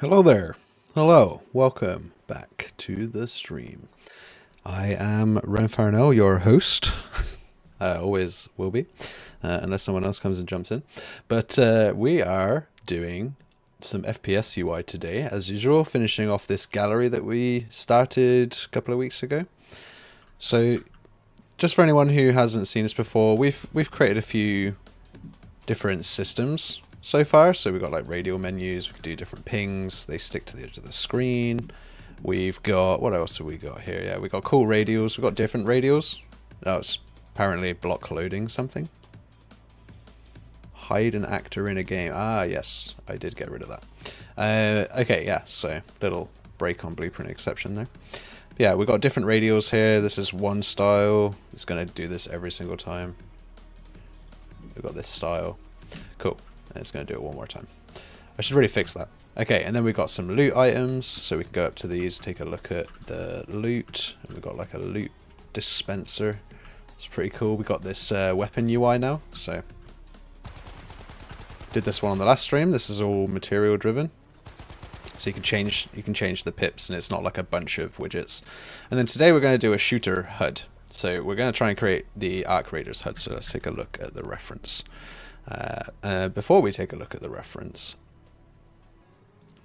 Hello there. Hello. Welcome back to the stream. I am Ren Farnell, your host. Always will be, unless someone else comes and jumps in. But we are doing some FPS UI today, as usual, finishing off this gallery that we started a couple of weeks ago. So, just for anyone who hasn't seen this before, we've created a few different systems so far. So we've got like radial menus, we can do different pings, they stick to the edge of the screen. We've got, what else have we got here? Yeah, we got cool radials, we've got different radials. Oh, it's apparently block loading something. Hide an actor in a game. Ah, yes, I did get rid of that. Okay, yeah, so little break on blueprint exception there. Yeah, we've got different radials here. This is one style. It's going to do this every single time. We've got this style. Cool. And it's going to do it one more time. I should really fix that. Okay, and then we've got some loot items. So we can go up to these, take a look at the loot. And we've got like a loot dispenser. It's pretty cool. We got this weapon UI now. So did this one on the last stream. This is all material driven. So you can change the pips, and it's not like a bunch of widgets. And then today we're going to do a shooter HUD. So we're going to try and create the Raiders HUD. So let's take a look at the reference. Before we take a look at the reference,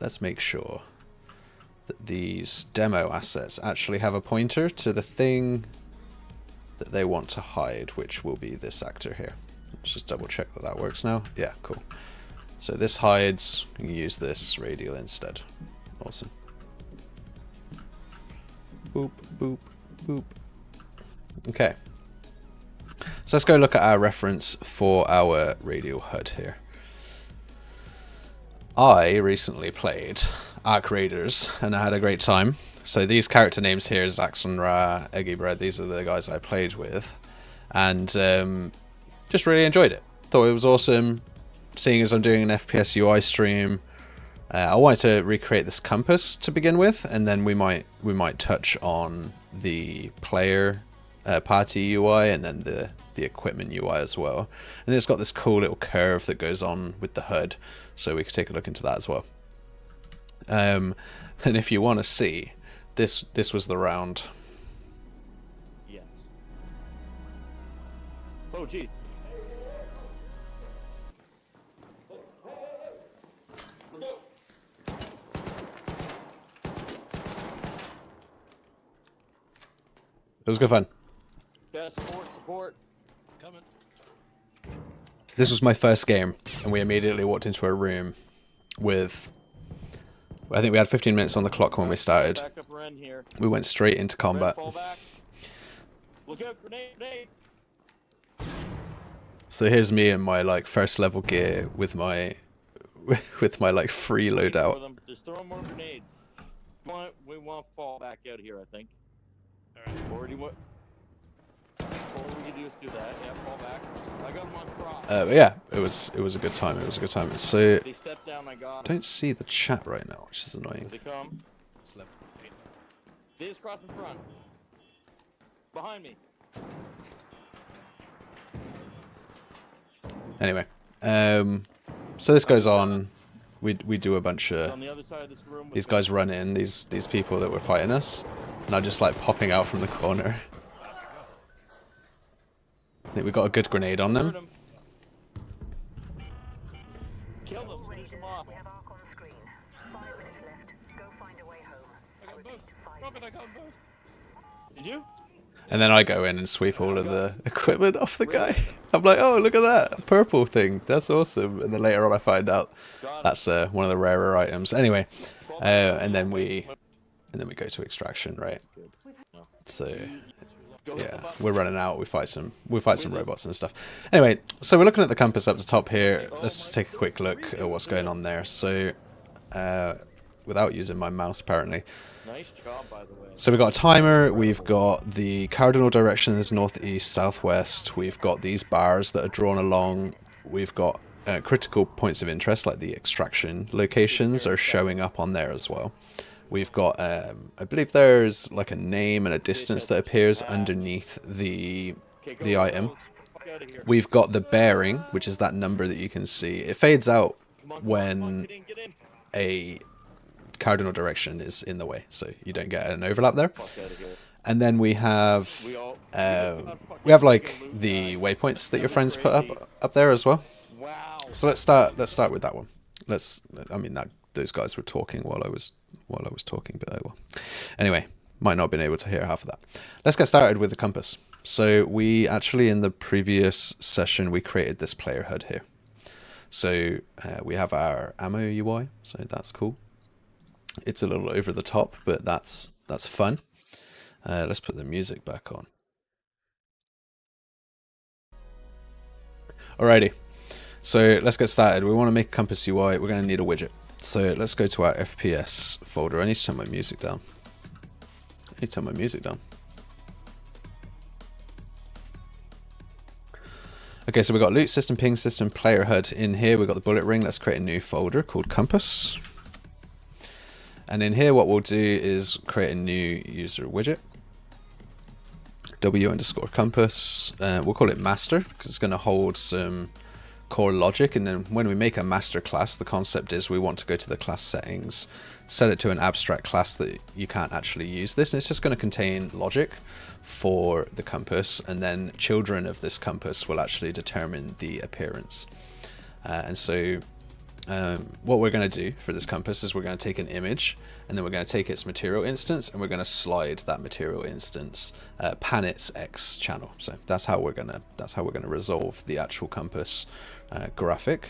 let's make sure that these demo assets actually have a pointer to the thing that they want to hide, which will be this actor here. Let's just double check that that works now. Yeah, cool. So this hides, you can use this radial instead. Awesome. Boop, boop, boop. Okay. So let's go look at our reference for our radial HUD here. I recently played Ark Raiders and I had a great time. So these character names here, Zaxxon Ra, Eggy Bread, these are the guys I played with. And just really enjoyed it. Thought it was awesome. Seeing as I'm doing an FPS UI stream, I wanted to recreate this compass to begin with, and then we might touch on the player party UI and then the equipment UI as well. And it's got this cool little curve that goes on with the HUD, so we could take a look into that as well. And if you want to see, this was the round. Yes. Oh, geez. It was good fun. Yeah, support. Coming. This was my first game, and we immediately walked into a room with, I think we had 15 minutes on the clock when we started. Back up Ren here. We went straight into combat. Ren, fall back. Look out, grenade. So here's me in my like first level gear with my like free loadout. Just throw more grenades. We want to fall back out here, I think. Alright. Or do you want? All we can do is do that. Yeah, fall back. I got him on cross. But yeah, it was a good time. It was a good time. So They stepped down. I got. don't see the chat right now, which is Here annoying. they come. They just cross in front. Behind me. Anyway, so this goes on. We do a bunch On of the other side of this room. these guys run in, these people that were fighting us, and I'm just like popping out from the corner. I think we got a good grenade on them. Kill them. Finish them off. We have Ark on screen. 5 minutes left. Go find a way home. I got both. Robin, I got both. Did you? And then I go in and sweep all of the equipment off the guy. I'm like, oh, look at that purple thing. That's awesome. And then later on I find out that's one of the rarer items. Anyway, and then we go to extraction, right? So yeah, we're running out. We fight some robots and stuff. Anyway, so we're looking at the compass up the top here. Let's just take a quick look at what's going on there. So without using my mouse apparently. Nice job, by the way. So we've got a timer, we've got the cardinal directions, northeast, southwest, we've got these bars that are drawn along, we've got critical points of interest like the extraction locations are showing up on there as well. We've got, I believe there's like a name and a distance that appears underneath the item. We've got the bearing, which is that number that you can see. It fades out when a cardinal direction is in the way, so you don't get an overlap there. Fuck out of here. And then we have We like the waypoints that your friends put up there as well. Wow. So let's start with that one. Those guys were talking while I was talking, but oh well. Anyway, might not have been able to hear half of that. Let's get started with the compass. So we actually, in the previous session, we created this player HUD here. So we have our ammo UI, so that's cool. It's a little over the top, but that's fun. Let's put the music back on. Alrighty, so let's get started. We want to make a compass UI. We're going to need a widget. So let's go to our FPS folder. I need to turn my music down. Okay, so we've got loot system, ping system, player HUD. In here, we've got the bullet ring. Let's create a new folder called compass. And in here, what we'll do is create a new user widget. W_compass. We'll call it master because it's going to hold some core logic. And then when we make a master class, the concept is we want to go to the class settings, set it to an abstract class that you can't actually use this. And it's just going to contain logic for the compass. And then children of this compass will actually determine the appearance. What we're going to do for this compass is we're going to take an image, and then we're going to take its material instance, and we're going to slide that material instance pan its X channel. So that's how we're going to resolve the actual compass graphic.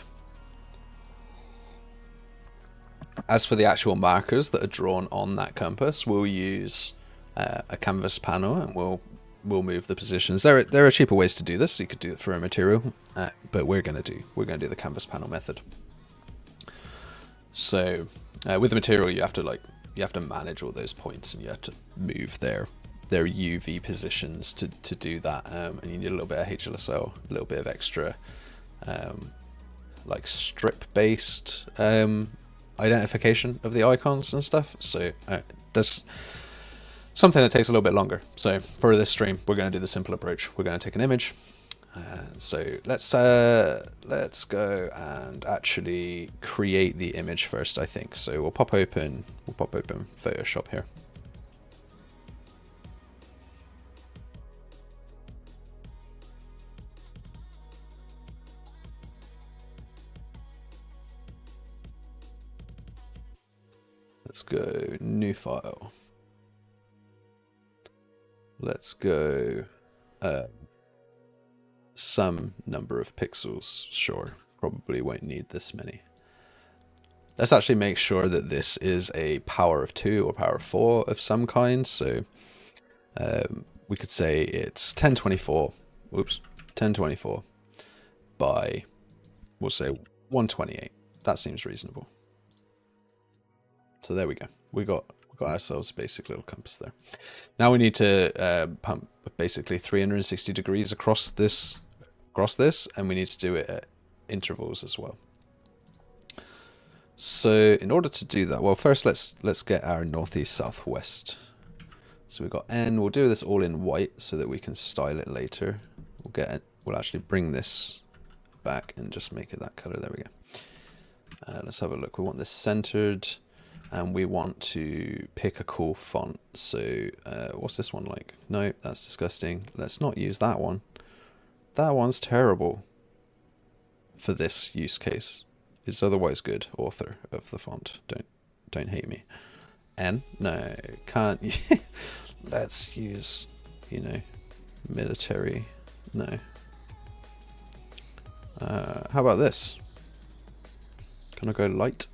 As for the actual markers that are drawn on that compass, we'll use a canvas panel, and we'll move the positions. There are cheaper ways to do this. You could do it for a material, but we're going to do the canvas panel method. So with the material, you have to manage all those points, and you have to move their UV positions to do that. And you need a little bit of HLSL, a little bit of extra like strip based identification of the icons and stuff. So that's something that takes a little bit longer. So for this stream, we're going to do the simple approach. We're going to take an image. So let's go and actually create the image first, I think. So we'll pop open Photoshop here. Let's go new file. Let's go some number of pixels. Sure, probably won't need this many. Let's actually make sure that this is a power of 2 or power of 4 of some kind. So we could say it's 1024. Oops, 1024 by, we'll say 128. That seems reasonable. So there we go. We got ourselves a basic little compass there. Now we need to pump basically 360 degrees across this, and we need to do it at intervals as well. So in order to do that, well, first let's get our northeast southwest. So we've got N. We'll do this all in white so that we can style it later. We'll actually bring this back and just make it that color. There we go. Let's have a look. We want this centered, and we want to pick a cool font. So what's this one like? No, that's disgusting. Let's not use that one. That one's terrible for this use case. It's otherwise good. Author of the font. Don't hate me. N? No, can't. Let's use, military. No. How about this? Can I go light?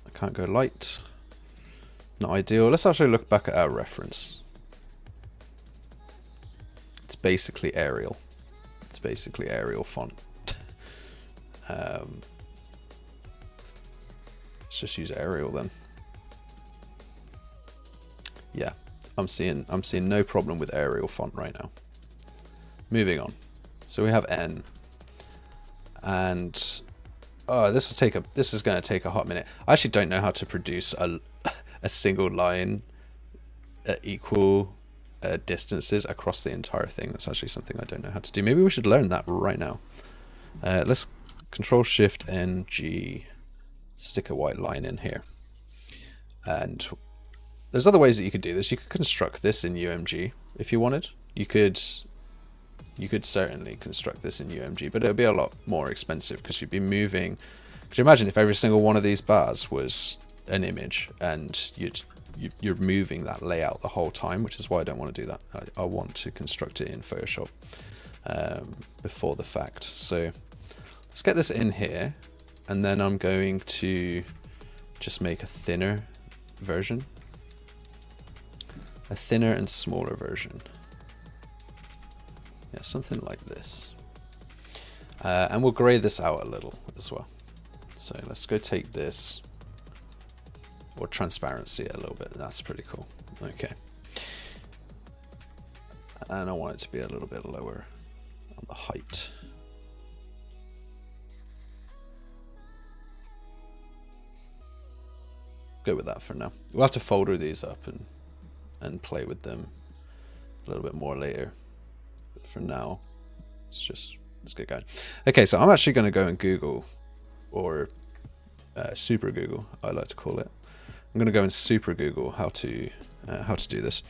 I can't go light. Not ideal. Let's actually look back at our reference. It's basically Arial. It's basically Arial font. Let's just use Arial then. Yeah, I'm seeing no problem with Arial font right now. Moving on. So we have N, and this is going to take a hot minute. I actually don't know how to produce a single line at equal distances across the entire thing. That's actually something I don't know how to do. Maybe we should learn that right now. Let's Control Shift N G, stick a white line in here. And there's other ways that you could do this. You could construct this in UMG if you wanted. You could certainly construct this in UMG, but it would be a lot more expensive because you'd be moving. Could you imagine if every single one of these bars was an image and you're moving that layout the whole time, which is why I don't want to do that. I want to construct it in Photoshop before the fact. So let's get this in here, and then I'm going to just make a thinner version, a thinner and smaller version. Yeah, something like this. And we'll grey this out a little as well. So let's go take this, or transparency a little bit. That's pretty cool. Okay. And I want it to be a little bit lower on the height. Go with that for now. We'll have to folder these up and play with them a little bit more later. But for now, let's get going. Okay, so I'm actually going to go and Google, or super Google, I like to call it. I'm going to go and super Google how to do this.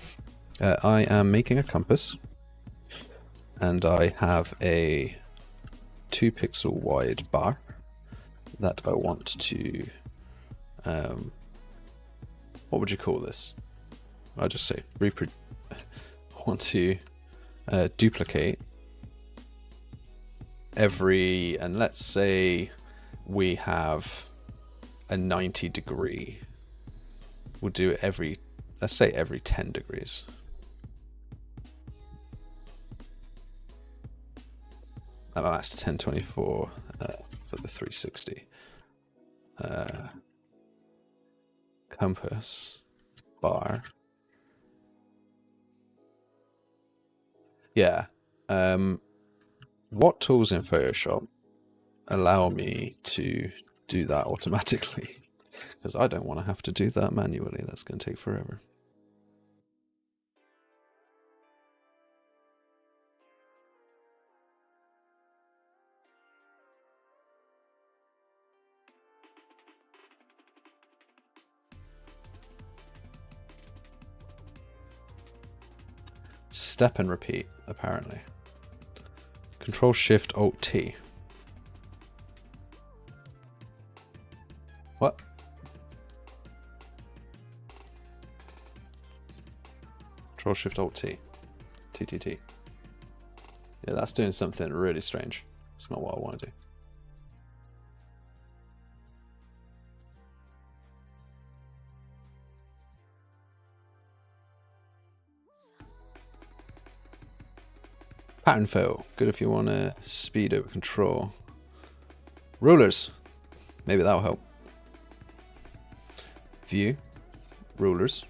I am making a compass, and I have a 2 pixel wide bar that I want to what would you call this? I'll just say want to duplicate every, and let's say we have a 90 degree. We'll do it every, let's say every 10 degrees. Oh, that's 1024 for the 360. Compass bar. Yeah. What tools in Photoshop allow me to do that automatically? Because I don't want to have to do that manually. That's going to take forever. Step and repeat, apparently. Control Shift Alt T. What? Control Shift Alt T. TTT. Yeah, that's doing something really strange. It's not what I want to do. Pattern fill. Good if you want to speed over control. Rulers. Maybe that'll help. View. Rulers.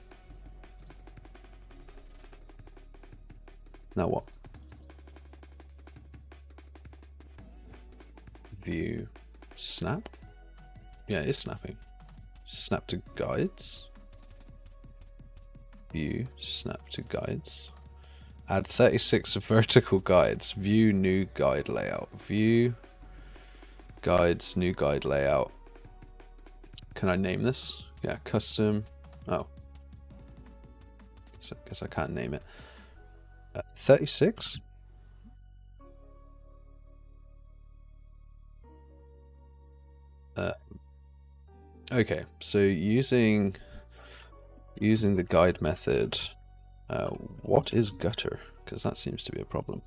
Now what? View. Snap. Yeah, it's snapping. Snap to guides. View. Snap to guides. Add 36 vertical guides. View new guide layout. View guides, new guide layout. Can I name this? Yeah, custom. Oh. Guess I can't name it. 36? Okay, so using the guide method. What is gutter? Because that seems to be a problem.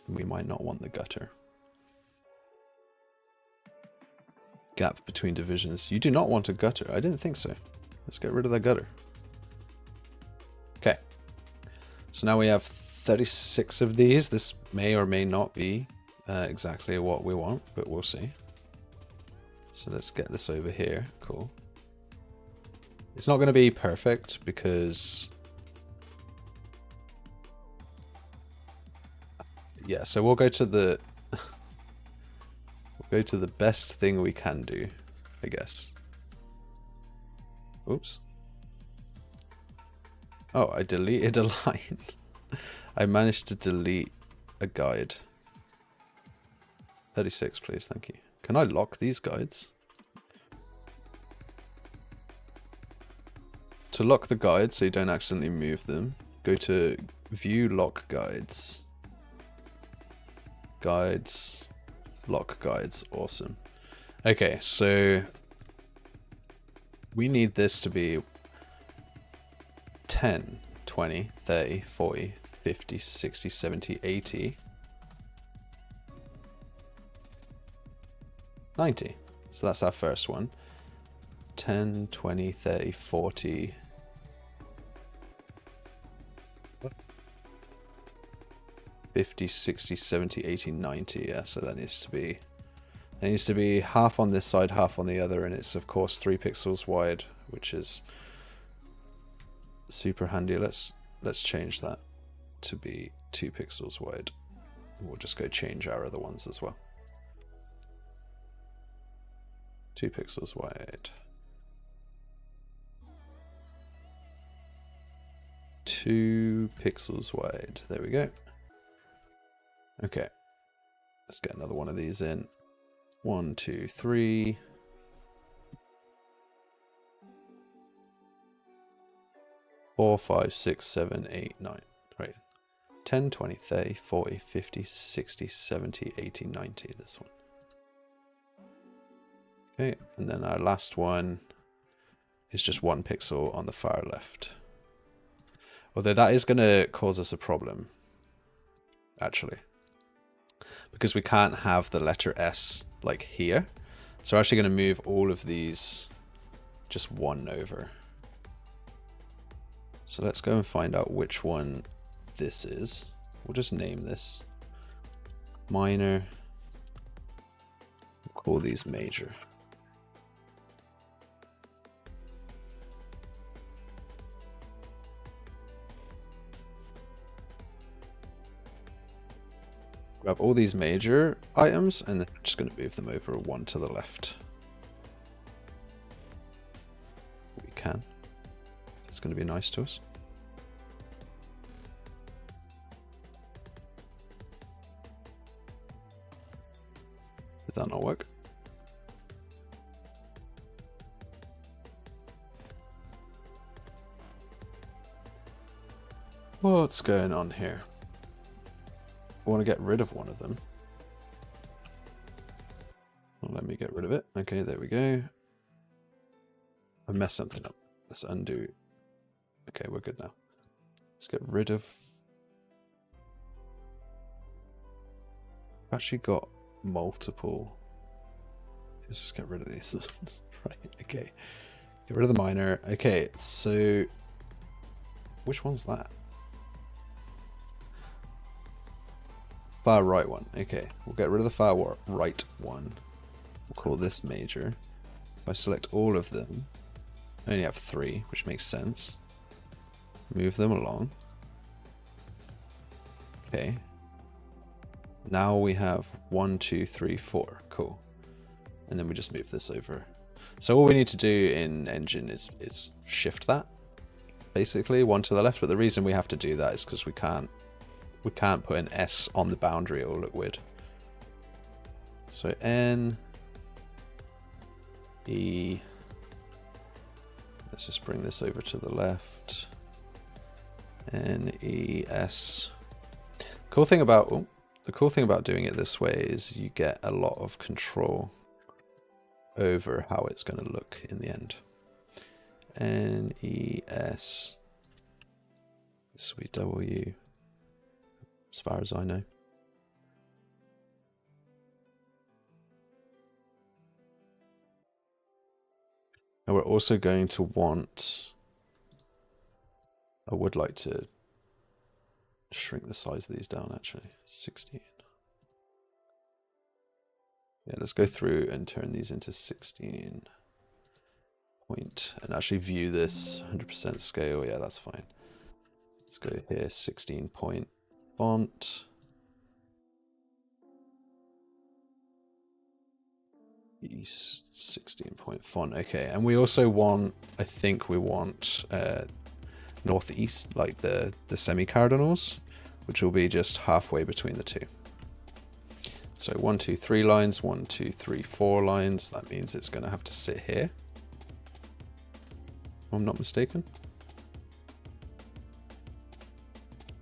We might not want the gutter. Gap between divisions. You do not want a gutter. I didn't think so. Let's get rid of the gutter. Okay. So now we have 36 of these. This may or may not be exactly what we want, but we'll see. So let's get this over here. Cool. It's not going to be perfect because... yeah, so we'll go to the best thing we can do, I guess. Oops. Oh, I deleted a line. I managed to delete a guide. 36, please, thank you. Can I lock these guides? to lock the guides so you don't accidentally move them, go to View Lock Guides. Guides. Lock guides. Awesome. Okay, so we need this to be 10, 20, 30, 40, 50, 60, 70, 80, 90. So that's our first one. 10, 20, 30, 40. 50, 60, 70, 80, 90. Yeah, so that needs to be half on this side, half on the other, and it's of course 3 pixels wide, which is super handy. Let's change that to be 2 pixels wide. We'll just go change our other ones as well. 2 pixels wide. 2 pixels wide. There we go. Okay. Let's get another one of these in. 1, 2, 3. 4, 5, 6, 7, 8, 9. Right. 10, 20, 30, 40, 50, 60, 70, 80, 90. This one. Okay. And then our last one is just 1 pixel on the far left. Although that is going to cause us a problem, actually. Because we can't have the letter S like here. So we're actually going to move all of these just 1 over. So let's go and find out which one this is. We'll just name this minor. We'll call these major. Grab all these major items and then we're just going to move them over 1 to the left. We can. It's going to be nice to us. Did that not work? What's going on here? I want to get rid of one of them. Well, let me get rid of it. Okay, there we go. I messed something up. Let's undo. Okay, we're good now. Let's get rid of... I've actually got multiple. Let's just get rid of these. Right, okay. Get rid of the minor. Okay, so... Which one's that? Far right one. Okay, we'll get rid of the far right one. We'll call this major. If I select all of them, I only have 3, which makes sense. Move them along. Okay. Now we have 1, 2, 3, 4. Cool. And then we just move this over. So all we need to do in Engine is shift that, basically, 1 to the left. But the reason we have to do that is because we can't put an S on the boundary. It will look weird. So N, E. Let's just bring this over to the left. N, E, S. The cool thing about doing it this way is you get a lot of control over how it's going to look in the end. N, E, S. This will be W. As far as I know. And we're also going to want... I would like to shrink the size of these down, actually. 16. Yeah, let's go through and turn these into 16 point and actually view this 100% scale. Yeah, that's fine. Let's go here, 16 point font. 16 point font. Okay, and we also want, I think we want northeast, like the semi-cardinals, which will be just halfway between the two. So 1, 2, 3 lines, 1, 2, 3, 4 lines. That means it's going to have to sit here, if I'm not mistaken.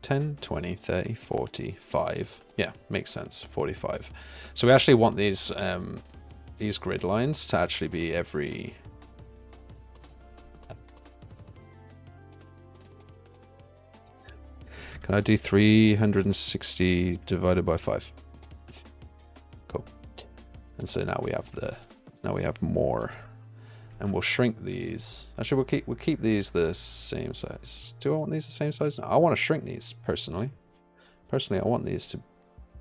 10, 20, 30, 45. Yeah, makes sense. 45. So we actually want these grid lines to actually be every... Can I do 360 divided by 5? Cool. And so now we have more. And we'll shrink these. Actually, we'll keep these the same size. Do I want these the same size? No, I want to shrink these personally. Personally, I want these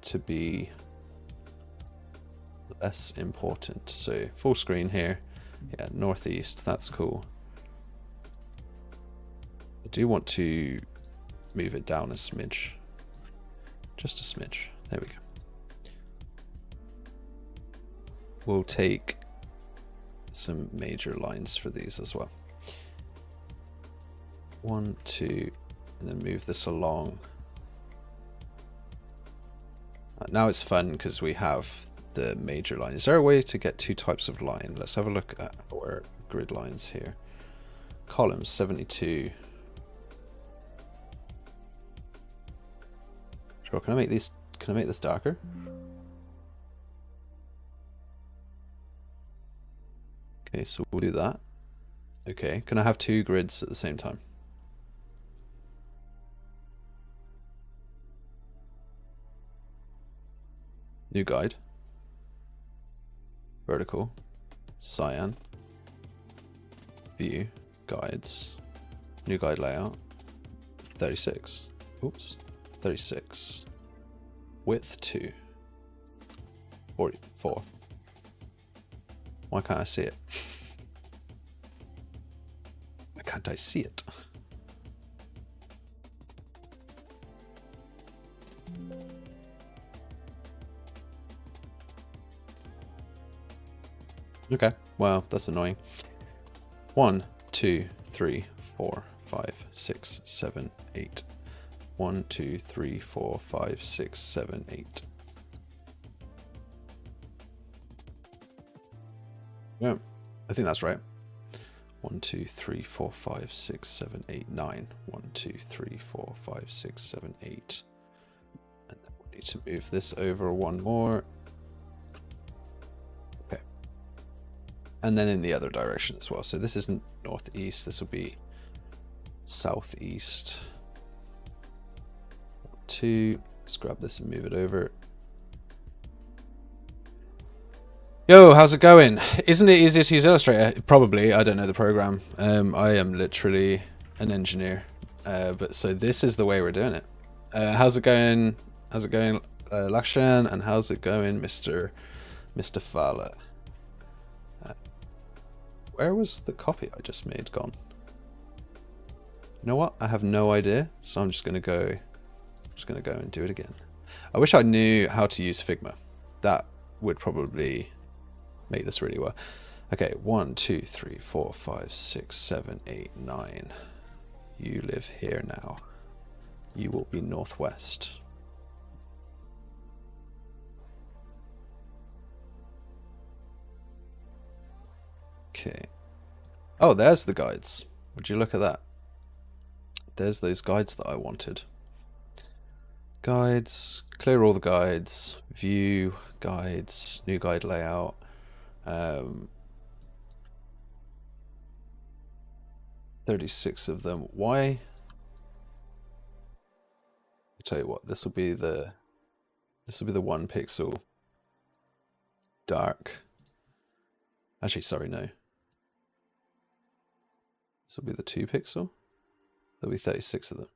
to be less important. So full screen here. Yeah, northeast. That's cool. I do want to move it down a smidge. Just a smidge. There we go. We'll take some major lines for these as well. 1, 2, and then move this along. Now it's fun because we have the major line. Is there a way to get 2 types of line? Let's have a look at our grid lines here. Columns 72. Sure, can I make these? Can I make this darker? Okay, so we'll do that. Okay, can I have 2 grids at the same time? New guide. Vertical. Cyan. View. Guides. New guide layout. 36. Oops. 36. Width 2. 44. Why can't I see it? Why can't I see it? Okay, well, that's annoying. 1, 2, 3, 4, 5, 6, 7, 8. 1, 2, 3, 4, 5, 6, 7, 8. Yeah, I think that's right. 1, 2, 3, 4, 5, 6, 7, 8, 9. 1, 2, 3, 4, 5, 6, 7, 8. And then we need to move this over 1 more. Okay. And then in the other direction as well. So this isn't northeast, this will be southeast. 2. Let's grab this and move it over. Yo, how's it going? Isn't it easier to use Illustrator? Probably. I don't know the program. I am literally an engineer. But so this is the way we're doing it. How's it going? How's it going, Lakshan? And how's it going, Mr. Fowler? Where was the copy I just made gone? You know what? I have no idea. So I'm just gonna go. And do it again. I wish I knew how to use Figma. That would probably make this really well. Okay, 1, 2, 3, 4, 5, 6, 7, 8, 9. You live here now. You will be northwest. Okay. Oh, there's the guides. Would you look at that? There's those guides that I wanted. Guides, clear all the guides, view, guides, new guide layout. 36 of them. Why? I'll tell you what, this will be the 1 pixel dark. Actually, sorry, no. This will be the 2 pixel. There'll be 36 of them.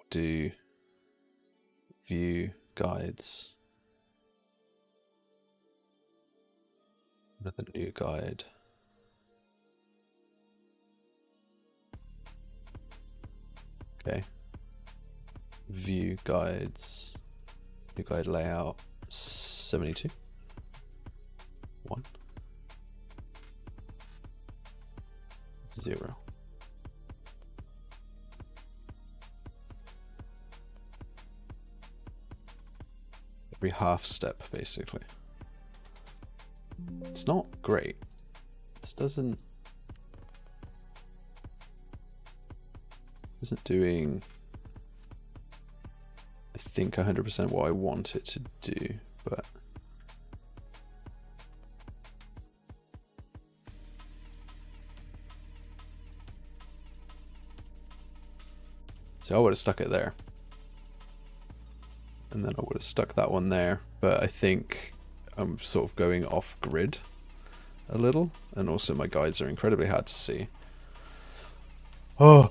Do view guides, another new guide. Okay, view guides, new guide layout 72. 1 0. every half step, basically. It's not great. This isn't doing, I think, 100% what I want it to do, but so I would have stuck it there. And then I would have stuck that one there, but I think I'm sort of going off grid a little, and also my guides are incredibly hard to see. Oh!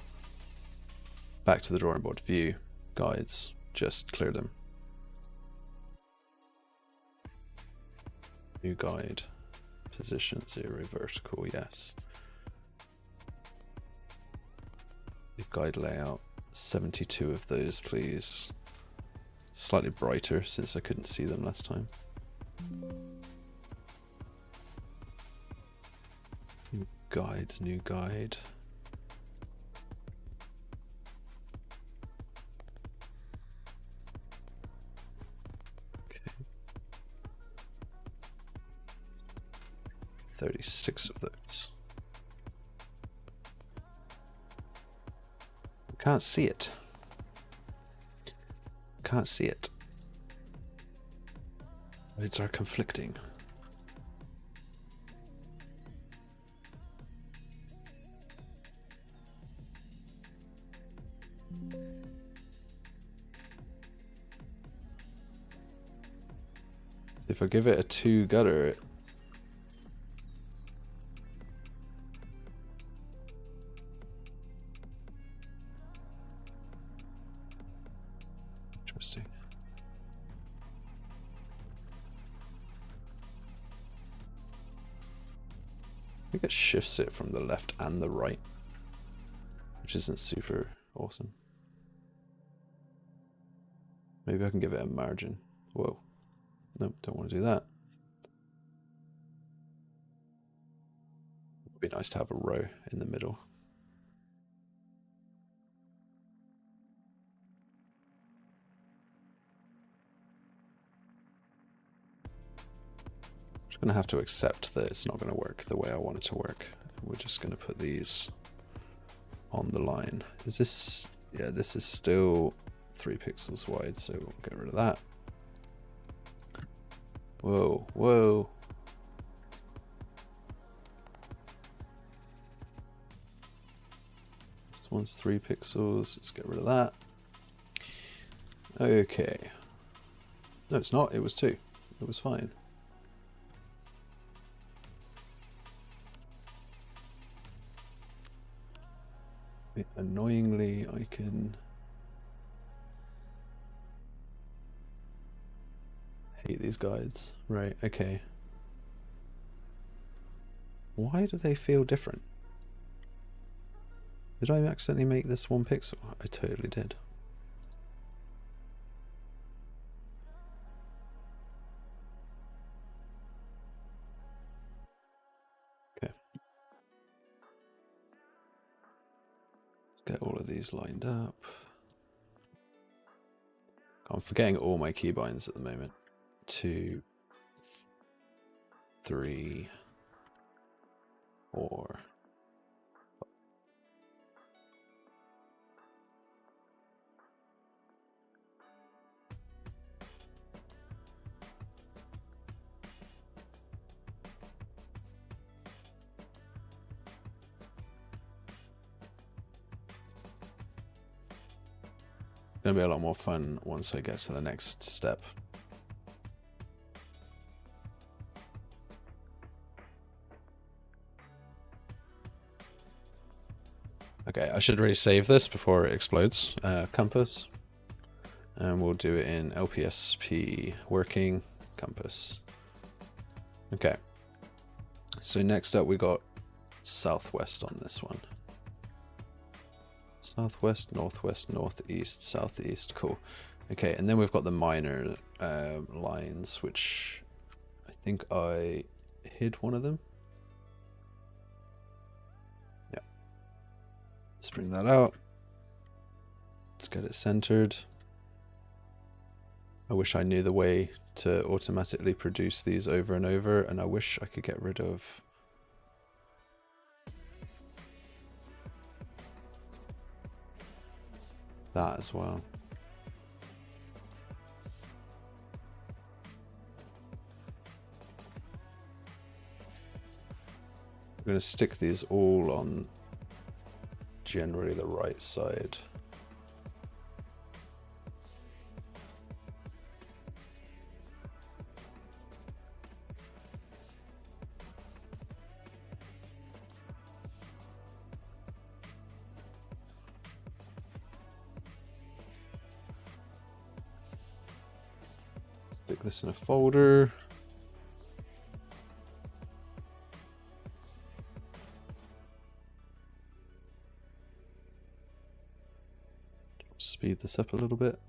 Back to the drawing board. View. Guides. Just clear them. New guide. Position 0 vertical, yes. New guide layout. 72 of those, please. Slightly brighter since I couldn't see them last time. New guides, new guide. Okay. 36 of those. Can't see it. Can't see it. Words are conflicting. If I give it a 2 gutter, interesting. I think it shifts it from the left and the right, which isn't super awesome. Maybe I can give it a margin. Whoa. Nope, don't want to do that. It would be nice to have a row in the middle. I'm just going to have to accept that it's not going to work the way I want it to work. We're just going to put these on the line. Is this... yeah, this is still 3 pixels wide, so we'll get rid of that. Whoa, whoa. This one's 3 pixels. Let's get rid of that. Okay. No, it's not. It was 2. It was fine. Annoyingly, I can... hate these guides. Right, okay. Why do they feel different? Did I accidentally make this 1 pixel? I totally did. Okay. Let's get all of these lined up. I'm forgetting all my keybinds at the moment. 2, 3, 4. Gonna be a lot more fun once I get to the next step. Okay, I should really save this before it explodes. Compass. And we'll do it in LPSP working compass. Okay. So next up we got southwest on this one. Southwest, northwest, northeast, southeast. Cool. Okay, and then we've got the minor lines, which I think I hid one of them. Yeah. Let's bring that out. Let's get it centered. I wish I knew the way to automatically produce these over and over, and I wish I could get rid of that as well. I'm going to stick these all on generally the right side. Stick this in a folder. Speed this up a little bit.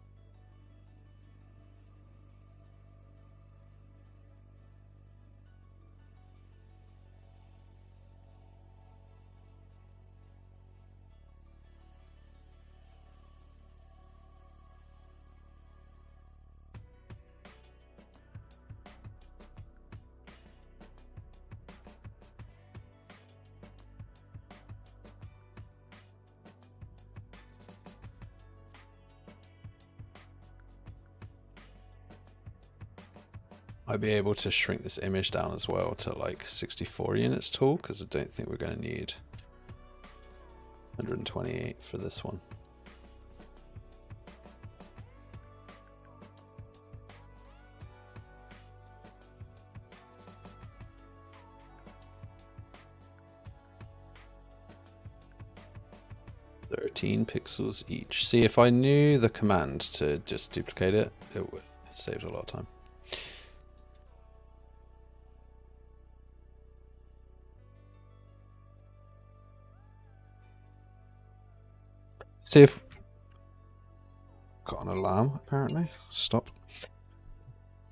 I'd be able to shrink this image down as well to like 64 units tall, because I don't think we're going to need 128 for this one. Pixels each. See, if I knew the command to just duplicate it, it would save a lot of time. See if got an alarm apparently. Stop.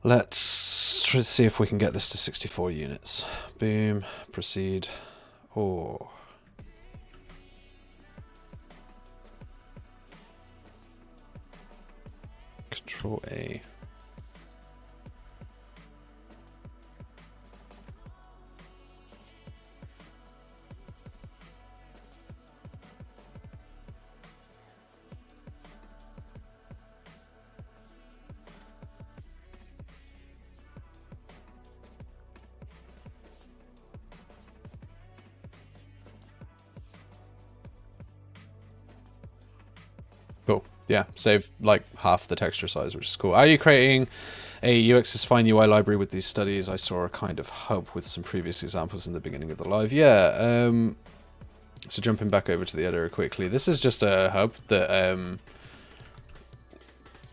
Let's see if we can get this to 64 units. Boom. Proceed. Oh. Control A. Cool. Yeah, save like half the texture size, which is cool. Are you creating a UX's Fine UI library with these studies? I saw a kind of hub with some previous examples in the beginning of the live. Yeah. So jumping back over to the editor quickly, this is just a hub that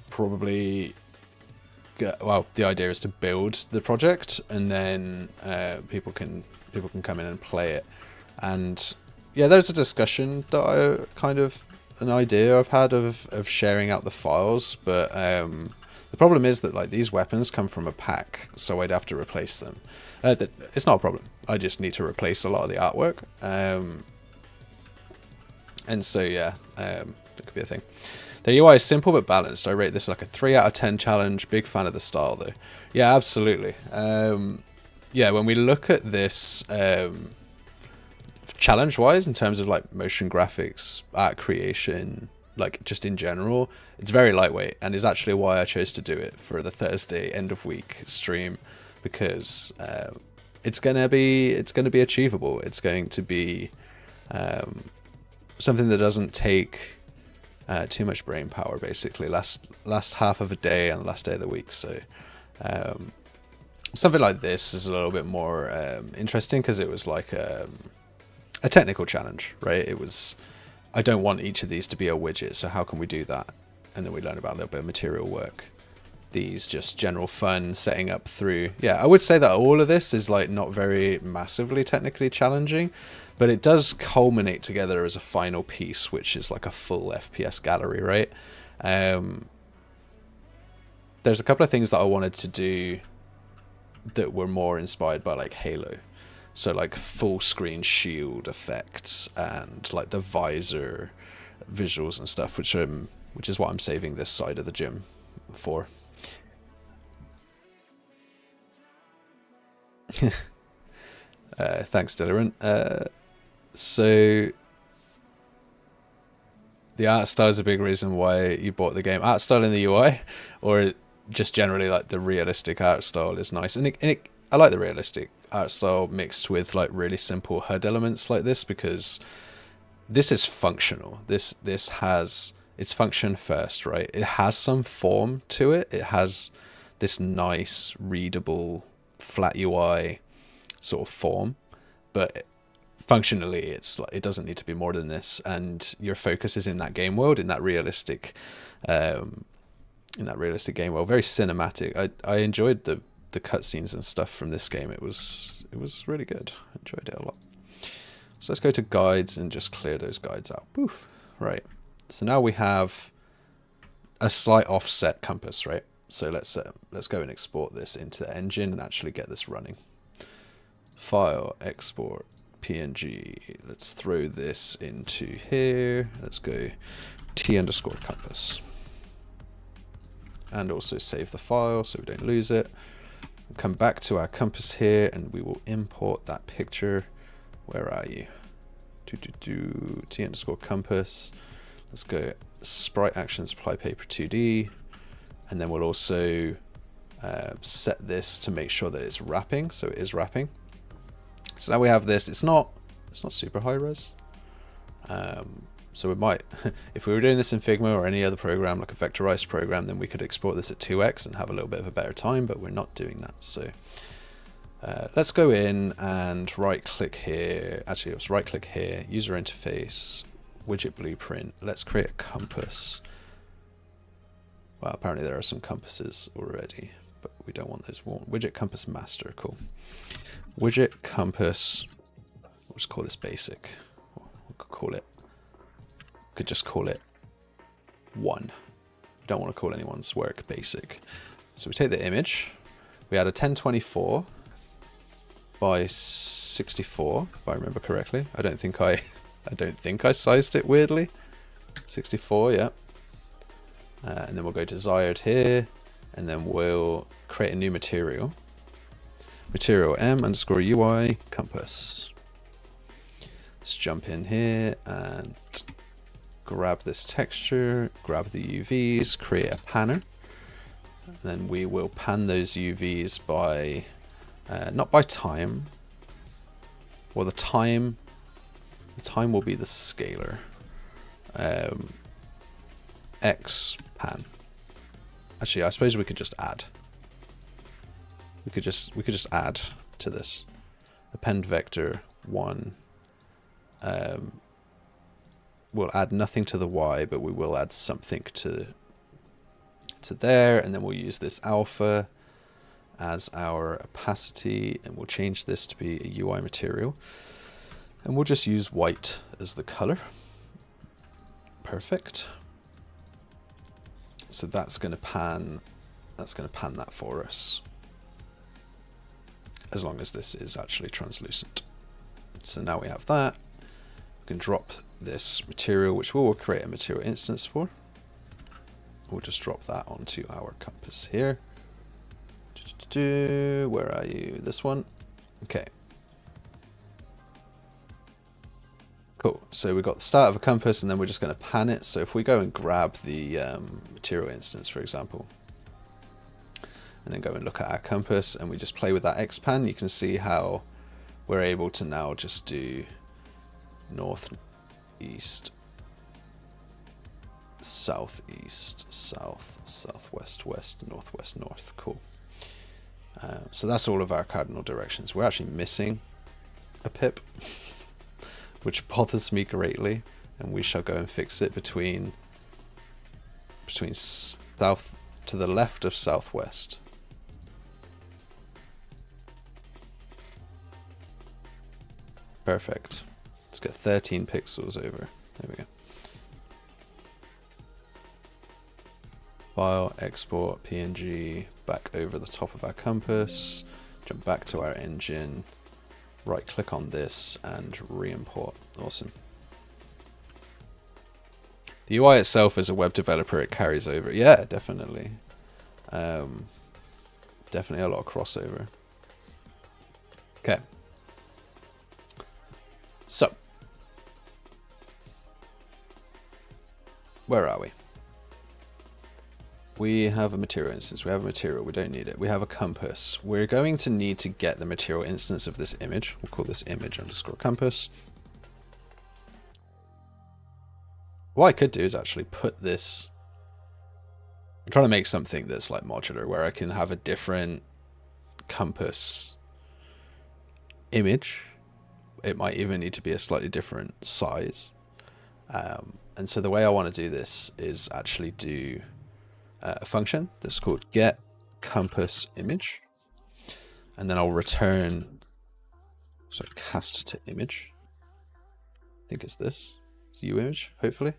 probably. Well, the idea is to build the project, and then people can come in and play it. And yeah, there's a discussion that I kind of. An idea I've had of sharing out the files, but the problem is that like these weapons come from a pack, so I'd have to replace them. It's not a problem. I just need to replace a lot of the artwork, and so yeah, it could be a thing. The UI is simple but balanced. I rate this like a 3 out of 10 challenge. Big fan of the style though. Yeah, absolutely. Yeah, when we look at this. Challenge wise, in terms of like motion graphics, art creation, like just in general, it's very lightweight, and is actually why I chose to do it for the Thursday end of week stream, because it's gonna be achievable. It's going to be something that doesn't take too much brain power, basically. Last half of a day and the last day of the week. So something like this is a little bit more interesting, because it was like a technical challenge, right? It was, I don't want each of these to be a widget, so how can we do that? And then we learn about a little bit of material work. These just general fun setting up through. Yeah, I would say that all of this is like not very massively technically challenging, but it does culminate together as a final piece, which is like a full FPS gallery, right? There's a couple of things that I wanted to do that were more inspired by like Halo. So like full screen shield effects and like the visor visuals and stuff, which is what I'm saving this side of the gym for. Thanks, Dylan. So the art style is a big reason why you bought the game. Art style in the UI, or just generally like the realistic art style is nice, and I like the realistic art style mixed with like really simple HUD elements like this, because this is functional. This has its function first, right? It has some form to it. It has this nice readable flat UI sort of form, but functionally it's like it doesn't need to be more than this, and your focus is in that game world, in that realistic game world. Very cinematic. I enjoyed the cutscenes and stuff from this game. It was really good. I enjoyed it a lot. So let's go to guides and just clear those guides out. Poof. Right, so now we have a slight offset compass, right? So let's go and export this into the engine and actually get this running. File, export, PNG. Let's throw this into here. Let's go t_compass. And also save the file so we don't lose it. Come back to our compass here and we will import that picture. Where are you? t_compass. Let's go sprite actions, apply paper 2D. And then we'll also set this to make sure that it's wrapping. So it is wrapping. So now we have this. It's not super high res. So we might, if we were doing this in Figma or any other program like a vectorized program, then we could export this at 2x and have a little bit of a better time, but we're not doing that. So let's go in and right click here. Actually, let's right click here, user interface, widget blueprint. Let's create a compass. Well, apparently there are some compasses already, but we don't want those. Widget compass master, cool. Widget compass, we'll just call this basic. We could just call it 1. Don't want to call anyone's work basic. So we take the image, we add a 1024 by 64, if I remember correctly. I don't think I sized it weirdly. 64, yeah. And then we'll go desired here, and then we'll create a new material. Material m_UI compass. Let's jump in here and grab this texture, grab the UVs, create a panner. And then we will pan those UVs by, not by time. Well, the time will be the scalar. X pan. Actually, I suppose we could just add. We could just add to this. Append vector 1. We'll add nothing to the Y, but we will add something to there, and then we'll use this alpha as our opacity, and we'll change this to be a UI material, and we'll just use white as the color. Perfect. So that's going to pan that for us, as long as this is actually translucent. So now we have that. We can drop this material, which we will create a material instance for. We'll just drop that onto our compass here. Where are you? This one. Okay. Cool. So we've got the start of a compass, and then we're just going to pan it. So if we go and grab the material instance, for example, and then go and look at our compass, and we just play with that X-pan, you can see how we're able to now just do north, east, southeast, south, southwest, west, northwest, north. Cool. So that's all of our cardinal directions. We're actually missing a pip, which bothers me greatly, and we shall go and fix it between south to the left of southwest. Perfect. Let's get 13 pixels over. There we go. File, export, PNG, back over the top of our compass, jump back to our engine, right click on this and re-import. Awesome. The UI itself as a web developer, it carries over. Yeah, definitely. Definitely a lot of crossover. Okay. So, where are we? We have a material instance. We have a material. We don't need it. We have a compass. We're going to need to get the material instance of this image. We'll call this image underscore compass. What I could do is actually put this... I'm trying to make something that's like modular, where I can have a different compass image. It might even need to be a slightly different size. And so the way I want to do this is actually do a function that's called get compass image. And then I'll return, so cast to image. I think it's this. It's UImage, hopefully.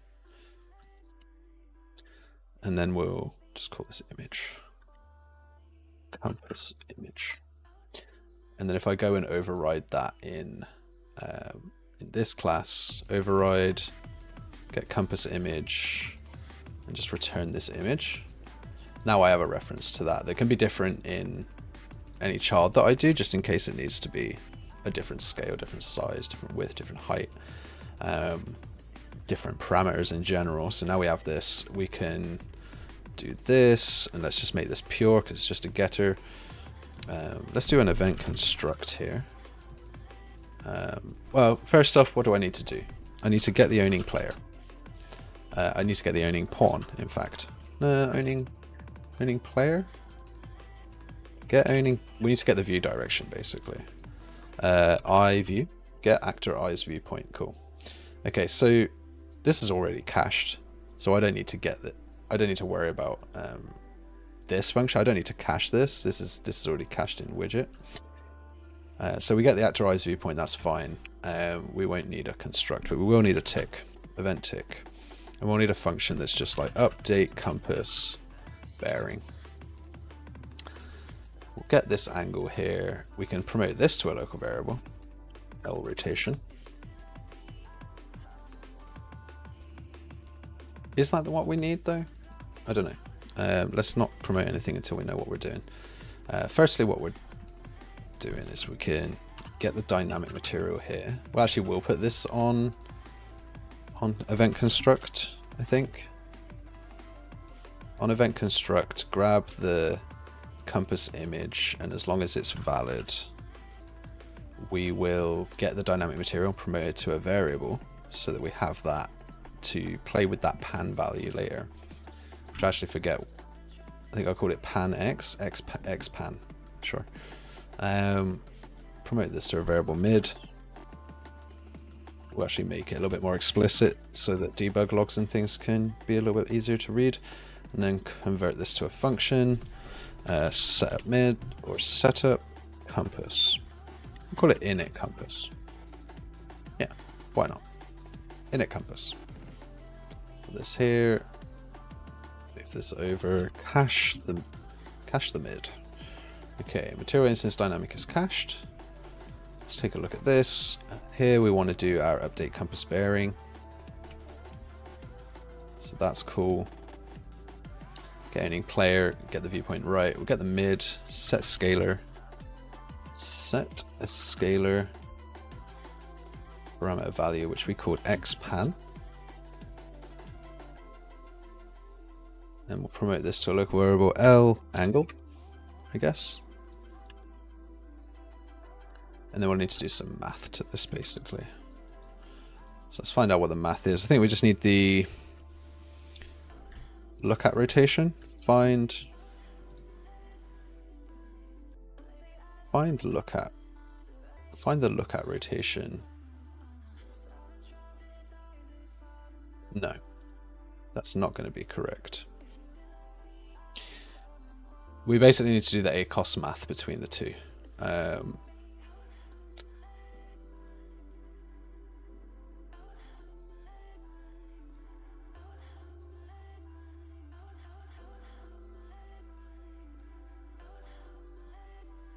And then we'll just call this image. Compass image. And then if I go and override that in this class, override, get compass image, and just return this image. Now I have a reference to that. That can be different in any child that I do, just in case it needs to be a different scale, different size, different width, different height, different parameters in general. So now we have this. We can do this, and let's just make this pure because it's just a getter. Let's do an event construct here. Well, first off, what do I need to do? I need to get the owning player. I need to get the owning pawn, in fact. Owning player? Get owning... We need to get the view direction, basically. Eye view. Get actor eye's viewpoint. Cool. Okay, so this is already cached. So I don't need to get that. I don't need to worry about this function. I don't need to cache this. This is already cached in widget. So we get the actor eye's viewpoint. That's fine. We won't need a construct, but we will need a tick, event tick, and we'll need a function that's just like update compass bearing. We'll get this angle here. We can promote this to a local variable, L rotation. Is that what we need though? I don't know. Let's not promote anything until we know what we're doing. Firstly, what we're doing is we can get the dynamic material here. Well, actually, we'll put this on event construct, I think. On event construct, grab the compass image, and as long as it's valid, we will get the dynamic material promoted to a variable so that we have that to play with that pan value later. Which I actually forget. I think I called it pan x pan. Sure. Promote this to a variable mid. We'll actually make it a little bit more explicit so that debug logs and things can be a little bit easier to read. And then convert this to a function. Setup mid or setup compass. We'll call it init compass. Yeah, why not? Init compass. Put this here. Move this over. Cache the mid. Okay, material instance dynamic is cached. Let's take a look at this. Here we want to do our update compass bearing. So that's cool. Getting player, get the viewpoint right. We'll get the mid, set scalar. Set a scalar parameter value, which we called xpan. And we'll promote this to a local variable L angle, I guess. And then we'll need to do some math to this, basically. So let's find out what the math is. I think we just need the look at rotation. Find the look at rotation. No, that's not going to be correct. We basically need to do the ACOS math between the two.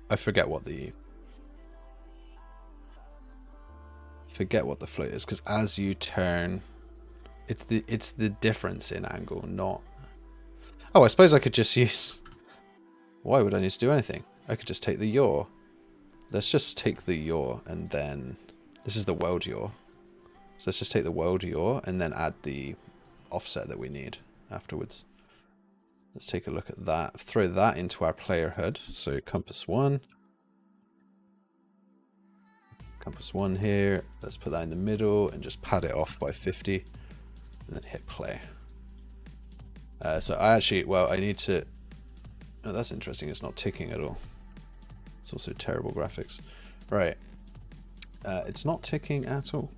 I forget what the float is, because as you turn, it's the difference in angle, not... Oh, I suppose I could just use... Why would I need to do anything? I could just take the yaw let's just take the yaw and then, this is the weld yaw. So let's just take the weld yaw and then add the offset that we need afterwards. Let's take a look at that. Throw that into our player HUD. So compass 1. Compass 1 here. Let's put that in the middle and just pad it off by 50. And then hit play. So I actually, well, I need to... Oh, that's interesting. It's not ticking at all. It's also terrible graphics. Right. It's not ticking at all.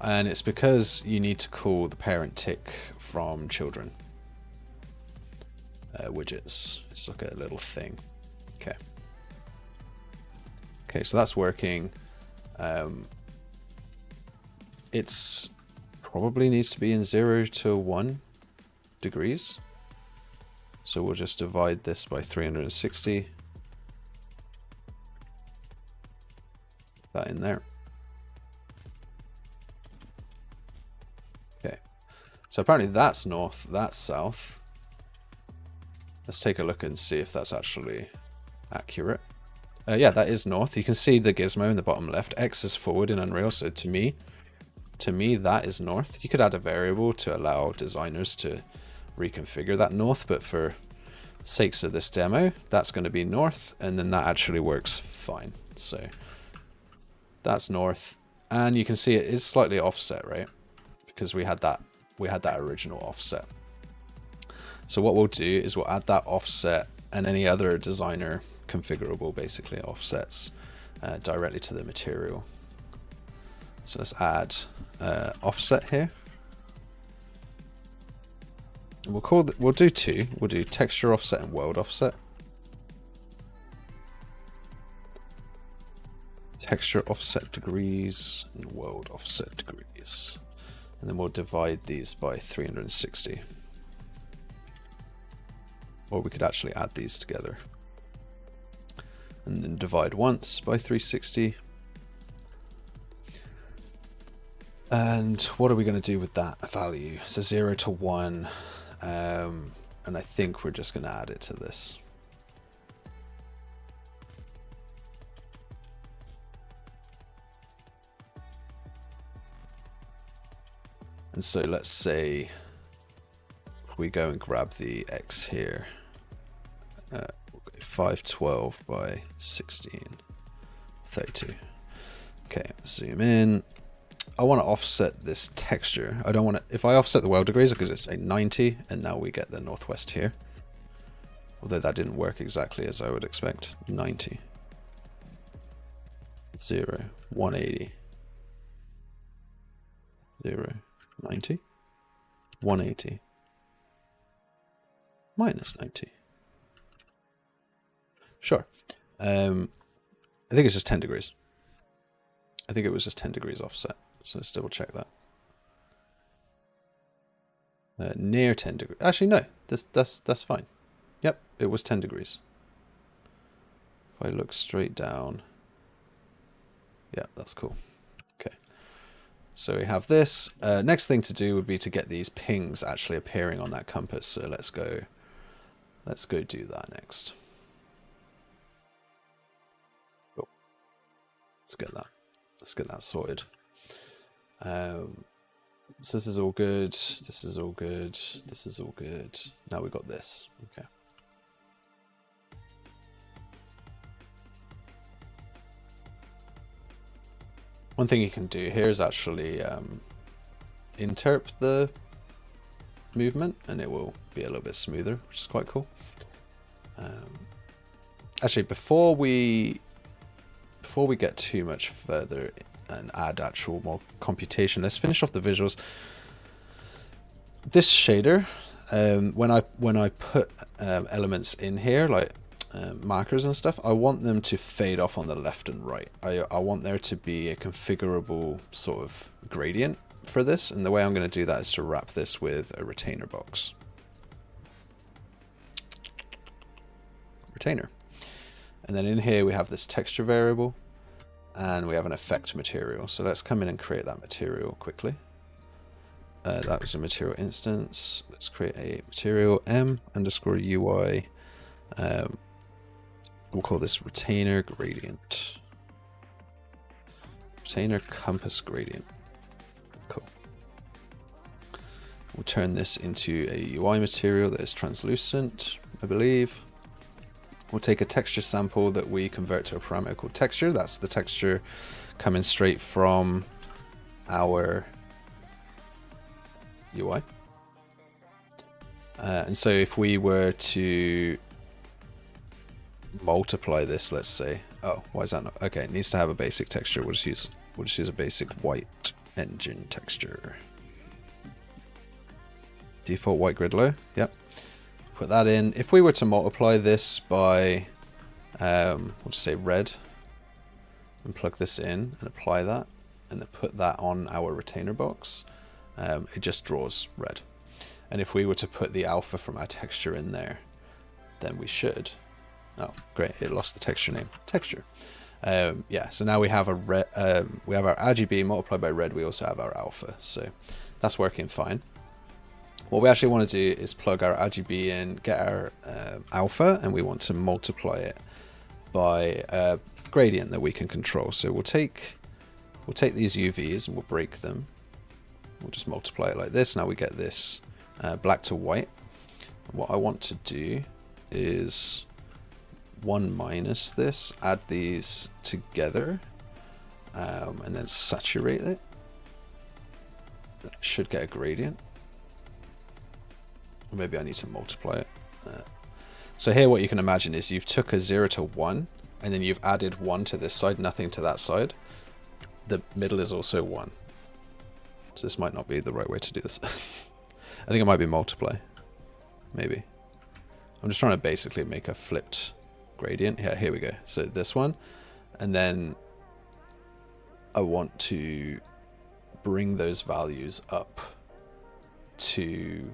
And it's because you need to call the parent tick from children widgets. It's like a little thing. Okay. Okay, so that's working. It's probably needs to be in 0 to 1 degrees. So we'll just divide this by 360. That in there. Okay. So apparently that's north, that's south. Let's take a look and see if that's actually accurate. Yeah, that is north. You can see the gizmo in the bottom left. X is forward in Unreal, so to me that is north. You could add a variable to allow designers to reconfigure that north, but for sakes of this demo, that's going to be north, and then that actually works fine. So that's north, and you can see it is slightly offset, right? Because we had that original offset. So what we'll do is we'll add that offset and any other designer configurable basically offsets directly to the material. So let's add offset here. And we'll do two. We'll do texture offset and weld offset. Texture offset degrees and weld offset degrees. And then we'll divide these by 360. Or we could actually add these together. And then divide once by 360. And what are we going to do with that value? So 0 to 1. And I think we're just going to add it to this. And so let's say we go and grab the X here. 512 by 1632. Okay, zoom in. I want to offset this texture. I don't want to, if I offset the weld degrees, because it's a 90, and now we get the northwest here. Although that didn't work exactly as I would expect. 90. 0, 180. 0, 90. 180. Minus 90. Sure. I think it's just 10 degrees. I think it was just 10 degrees offset. So let's double check that. Near 10 degrees. Actually, no. That's fine. Yep, it was 10 degrees. If I look straight down. Yeah, that's cool. Okay. So we have this. Next thing to do would be to get these pings actually appearing on that compass. So let's go do that next. Cool. Let's get that sorted. So this is all good. This is all good. This is all good. Now we've got this. Okay. One thing you can do here is actually interp the movement, and it will be a little bit smoother, which is quite cool. Actually, before we get too much further and add actual more computation, let's finish off the visuals. This shader, when I put elements in here, like markers and stuff, I want them to fade off on the left and right. I want there to be a configurable sort of gradient for this, and the way I'm going to do that is to wrap this with a retainer box. Retainer. And then in here we have this texture variable, and we have an effect material. So let's come in and create that material quickly. That was a material instance. Let's create a material m underscore UI. We'll call this retainer gradient. Retainer compass gradient. Cool. We'll turn this into a UI material that is translucent, I believe. We'll take a texture sample that we convert to a parameter called texture. That's the texture coming straight from our UI. And so if we were to multiply this, let's say, oh, why is that not? Okay, it needs to have a basic texture. We'll just use a basic white engine texture. Default white grid low. Yep. Put that in. If we were to multiply this by, we'll just say red, and plug this in and apply that, and then put that on our retainer box, it just draws red. And if we were to put the alpha from our texture in there, then we should. Oh, great! It lost the texture name. Texture. Yeah. So now we have a red. We have our RGB multiplied by red. We also have our alpha. So that's working fine. What we actually want to do is plug our RGB in, get our alpha, and we want to multiply it by a gradient that we can control. So we'll take these UVs and we'll break them. We'll just multiply it like this. Now we get this black to white. What I want to do is 1 minus this, add these together, and then saturate it. That should get a gradient. Maybe I need to multiply it. So here what you can imagine is you've took a 0 to 1, and then you've added 1 to this side, nothing to that side. The middle is also 1. So this might not be the right way to do this. I think it might be multiply. Maybe. I'm just trying to basically make a flipped gradient. Yeah, here we go. So this one. And then I want to bring those values up to...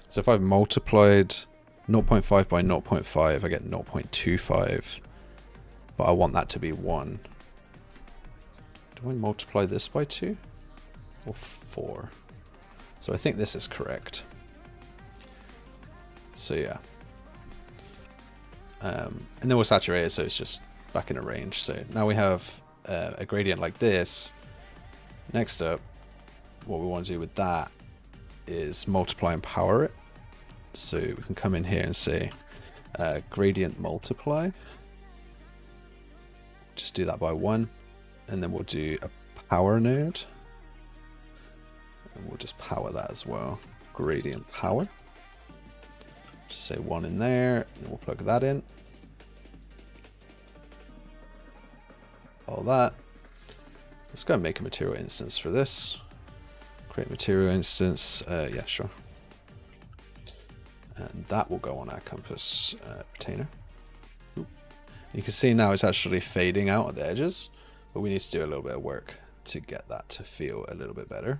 so if I've multiplied 0.5 by 0.5, I get 0.25. But I want that to be 1. Do I multiply this by 2? Or 4? So I think this is correct. So yeah. And then we'll saturate it so it's just back in a range. So now we have a gradient like this. Next up, what we want to do with that is multiply and power it. So we can come in here and say gradient multiply. Just do that by 1. And then we'll do a power node. And we'll just power that as well. Gradient power. Just say 1 in there. And then we'll plug that in. All that. Let's go and make a material instance for this. Create material instance. Yeah, sure. And that will go on our compass retainer. Ooh. You can see now it's actually fading out at the edges, but we need to do a little bit of work to get that to feel a little bit better.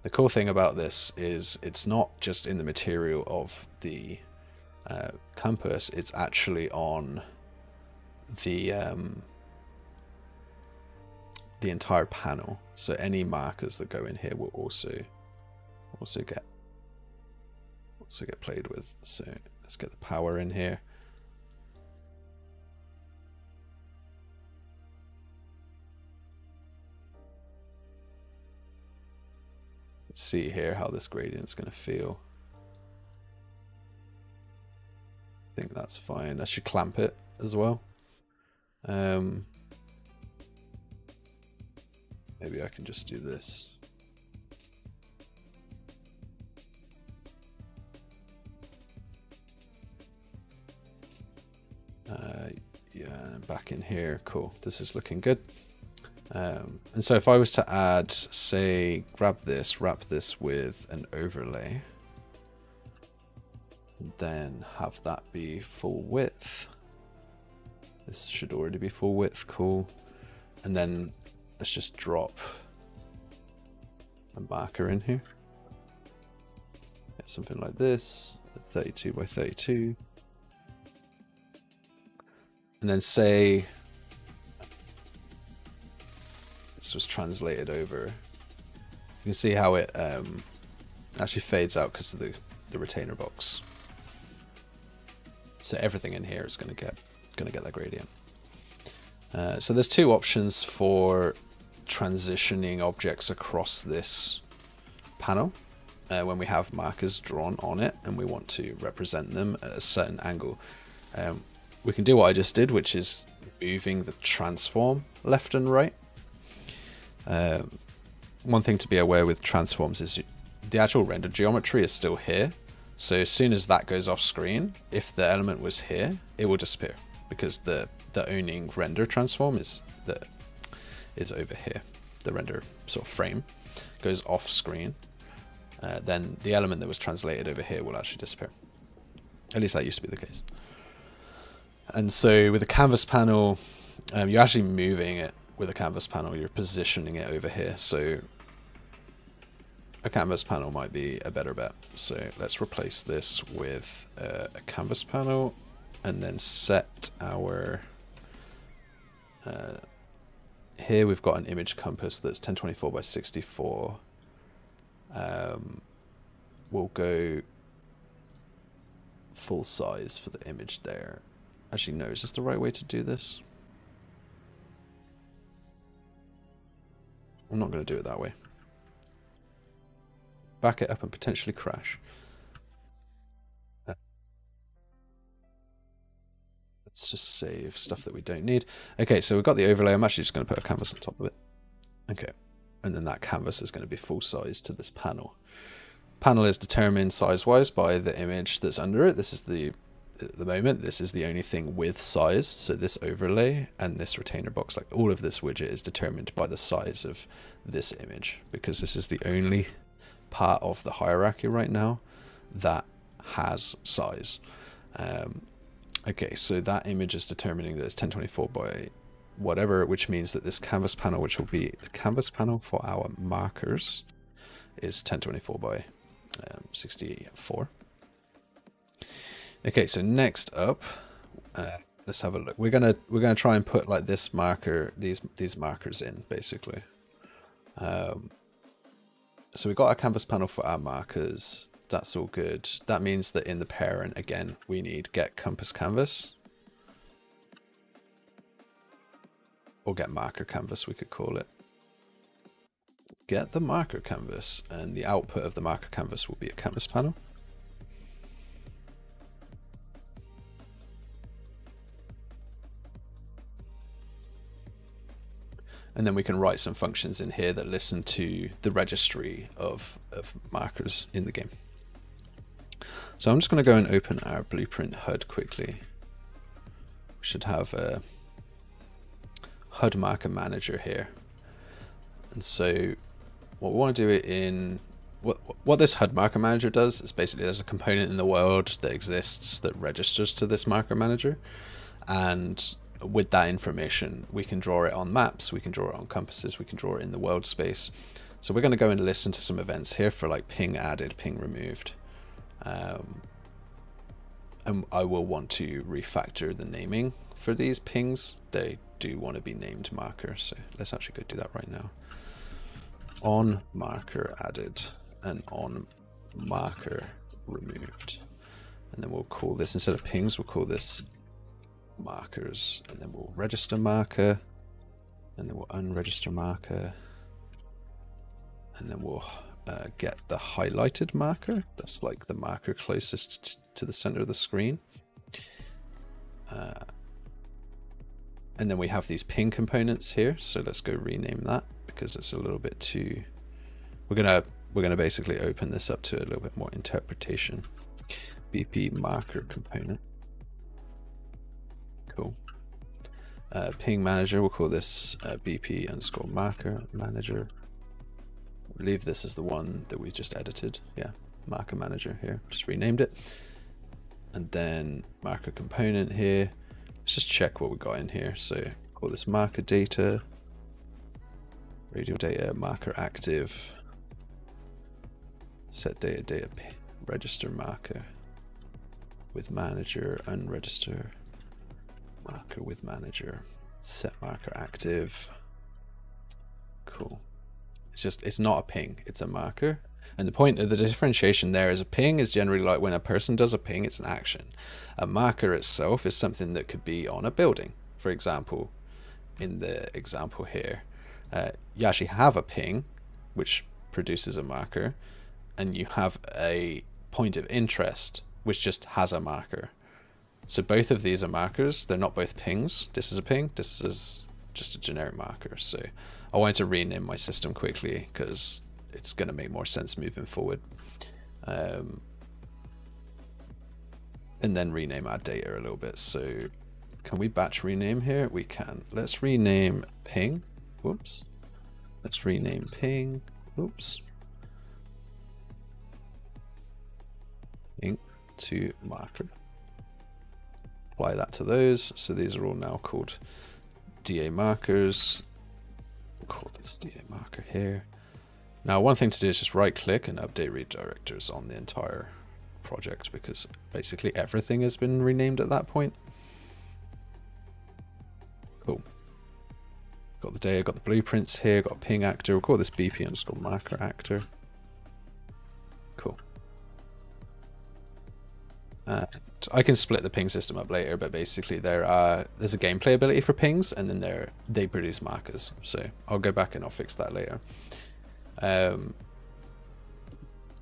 The cool thing about this is it's not just in the material of the compass, it's actually on the entire panel. So any markers that go in here will also get played with. So let's get the power in here. Let's see here how this gradient's going to feel. I think that's fine. I should clamp it as well. Maybe I can just do this. Yeah, back in here. Cool. This is looking good. And so if I was to add, say, grab this, wrap this with an overlay, then have that be full width. This should already be full width. Cool. And then let's just drop a marker in here. Get something like this, 32 by 32. And then say this was translated over can see how it actually fades out because of the retainer box. So everything in here is going to get that gradient. So there's two options for transitioning objects across this panel when we have markers drawn on it and we want to represent them at a certain angle. We can do what I just did, which is moving the transform left and right. One thing to be aware with transforms is the actual render geometry is still here. So as soon as that goes off screen, if the element was here, it will disappear because the owning render transform is over here. The render sort of frame goes off screen. Then the element that was translated over here will actually disappear. At least that used to be the case. And so with the canvas panel, you're actually moving it with a canvas panel. You're positioning it over here. So a canvas panel might be a better bet. So let's replace this with a canvas panel and then set our... here we've got an image compass that's 1024 by 64. We'll go full size for the image there. Actually, no, is this the right way to do this? I'm not going to do it that way. Back it up and potentially crash. Let's just save stuff that we don't need. Okay, so we've got the overlay. I'm actually just going to put a canvas on top of it. Okay, and then that canvas is going to be full size to this panel. Panel is determined size-wise by the image that's under it. This is at the moment, this is the only thing with size. So this overlay and this retainer box, like all of this widget is determined by the size of this image, because this is the only part of the hierarchy right now that has size. Okay, so that image is determining that it's 1024 by whatever, which means that this canvas panel, which will be the canvas panel for our markers, is 1024 by 64. Okay, so next up, let's have a look. We're gonna try and put like this marker, these markers in basically. So we've got our canvas panel for our markers. That's all good. That means that in the parent, again, we need get compass canvas. Or get marker canvas, we could call it. Get the marker canvas, and the output of the marker canvas will be a canvas panel. And then we can write some functions in here that listen to the registry of markers in the game. So I'm just going to go and open our Blueprint HUD quickly. We should have a HUD marker manager here. And so what we want to do it in, what this HUD marker manager does is basically there's a component in the world that exists that registers to this marker manager. And with that information, we can draw it on maps, we can draw it on compasses, we can draw it in the world space. So we're going to go and listen to some events here for like ping added, ping removed. And I will want to refactor the naming for these pings. They do want to be named marker, so let's actually go do that right now. On marker added and on marker removed. And then we'll call this, instead of pings, we'll call this markers, and then we'll register marker, and then we'll unregister marker, and then we'll get the highlighted marker. That's like the marker closest to the center of the screen. And then we have these ping components here. So let's go rename that because it's a little bit too. We're gonna basically open this up to a little bit more interpretation. BP marker component. Cool. Ping manager. We'll call this BP underscore marker manager. Leave this as the one that we just edited. Yeah, marker manager here. Just renamed it. And then marker component here. Let's just check what we got in here. So call this marker data, radial data, marker active, set data register marker with manager, unregister marker with manager, set marker active. Cool. it's not a ping, it's a marker. And the point of the differentiation there is a ping is generally like when a person does a ping, it's an action. A marker itself is something that could be on a building. For example, in the example here, you actually have a ping, which produces a marker, and you have a point of interest, which just has a marker. So both of these are markers. They're not both pings. This is a ping. This is just a generic marker. So I wanted to rename my system quickly because it's going to make more sense moving forward. And then rename our data a little bit. So can we batch rename here? We can. Let's rename ping. Whoops. Let's rename ping. Oops. Ping to marker. Apply that to those. So these are all now called DA markers. We'll call this DA marker here. Now, one thing to do is just right click and update redirectors on the entire project because basically everything has been renamed at that point. Cool. Got the data, got the blueprints here, got a ping actor. We'll call this BP underscore marker actor. Cool. I can split the ping system up later, but basically there's a gameplay ability for pings, and then they produce markers. So I'll go back and I'll fix that later.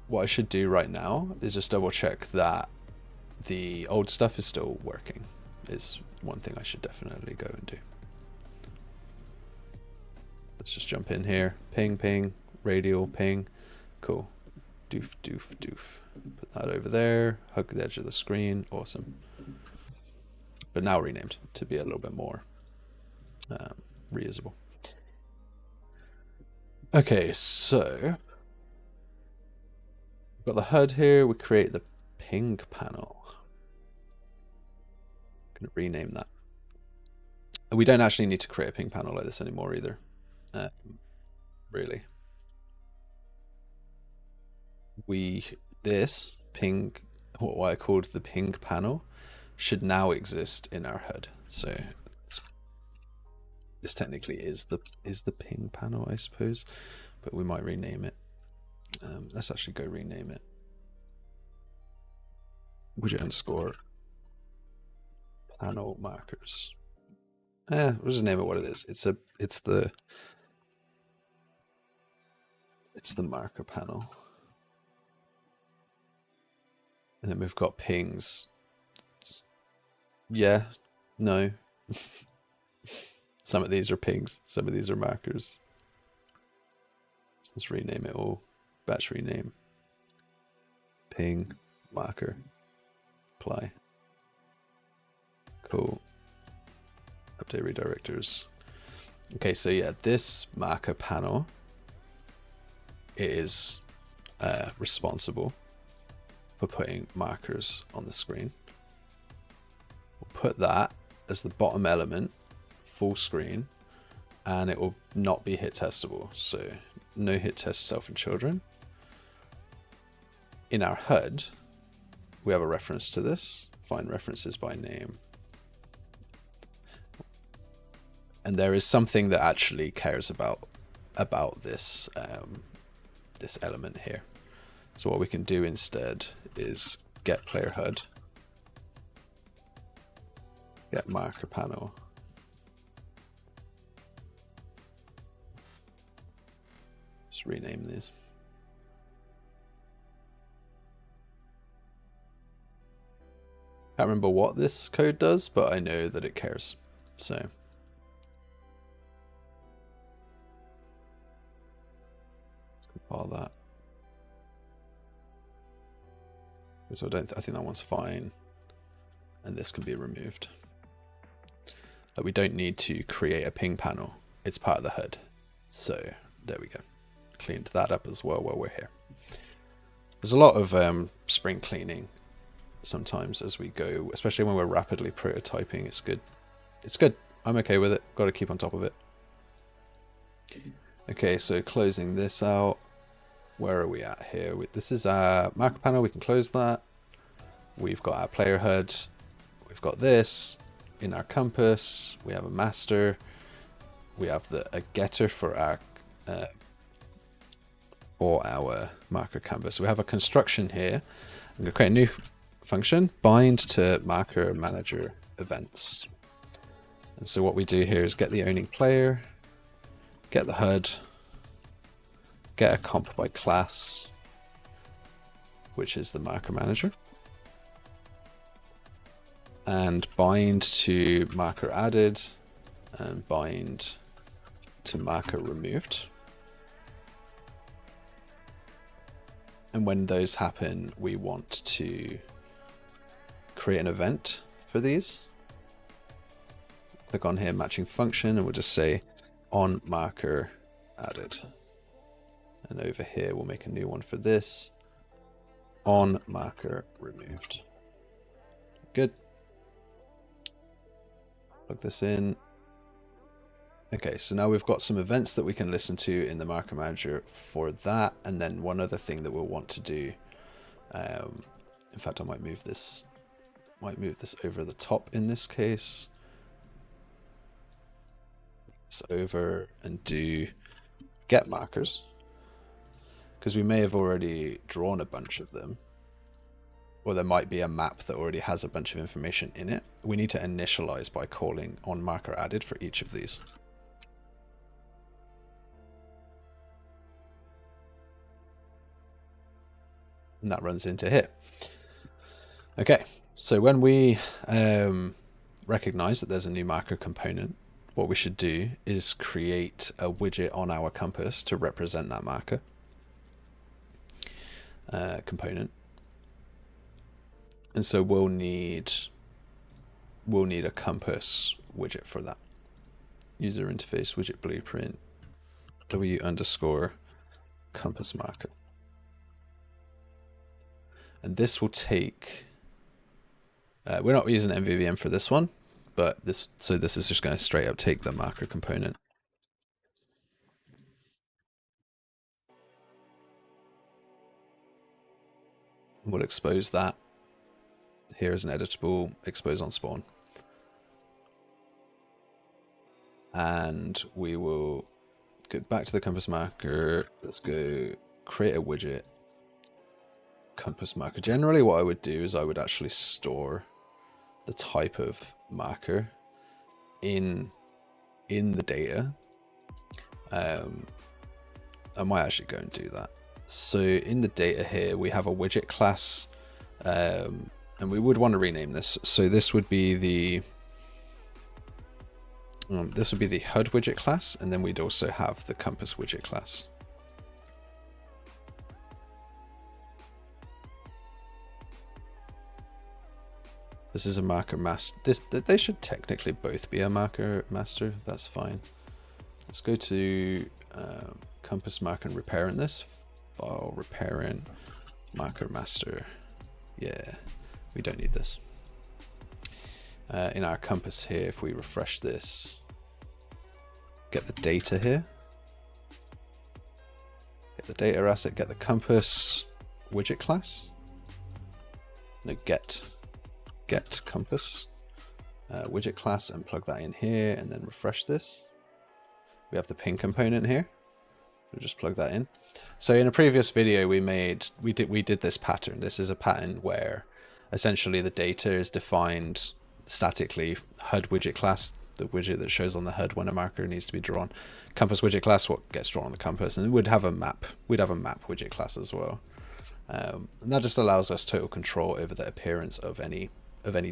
What I should do right now is just double check that the old stuff is still working. Is one thing I should definitely go and do. Let's just jump in here. Ping, ping, radial, ping. Cool. Doof, doof, doof. Put that over there. Hug the edge of the screen. Awesome. But now renamed to be a little bit more reusable. Okay, so we've got the HUD here. We create the ping panel. I'm going to rename that. And we don't actually need to create a ping panel like this anymore either. Really. This ping, what I called the ping panel, should now exist in our HUD. So this technically is the ping panel, I suppose, but we might rename it. Let's actually go rename it. Widget underscore panel markers. We'll just name it what it is. It's the marker panel. And then we've got pings. Yeah, no. Some of these are pings, some of these are markers. Let's rename it all. Batch rename. Ping, marker, apply. Cool. Update redirectors. Okay, so yeah, this marker panel is responsible for putting markers on the screen. We'll put that as the bottom element, full screen, and it will not be hit testable. So no hit test self and children. In our HUD, we have a reference to this. Find references by name. And there is something that actually cares about this this element here. So what we can do instead is get player HUD, get marker panel, just rename these. Can't remember what this code does, but I know that it cares. So let's compile that. So I think that one's fine, and this can be removed. But we don't need to create a ping panel. It's part of the HUD. So there we go. Cleaned that up as well while we're here. There's a lot of spring cleaning sometimes as we go, especially when we're rapidly prototyping. It's good. It's good. I'm okay with it. Got to keep on top of it. Okay, so closing this out. Where are we at here? This is our marker panel. We can close that. We've got our player HUD. We've got this in our compass. We have a master. We have a getter for our or our marker canvas. We have a construction here. I'm going to create a new function, bind to marker manager events. And so what we do here is get the owning player, get the HUD, get a comp by class, which is the marker manager, and bind to marker added and bind to marker removed. And when those happen, we want to create an event for these. Click on here, matching function, and we'll just say on marker added. And over here, we'll make a new one for this, on marker removed. Good. Plug this in. Okay, so now we've got some events that we can listen to in the marker manager for that. And then one other thing that we'll want to do, in fact, I might move this over the top in this case. It's over and do get markers, because we may have already drawn a bunch of them, or there might be a map that already has a bunch of information in it. We need to initialize by calling on marker added for each of these. And that runs into here. Okay, so when we recognize that there's a new marker component, what we should do is create a widget on our compass to represent that marker component. And so we'll need a compass widget for that. User interface widget blueprint w_compass marker. And this will take, we're not using MVVM for this one, but this is just going to straight up take the marker component. We'll expose that here as an editable expose on spawn. And we will go back to the compass marker. Let's go create a widget. Compass marker. Generally what I would do is I would actually store the type of marker in the data. I might actually go and do that. So in the data here we have a widget class, and we would want to rename this. So this would be the HUD widget class, and then we'd also have the compass widget class. This is a marker master. They should technically both be a marker master. That's fine. Let's go to compass marker and repair in this file. Repair in marker master. Yeah, we don't need this. In our compass here, if we refresh this, get the data here. Get the data asset. Get the compass widget class. No, get compass widget class and plug that in here, and then refresh this. We have the ping component here. We'll just plug that in. So in a previous video we did this pattern. This is a pattern where essentially the data is defined statically. HUD widget class, the widget that shows on the HUD when a marker needs to be drawn. Compass widget class, what gets drawn on the compass, and we'd have a map widget class as well. And that just allows us total control over the appearance of any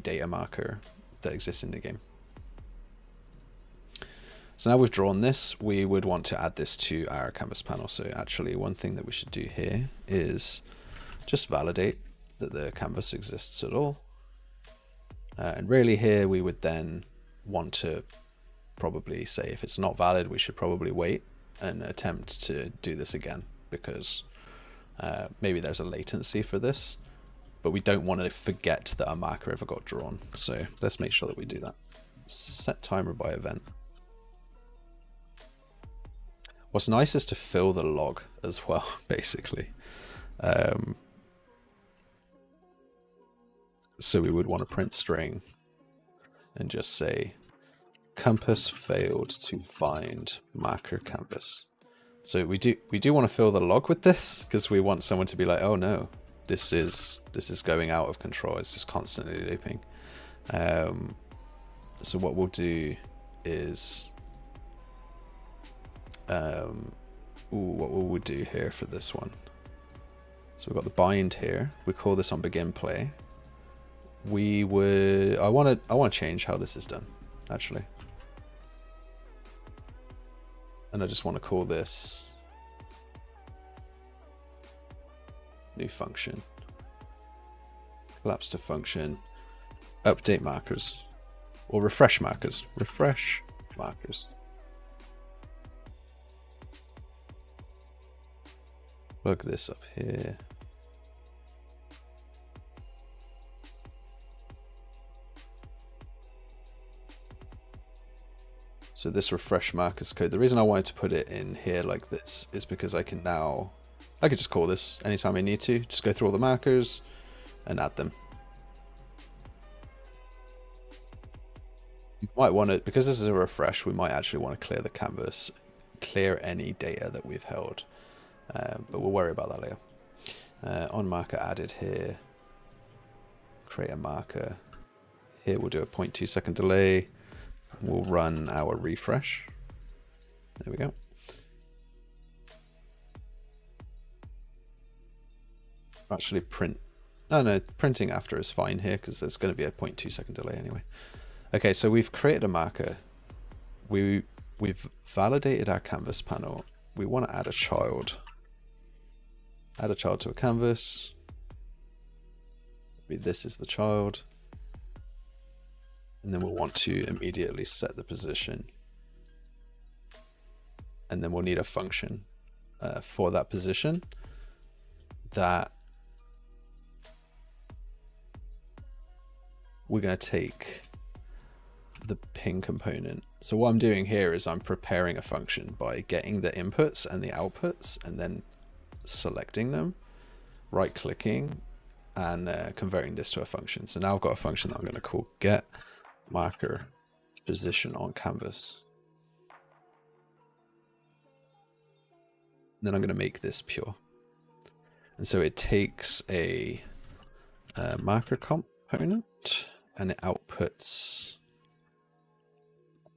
data marker that exists in the game. So now we've drawn this, we would want to add this to our canvas panel. So actually one thing that we should do here is just validate that the canvas exists at all. And really here we would then want to probably say if it's not valid, we should probably wait and attempt to do this again, because maybe there's a latency for this, but we don't want to forget that a marker ever got drawn. So let's make sure that we do that. Set timer by event. What's nice is to fill the log as well, basically. So we would want to print string and just say compass failed to find marker canvas. So we do want to fill the log with this because we want someone to be like, oh no, this is going out of control. It's just constantly looping. So what we'll do is, what will we do here for this one? So we've got the bind here. We call this on begin play. I want to change how this is done, actually. And I just want to call this new function. Collapse to function, update markers, or refresh markers. Refresh markers. Plug this up here. So this refresh markers code, the reason I wanted to put it in here like this is because I could just call this anytime I need to, just go through all the markers and add them. You might want to, because this is a refresh, we might actually want to clear the canvas, clear any data that we've held, but we'll worry about that later. On marker added here, create a marker. Here we'll do a 0.2 second delay. We'll run our refresh. There we go. Actually print. Oh no, printing after is fine here because there's going to be a 0.2 second delay anyway. Okay, so we've created a marker. We've validated our canvas panel. We want to add a child. Add a child to a canvas. Maybe this is the child. And then we'll want to immediately set the position. And then we'll need a function for that position that we're going to take the ping component. So what I'm doing here is I'm preparing a function by getting the inputs and the outputs and then selecting them, right clicking and converting this to a function. So now I've got a function that I'm going to call get marker position on canvas. And then I'm going to make this pure. And so it takes a marker component and it outputs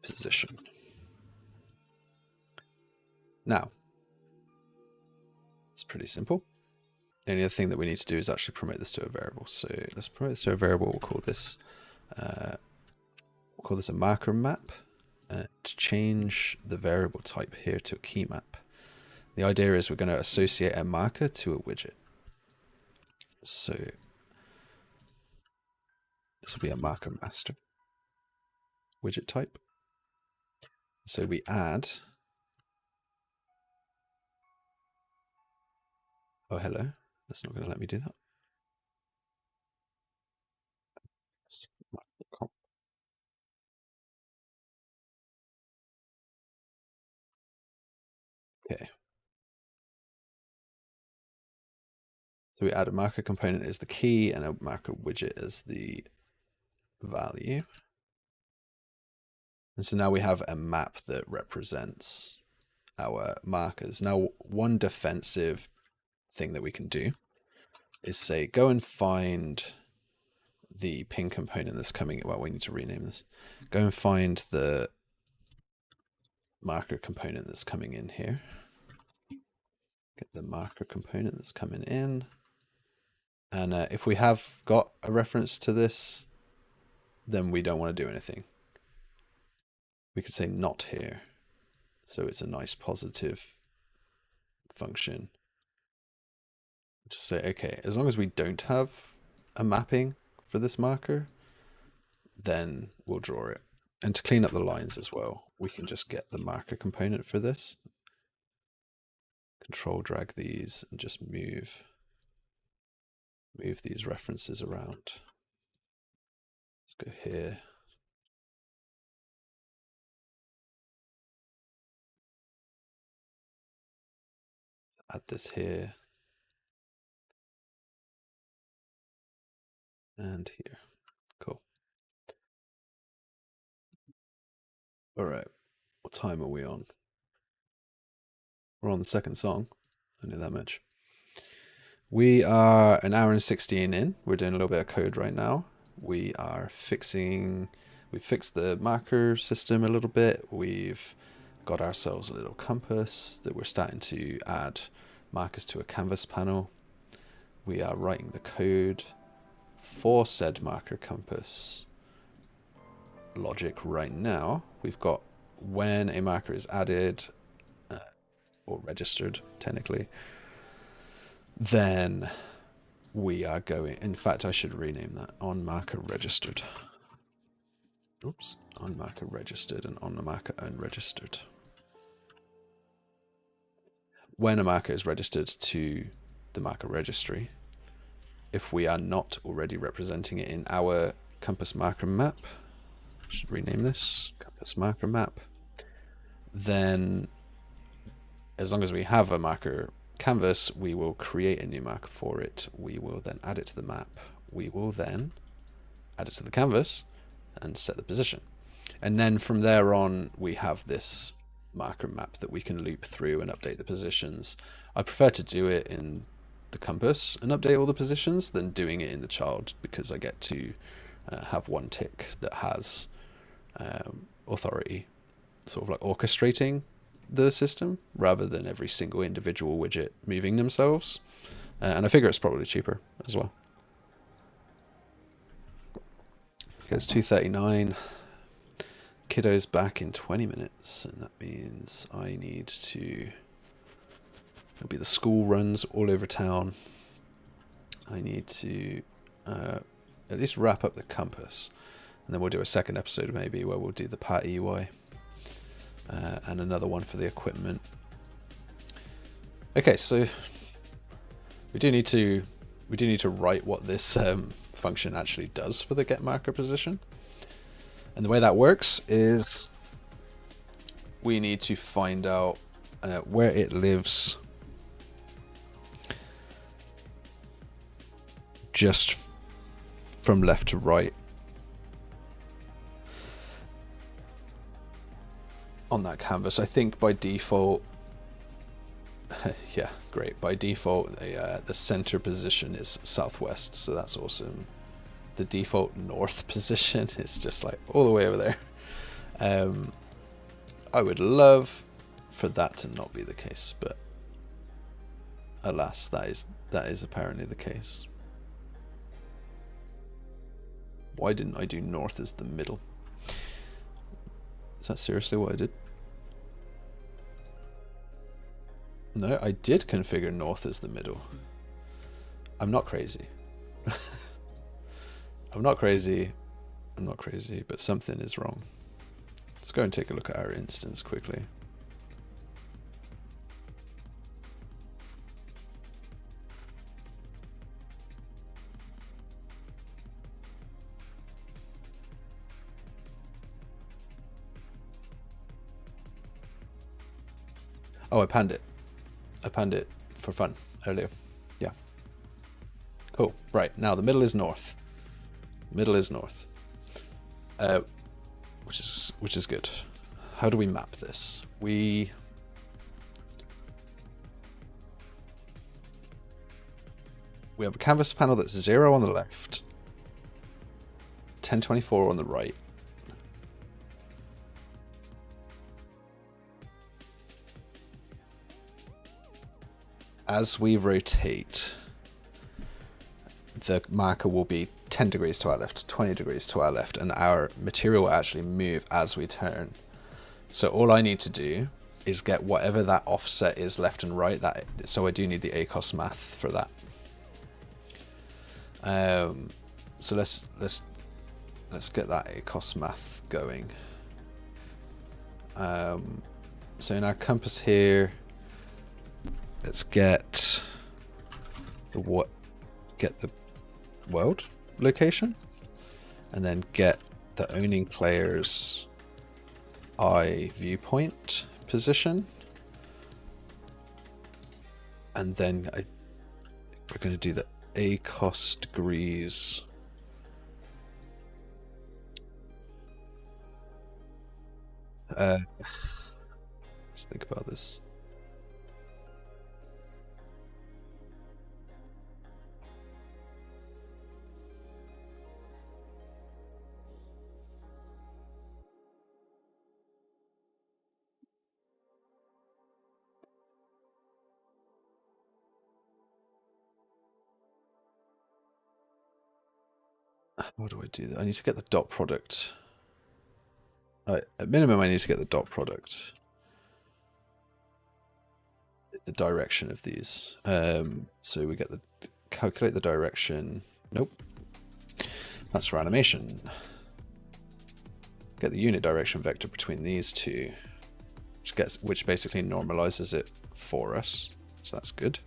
position. Now, it's pretty simple. The only other thing that we need to do is actually promote this to a variable. So let's promote this to a variable. We'll call this a marker map. To change the variable type here to a key map. The idea is we're going to associate a marker to a widget. So this will be a marker master widget type. So we add. Oh, hello. That's not going to let me do that. Okay. So we add a marker component as the key and a marker widget as the value. And so now we have a map that represents our markers. Now, one defensive thing that we can do is say, go and find the ping component that's coming. Well, we need to rename this. Go and find the marker component that's coming in here. Get the marker component that's coming in. And if we have got a reference to this, then we don't want to do anything. We could say not here. So it's a nice positive function. Just say, okay, as long as we don't have a mapping for this marker, then we'll draw it. And to clean up the lines as well, we can just get the marker component for this. Control drag these and just move these references around. Let's go here. Add this here. And here. Cool. All right. What time are we on? We're on the second song. I knew that much. We are an hour and 16 in. We're doing a little bit of code right now. We fixed the marker system a little bit. We've got ourselves a little compass that we're starting to add markers to a canvas panel. We are writing the code for said marker compass logic right now. We've got when a marker is added or registered technically, then we are going, in fact I should rename that on marker registered. Oops, on marker registered and on the marker unregistered. When a marker is registered to the marker registry, if we are not already representing it in our compass marker map, I should rename this compass marker map, then as long as we have a marker canvas, we will create a new marker for it. We will then add it to the map. We will then add it to the canvas and set the position. And then from there on, we have this marker map that we can loop through and update the positions. I prefer to do it in the compass and update all the positions than doing it in the child, because I get to have one tick that has authority, sort of like orchestrating the system rather than every single individual widget moving themselves. And I figure it's probably cheaper as well. Okay, it's 2:39. Kiddo's back in 20 minutes, and that means I need to... It'll be the school runs all over town. I need to at least wrap up the compass, and then we'll do a second episode maybe where we'll do the part EY. And another one for the equipment. Okay, so we do need to write what this function actually does for the get marker position. And the way that works is we need to find out where it lives just from left to right on that canvas. I think by default, yeah, great. By default, the center position is southwest, so that's awesome. The default north position is just like all the way over there. I would love for that to not be the case, but alas, that is apparently the case. Why didn't I do north as the middle? Is that seriously what I did? No, I did configure north as the middle. I'm not crazy. I'm not crazy, but something is wrong. Let's go and take a look at our instance quickly. Oh, I panned it. I panned it for fun earlier. Yeah. Cool. Right, now the middle is north. Middle is north. Which is good. How do we map this? We have a canvas panel that's 0 on the left, 1024 on the right. As we rotate, the marker will be 10 degrees to our left, 20 degrees to our left, and our material will actually move as we turn. So all I need to do is get whatever that offset is left and right. So I do need the ACOS math for that. So let's get that ACOS math going. So in our compass here, let's get the world location, and then get the owning player's eye viewpoint position, and then we're going to do the ACOS degrees. Let's think about this. What do I do? I need to get the dot product. At minimum, I need to get the dot product. The direction of these. So we get the calculate the direction. Nope. That's for animation. Get the unit direction vector between these two, which basically normalizes it for us. So that's good.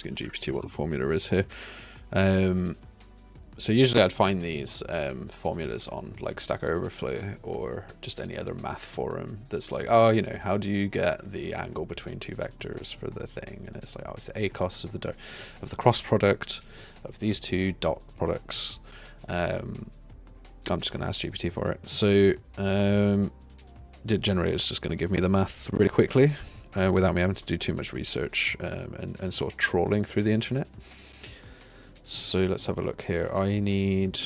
In GPT what the formula is here. So usually I'd find these formulas on like Stack Overflow or just any other math forum that's like, oh, you know, how do you get the angle between two vectors for the thing? And it's like, oh, it's the ACOS of the cross product of these two dot products. I'm just going to ask GPT for it. So the generator is just going to give me the math really quickly. Without me having to do too much research and sort of trawling through the internet. So let's have a look here. I need...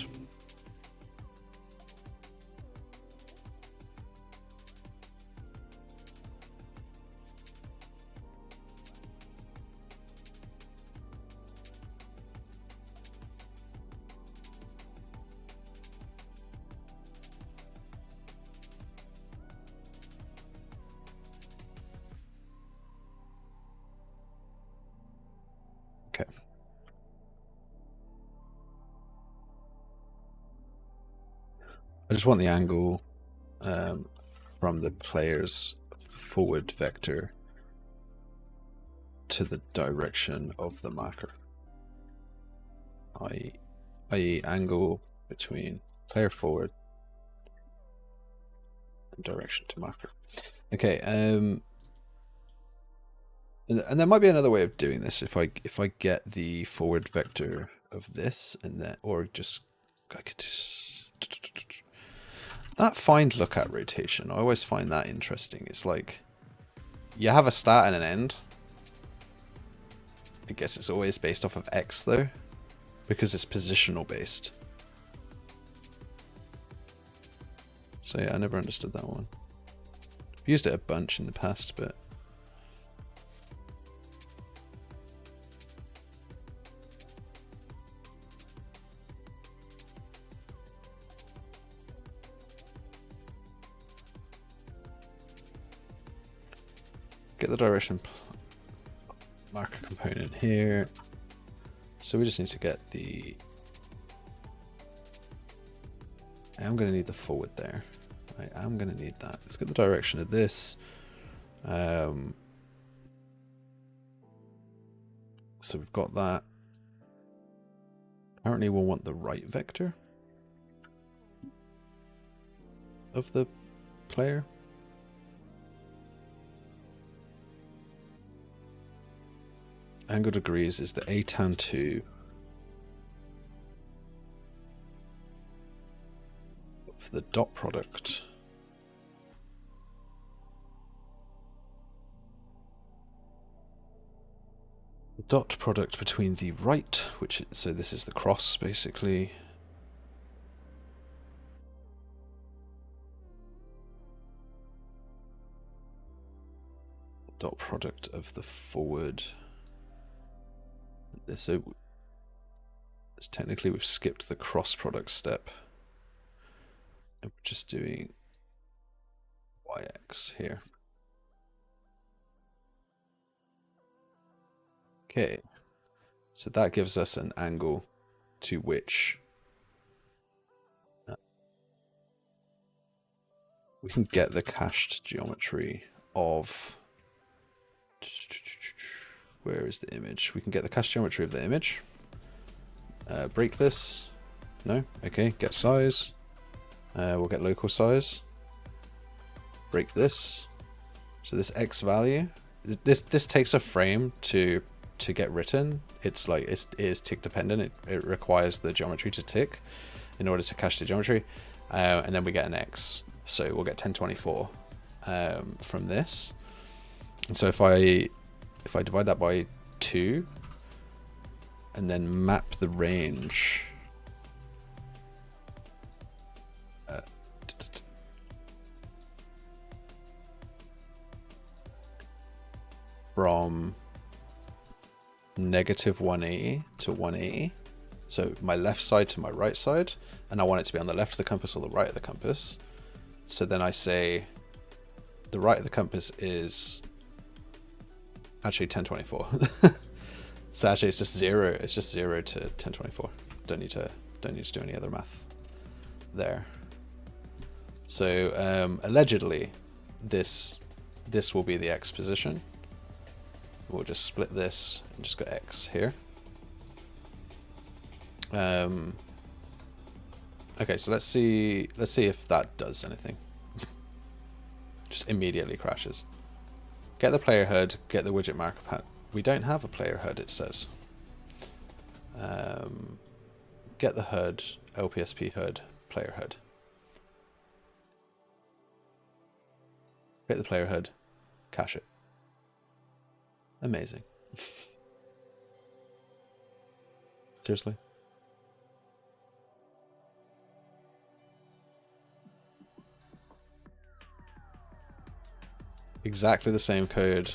Okay. I just want the angle from the player's forward vector to the direction of the marker. i.e. angle between player forward and direction to marker. Okay, and there might be another way of doing this if I get the forward vector of this and then, or just I could just, that find look at rotation. I always find that interesting. It's like you have a start and an end. I guess it's always based off of X though, because it's positional based. So yeah, I never understood that one. I've used it a bunch in the past, but get the direction marker component here. So we just need to get the... I'm going to need the forward there. I am going to need that. Let's get the direction of this. So we've got that. Apparently we'll want the right vector of the player. Angle degrees is the A tan 2 of the dot product. The dot product between the right, which so this is the cross basically. Dot product of the forward. So it's technically we've skipped the cross product step. And we're just doing YX here. Okay, so that gives us an angle to which we can get the cached geometry of... Where is the image? We can get the cache geometry of the image. Break this. No? Okay, get size. We'll get local size. Break this. So this X value. This takes a frame to get written. It's like it is tick dependent. It requires the geometry to tick in order to cache the geometry. And then we get an X. So we'll get 1024 from this. And so if I if I divide that by 2 and then map the range from negative 180 to 180, so my left side to my right side, and I want it to be on the left of the compass or the right of the compass. So then I say the right of the compass is actually 1024. So actually it's just 0 to 1024. Don't need to do any other math there. So allegedly this will be the X position. We'll just split this and just go X here. Okay, so let's see if that does anything. Just immediately crashes. Get the player HUD, get the widget marker path. We don't have a player HUD, it says. Get the HUD, LPSP HUD, player HUD. Get the player HUD, cache it. Amazing. Seriously? Exactly the same code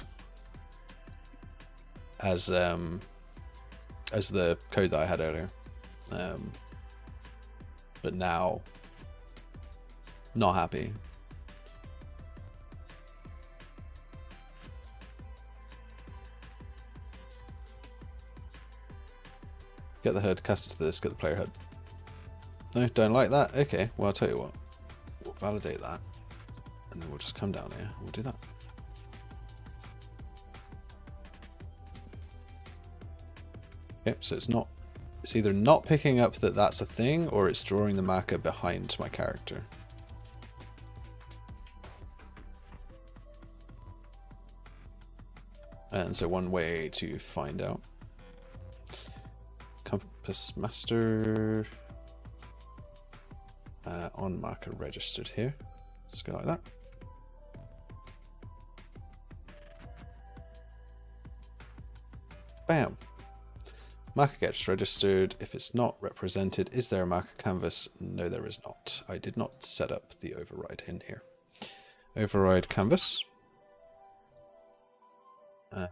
as the code that I had earlier, but now not happy. Get the HUD, cast it to this, get the player HUD. No, don't like that? Okay, well I'll tell you what, we'll validate that and then we'll just come down here and we'll do that. Yep, so it's either not picking up that that's a thing, or it's drawing the marker behind my character. And so one way to find out. Compass master on marker registered here. Let's go like that. Bam. Marker gets registered. If it's not represented, is there a marker canvas? No, there is not. I did not set up the override in here. Override canvas. And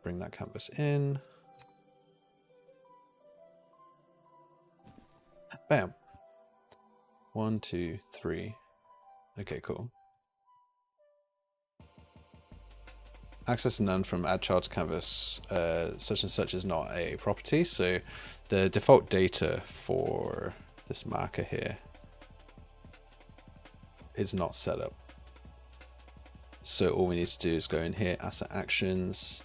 bring that canvas in. Bam. 1, 2, 3. Okay, cool. Access none from add child to canvas. Such and such is not a property, so the default data for this marker here is not set up. So all we need to do is go in here, asset actions,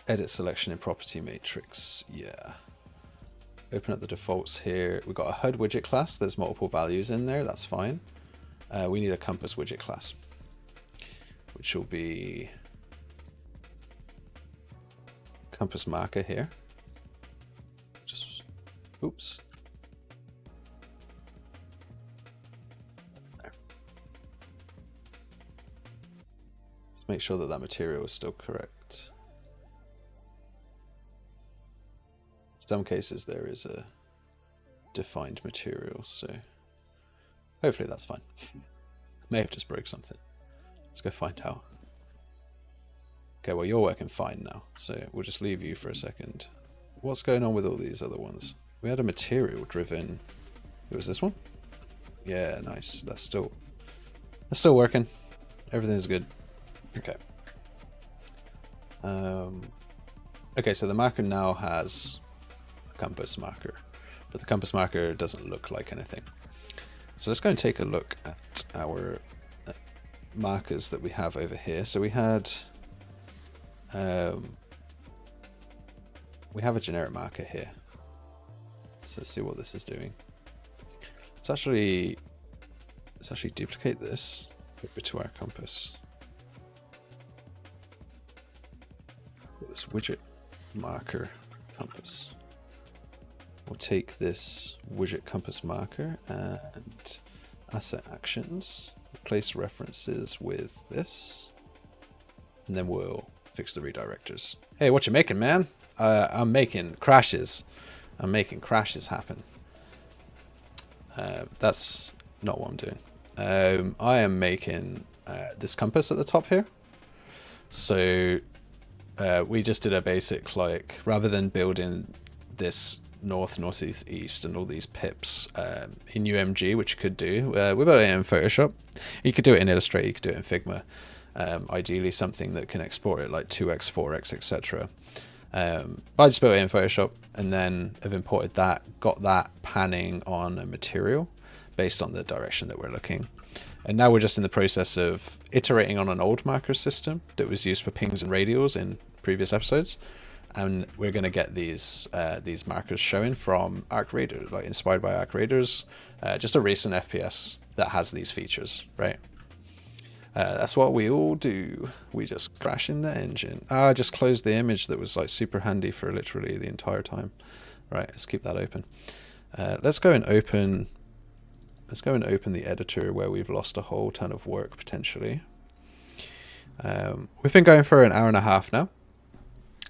edit selection in property matrix. Yeah. Open up the defaults here. We've got a HUD widget class. There's multiple values in there. That's fine. We need a compass widget class, which will be compass marker here. Just, oops. There. Just make sure that that material is still correct. In some cases there is a defined material, so hopefully that's fine. May have just broke something. Let's go find out. Okay, well you're working fine now, so we'll just leave you for a second. What's going on with all these other ones? We had a material driven. It was this one? Yeah, nice. That's still working. Everything's good. Okay. Okay, so the marker now has a compass marker, but the compass marker doesn't look like anything. So let's go and take a look at our markers that we have over here. So we had we have a generic marker here. So let's see what this is doing. Let's actually duplicate this over to our compass. This widget marker compass. We'll take this widget compass marker and asset actions, replace references with this. and then we'll fix the redirectors. Hey, what you making, man? I'm making crashes. I'm making crashes happen. That's not what I'm doing. I am making this compass at the top here. So we just did a basic, like, rather than building this north, northeast, east, and all these pips in UMG, which you could do, we built it in Photoshop. You could do it in Illustrator, you could do it in Figma. Ideally something that can export it like 2x, 4x, etc. I just built it in Photoshop and then have imported that, got that panning on a material based on the direction that we're looking. And now we're just in the process of iterating on an old marker system that was used for pings and radials in previous episodes. And we're going to get these markers showing from Arc Raiders, like inspired by Arc Raiders, just a recent FPS that has these features, right? That's what we all do. We just crash in the engine. I just closed the image that was like super handy for literally the entire time. Right, let's keep that open. Let's go and open the editor where we've lost a whole ton of work potentially. We've been going for an hour and a half now.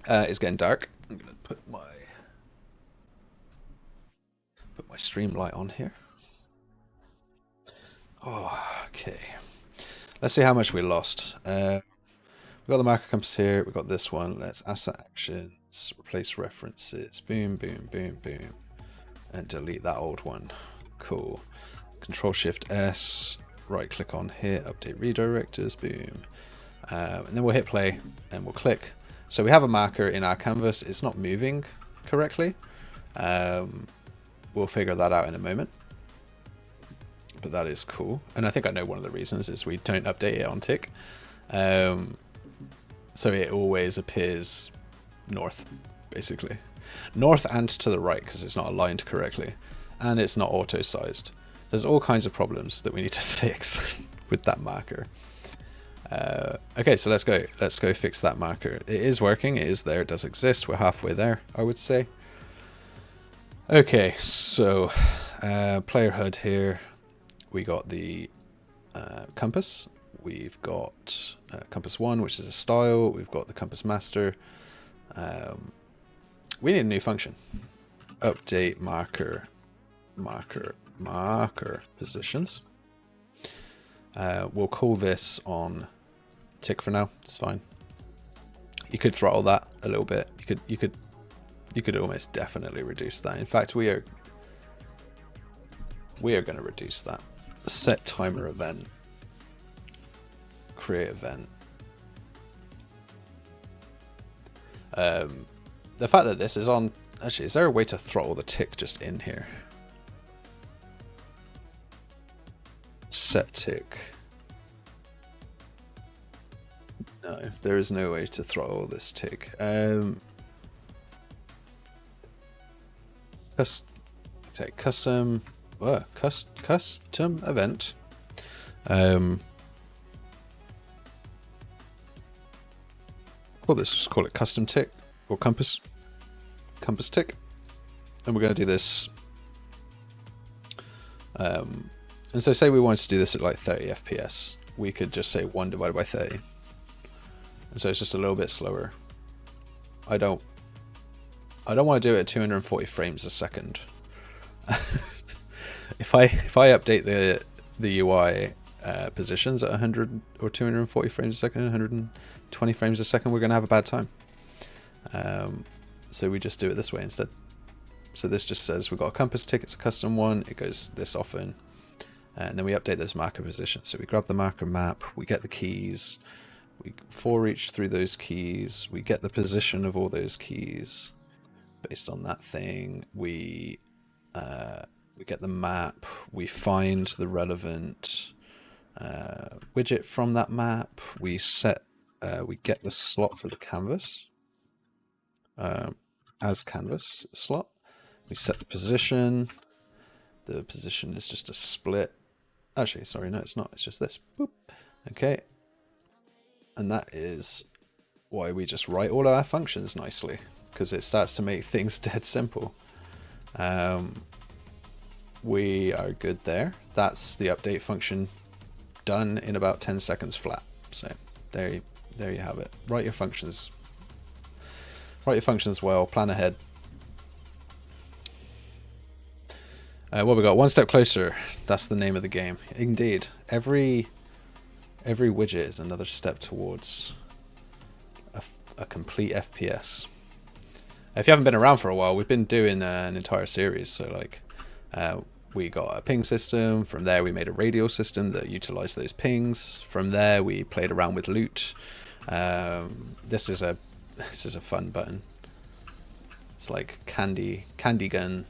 It's getting dark. I'm gonna put my stream light on here. Oh, okay. Let's see how much we lost. We've got the marker compass here. We've got this one. Let's asset actions, replace references. Boom, boom, boom, boom. And delete that old one. Cool. Control Shift S. Right click on here. Update redirectors. Boom. And then we'll hit play and we'll click. So we have a marker in our canvas. It's not moving correctly. We'll figure that out in a moment. But that is cool. And I think I know one of the reasons is we don't update it on tick. So it always appears north, basically. North and to the right, because it's not aligned correctly. And it's not auto-sized. There's all kinds of problems that we need to fix with that marker. Okay, so let's go fix that marker. It is working, it is there, it does exist. We're halfway there, I would say. Okay, so player HUD here. We got the compass. We've got compass 1, which is a style. We've got the compass master. We need a new function. Update marker positions. We'll call this on tick for now. It's fine. You could throttle that a little bit. You could almost definitely reduce that. In fact, we are going to reduce that. Set timer event. Create event. The fact that this is on... Actually, is there a way to throttle the tick just in here? Set tick. No, there is no way to throttle this tick. Custom event. Just call it custom tick or compass tick, and we're going to do this. And so say we wanted to do this at like 30 FPS, we could just say 1 divided by 30. And so it's just a little bit slower. I don't want to do it at 240 frames a second. If I update the UI positions at 100 or 240 frames a second, 120 frames a second, we're going to have a bad time. So we just do it this way instead. So this just says we've got a compass tick, it's a custom one, it goes this often, and then we update those marker positions. So we grab the marker map, we get the keys, we for each through those keys, we get the position of all those keys. Based on that thing, we get the map, we find the relevant widget from that map, we get the slot for the canvas as canvas slot, we set the position is just a split, actually sorry, no it's not, it's just this. Boop. Okay, and that is why we just write all our functions nicely, because it starts to make things dead simple. We are good there. That's the update function done in about 10 seconds flat. So there There you have it. Write your functions. Write your functions well. Plan ahead. What we got? One step closer. That's the name of the game. Indeed. Every widget is another step towards a complete FPS. If you haven't been around for a while, we've been doing an entire series. So like, we got a ping system. From there, we made a radio system that utilized those pings. From there, we played around with loot. This is a fun button. It's like candy gun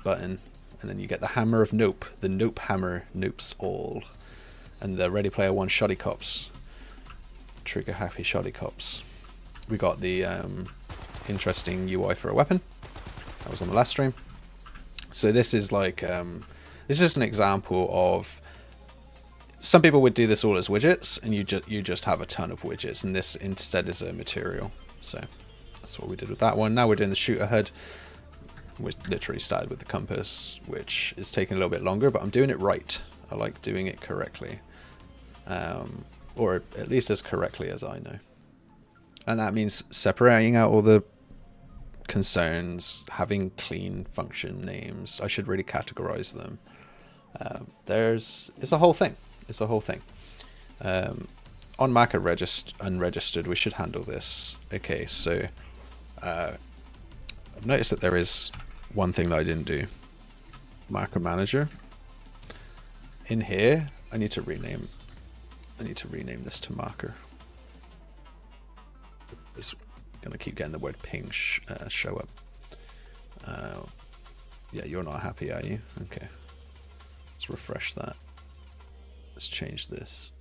button, and then you get the hammer of nope. The nope hammer nopes all, and the Ready Player One shoddy cops. Trigger happy shoddy cops. We got the interesting UI for a weapon. That was on the last stream. So this is like this is just an example of, some people would do this all as widgets, and you just have a ton of widgets, and this instead is a material. So that's what we did with that one. Now we're doing the shooter HUD. We literally started with the compass, which is taking a little bit longer, but I'm doing it right. I like doing it correctly, or at least as correctly as I know. And that means separating out all the concerns, having clean function names. I should really categorize them. It's a whole thing. It's a whole thing. On marker unregistered, we should handle this. Okay, so I've noticed that there is one thing that I didn't do. Marker manager. In here, I need to rename this to marker. It's gonna keep getting the word ping show up. Yeah, you're not happy, are you? Okay. Let's refresh that. Let's change this.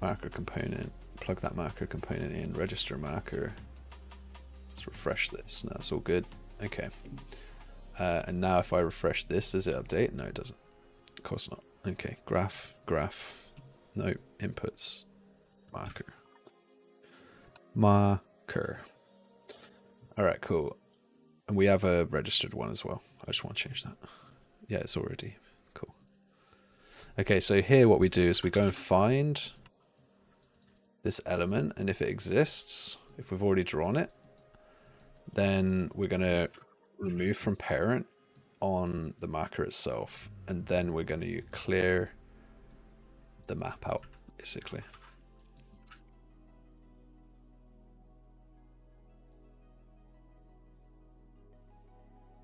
Marker component. Plug that marker component in. Register marker. Let's refresh this. No, it's all good. Okay. And now if I refresh this, does it update? No, it doesn't. Of course not. Okay. Graph. No. Inputs. Marker. Alright, cool. And we have a registered one as well. I just want to change that. Yeah, it's already cool. Okay, so here what we do is we go and find this element, and if it exists, if we've already drawn it, then we're going to remove from parent on the marker itself, and then we're going to clear the map out, basically.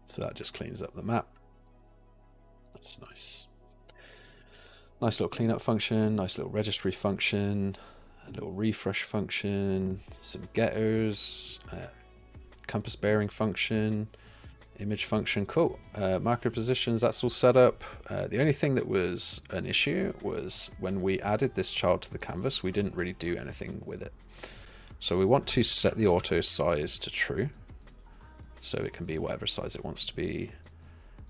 So that just cleans up the map. That's nice. Nice little cleanup function, nice little registry function, a little refresh function, some getters, compass bearing function, image function. Cool. Marker positions, that's all set up. The only thing that was an issue was when we added this child to the canvas, we didn't really do anything with it. So we want to set the auto size to true, so it can be whatever size it wants to be.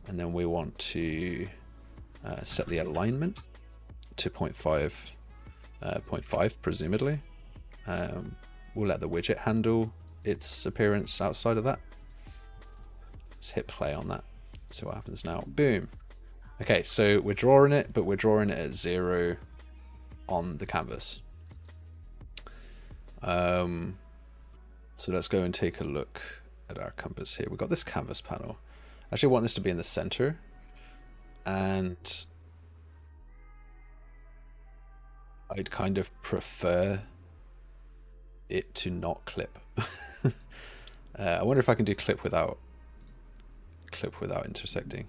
And then we want to set the alignment to 0.5 presumably. We'll let the widget handle its appearance outside of that. Let's hit play on that. See what happens now. Boom. Okay, so we're drawing it, but we're drawing it at 0 on the canvas. So let's go and take a look at our compass here. We've got this canvas panel. I actually want this to be in the center, and I'd kind of prefer it to not clip. I wonder if I can do clip without intersecting.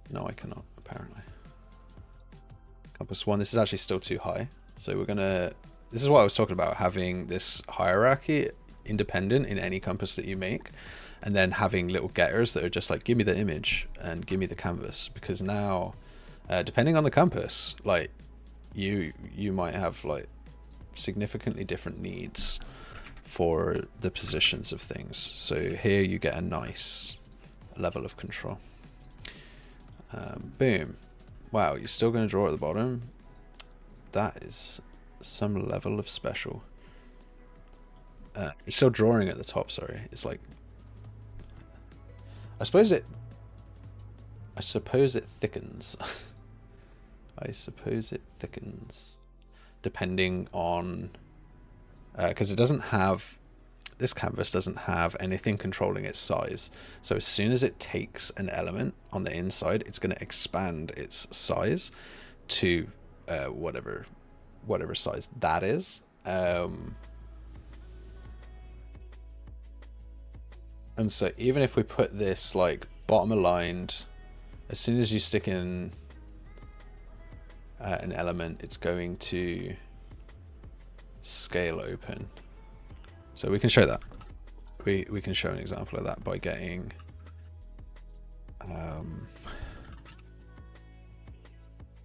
No, I cannot, apparently. Compass 1, this is actually still too high. So we're gonna, this is what I was talking about, having this hierarchy independent in any compass that you make, and then having little getters that are just like, give me the image and give me the canvas. Because now, depending on the compass, like you might have like significantly different needs for the positions of things. So here you get a nice level of control. Boom. Wow, you're still going to draw at the bottom. That is some level of special. It's still drawing at the top, sorry. It's like, I suppose it thickens. I suppose it thickens depending on, because it doesn't have, this canvas doesn't have anything controlling its size. So as soon as it takes an element on the inside, it's going to expand its size to whatever size that is. And so even if we put this like bottom aligned, as soon as you stick in an element, it's going to scale open. So we can show that. We can show an example of that by getting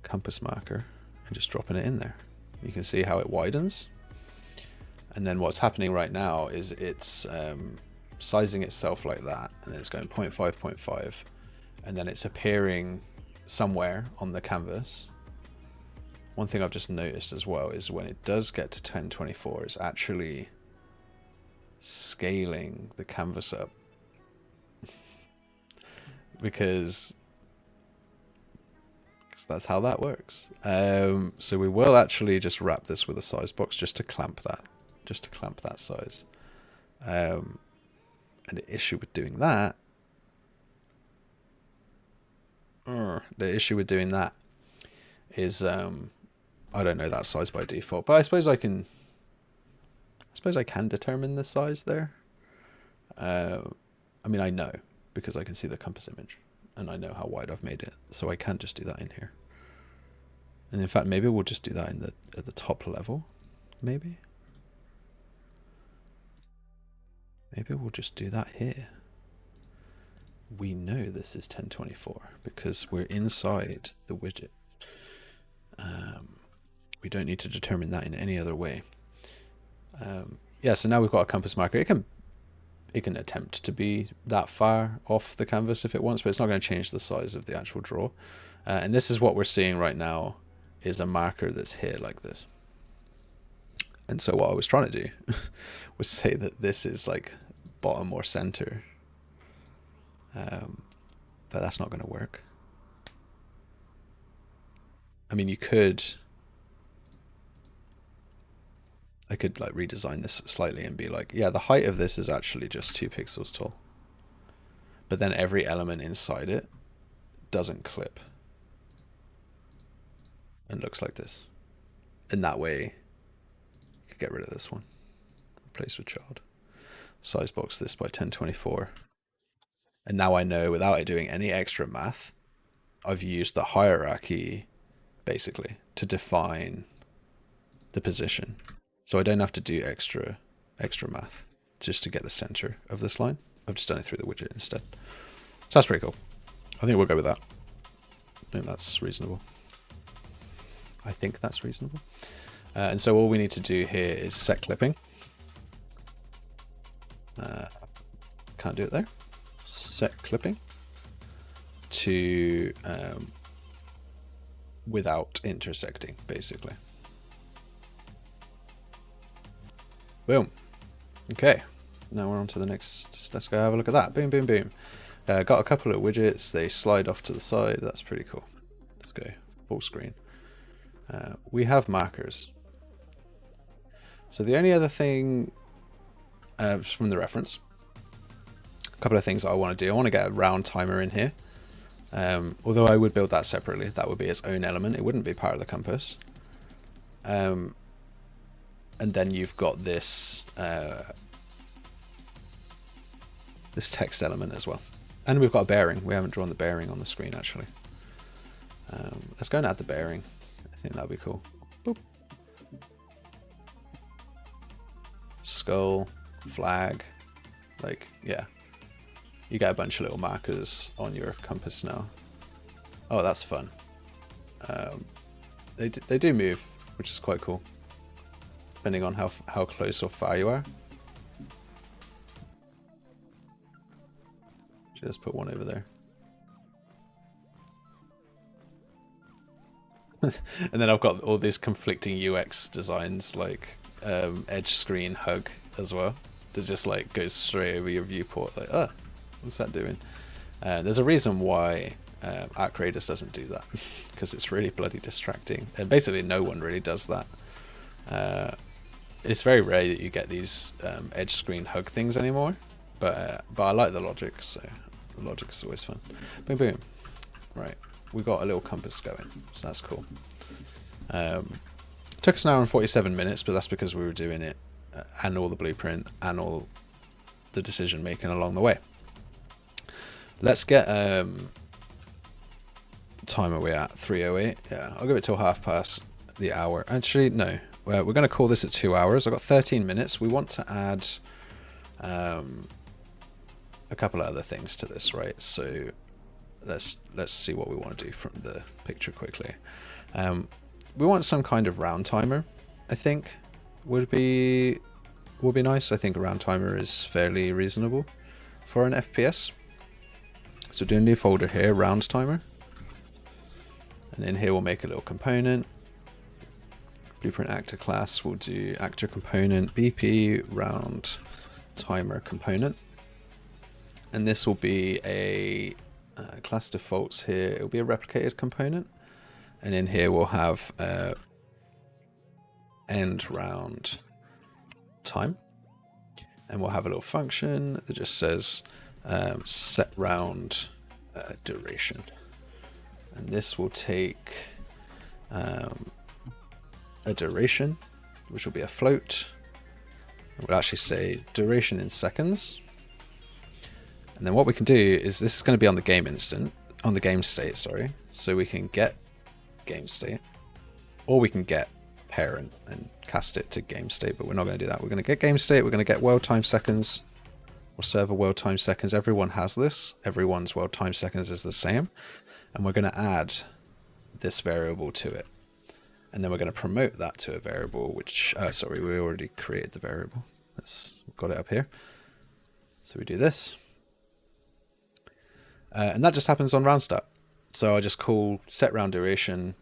compass marker and just dropping it in there. You can see how it widens. And then what's happening right now is it's sizing itself like that, and then it's going 0.5, 0.5, and then it's appearing somewhere on the canvas. One thing I've just noticed as well is when it does get to 1024, it's actually scaling the canvas up because that's how that works. So we will actually just wrap this with a size box just to clamp that size. And the issue with doing that, is I don't know that size by default, but I suppose I can determine the size there. I mean, I know because I can see the compass image and I know how wide I've made it, so I can just do that in here. And in fact, maybe we'll just do that at the top level. Maybe we'll just do that here. We know this is 1024 because we're inside the widget. We don't need to determine that in any other way. Yeah, so now we've got a compass marker. It can attempt to be that far off the canvas if it wants, but it's not going to change the size of the actual draw. And this is what we're seeing right now, is a marker that's here like this. And so what I was trying to do was say that this is like bottom or center, but that's not going to work. I mean, I could like redesign this slightly and be like, yeah, the height of this is actually just 2 pixels tall, but then every element inside it doesn't clip and looks like this. In that way, you could get rid of this one, replace with child, size box this by 1024. And now I know without it doing any extra math, I've used the hierarchy basically to define the position. So I don't have to do extra math just to get the center of this line. I've just done it through the widget instead. So that's pretty cool. I think we'll go with that. I think that's reasonable. And so all we need to do here is set clipping. Can't do it there. Set clipping to without intersecting, basically. Boom. Okay, now we're on to the next. Let's go have a look at that. Boom, boom, boom. Got a couple of widgets. They slide off to the side. That's pretty cool. Let's go full screen. We have markers. So the only other thing from the reference, a couple of things I want to do. I want to get a round timer in here. Although I would build that separately. That would be its own element. It wouldn't be part of the compass. And then you've got this this text element as well. And we've got a bearing. We haven't drawn the bearing on the screen, actually. Let's go and add the bearing. I think that'd be cool. Boop. Skull, flag, like, yeah. You get a bunch of little markers on your compass now. Oh, that's fun. They do move, which is quite cool, depending on how close or far you are. Just put one over there. And then I've got all these conflicting UX designs, like edge screen hug as well. That just like goes straight over your viewport. Like, oh, what's that doing? There's a reason why Raiders doesn't do that, because it's really bloody distracting. And basically, no one really does that. It's very rare that you get these edge screen hug things anymore. But I like the logic, so the logic is always fun. Boom, boom. Right, we got a little compass going, so that's cool. Took us an hour and 47 minutes, but that's because we were doing it and all the blueprint and all the decision making along the way. Let's get time are we at? 3:08. Yeah, I'll give it till half past the hour. Actually, no. We're going to call this at 2 hours. I've got 13 minutes. We want to add a couple of other things to this, right? So let's see what we want to do from the picture quickly. We want some kind of round timer, I think would be nice. I think a round timer is fairly reasonable for an FPS. So do a new folder here, round timer. And in here we'll make a little component. Blueprint actor class, we'll do actor component, BP round timer component. And this will be a class defaults here. It'll be a replicated component. And in here we'll have end round time. And we'll have a little function that just says set round duration. And this will take a duration, which will be a float. We'll actually say duration in seconds. And then what we can do is, this is going to be on the game state, sorry. So we can get game state, or we can get parent and cast it to game state, but we're not going to do that. We're going to get game state, we're going to get world time seconds, or server world time seconds. Everyone has this. Everyone's world time seconds is the same. And we're going to add this variable to it. And then we're going to promote that to a variable, which, sorry, we already created the variable. We've got it up here. So we do this. And that just happens on round start. So I just call set round duration,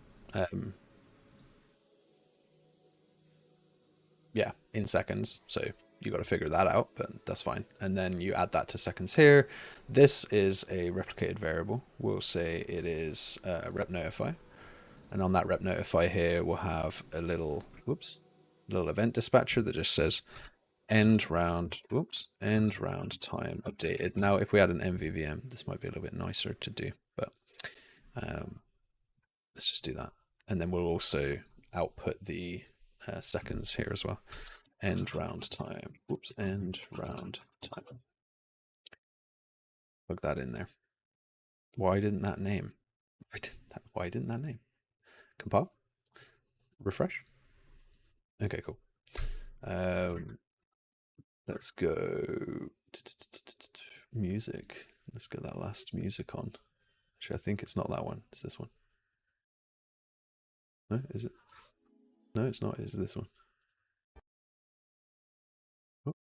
yeah, in seconds. So you got to figure that out, but that's fine. And then you add that to seconds here. This is a replicated variable. We'll say it is rep notify. And on that rep notify here, we'll have a little, little event dispatcher that just says end round time updated. Now, if we had an MVVM, this might be a little bit nicer to do, but let's just do that. And then we'll also output the seconds here as well. End round time. End round time. Plug that in there. Why didn't that name? Why didn't that name? Compile. Refresh. Okay, cool. Let's go music. Let's get that last music on. Actually, I think it's not that one. It's this one. No, is it? No, it's not. It's this one. Oh.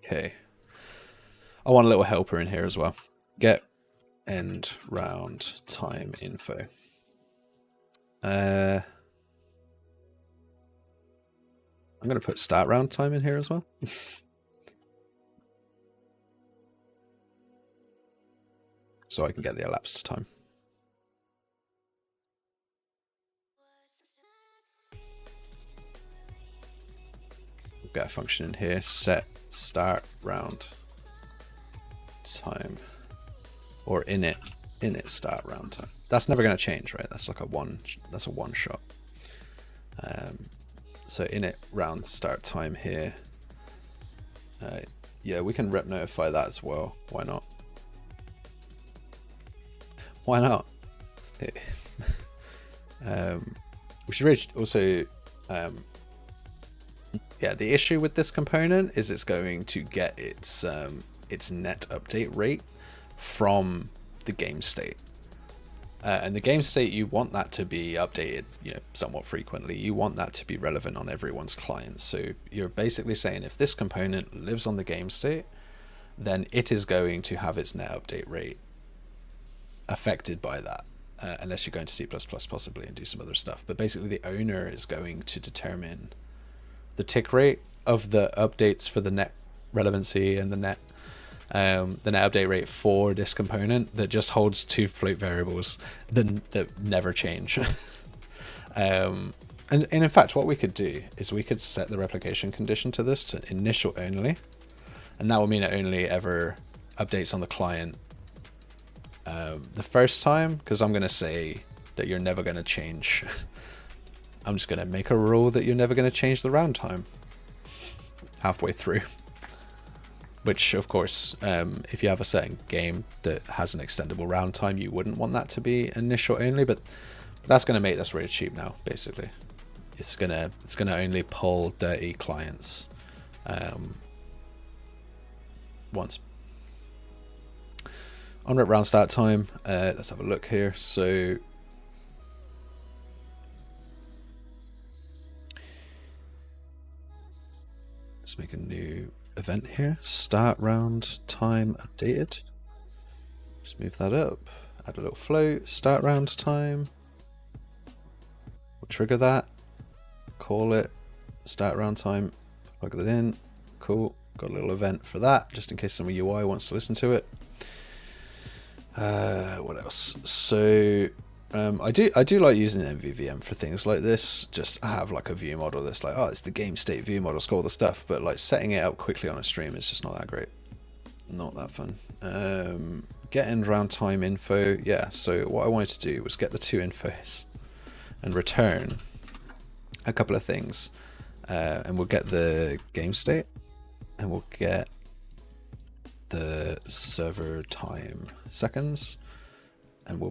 Okay. I want a little helper in here as well. Get end round time info. I'm going to put start round time in here as well. So I can get the elapsed time. We'll get a function in here, set start round time, or init start round time. That's never going to change, right? That's like a one shot. So init round start time here. Yeah, we can rep notify that as well. Why not? Why not? We should also, yeah, the issue with this component is it's going to get its net update rate from the game state. And the game state, you want that to be updated, somewhat frequently. You want that to be relevant on everyone's clients. So you're basically saying if this component lives on the game state, then it is going to have its net update rate affected by that. unless you're going to C++ possibly and do some other stuff. But basically the owner is going to determine the tick rate of the updates for the net relevancy and the net update rate for this component that just holds two float variables that never change. And in fact, what we could do is we could set the replication condition to this to initial only, and that will mean it only ever updates on the client the first time, because I'm going to say that you're never going to change. I'm just going to make a rule that you're never going to change the round time halfway through. Which, of course, if you have a certain game that has an extendable round time, you wouldn't want that to be initial only, but that's going to make this really cheap now, basically. It's gonna only pull dirty clients once. On round start time, let's have a look here. So let's make a new event here. Start round time updated. Just move that up. Add a little float. Start round time. We'll trigger that. Call it start round time. Plug that in. Cool. Got a little event for that, just in case some UI wants to listen to it. What else? So I do like using MVVM for things like this. Just have like a view model that's like, oh, it's the game state view model, it's got all the stuff, but like setting it up quickly on a stream is just not that great. Not that fun. Get end round time info. Yeah, so what I wanted to do was get the two infos and return a couple of things. And we'll get the game state and we'll get the server time seconds, and we'll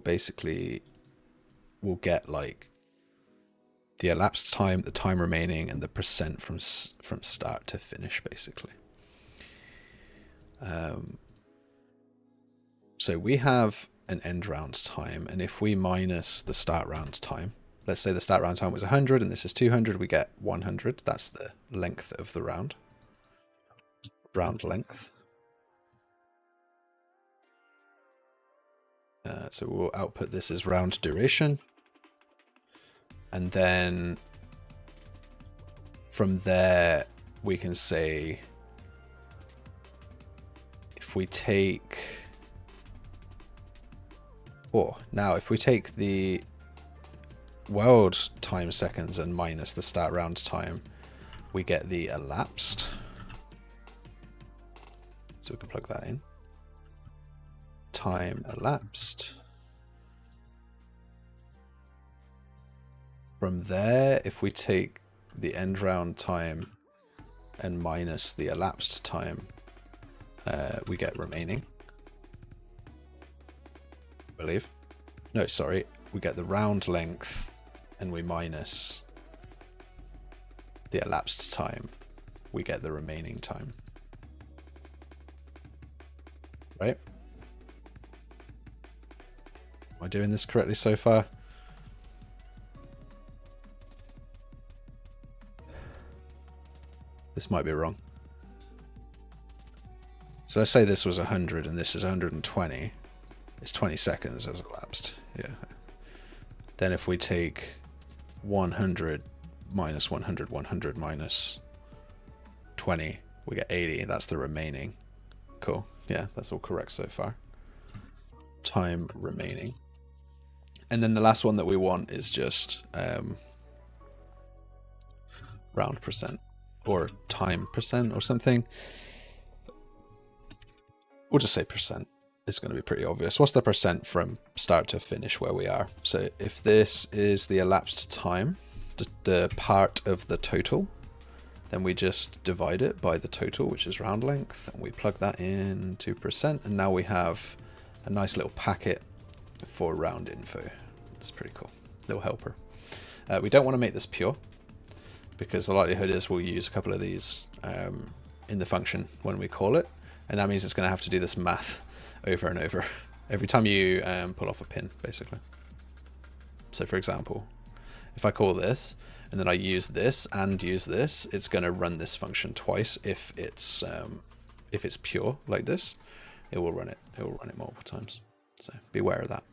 get like the elapsed time, the time remaining, and the percent from start to finish, basically. So we have an end round time, and if we minus the start round time, let's say the start round time was 100 and this is 200, we get 100. That's the length of the round length. So we'll output this as round duration, and then from there we can say, if we take, if we take the world time seconds and minus the start round time, we get the elapsed. So we can plug that in. Time elapsed. From there, if we take the end round time and minus the elapsed time, we get remaining. I believe. No, sorry. We get the round length and we minus the elapsed time. We get the remaining time. Right? Am I doing this correctly so far? This might be wrong. So let's say this was 100 and this is 120. It's 20 seconds as elapsed. Yeah. Then if we take 100 minus 100, 100 minus 20, we get 80. That's the remaining. Cool. Yeah, that's all correct so far. Time remaining. And then the last one that we want is just round percent or time percent or something. We'll just say percent. It's going to be pretty obvious. What's the percent from start to finish where we are? So if this is the elapsed time, the part of the total, then we just divide it by the total, which is round length, and we plug that in to percent, and now we have a nice little packet for round info. It's pretty cool. Little helper. We don't want to make this pure, because the likelihood is we'll use a couple of these in the function when we call it, and that means it's going to have to do this math over and over every time you pull off a pin, basically. So for example, if I call this and then I use this and use this, it's going to run this function twice. If it's pure like this, it will run it multiple times. So be aware of that.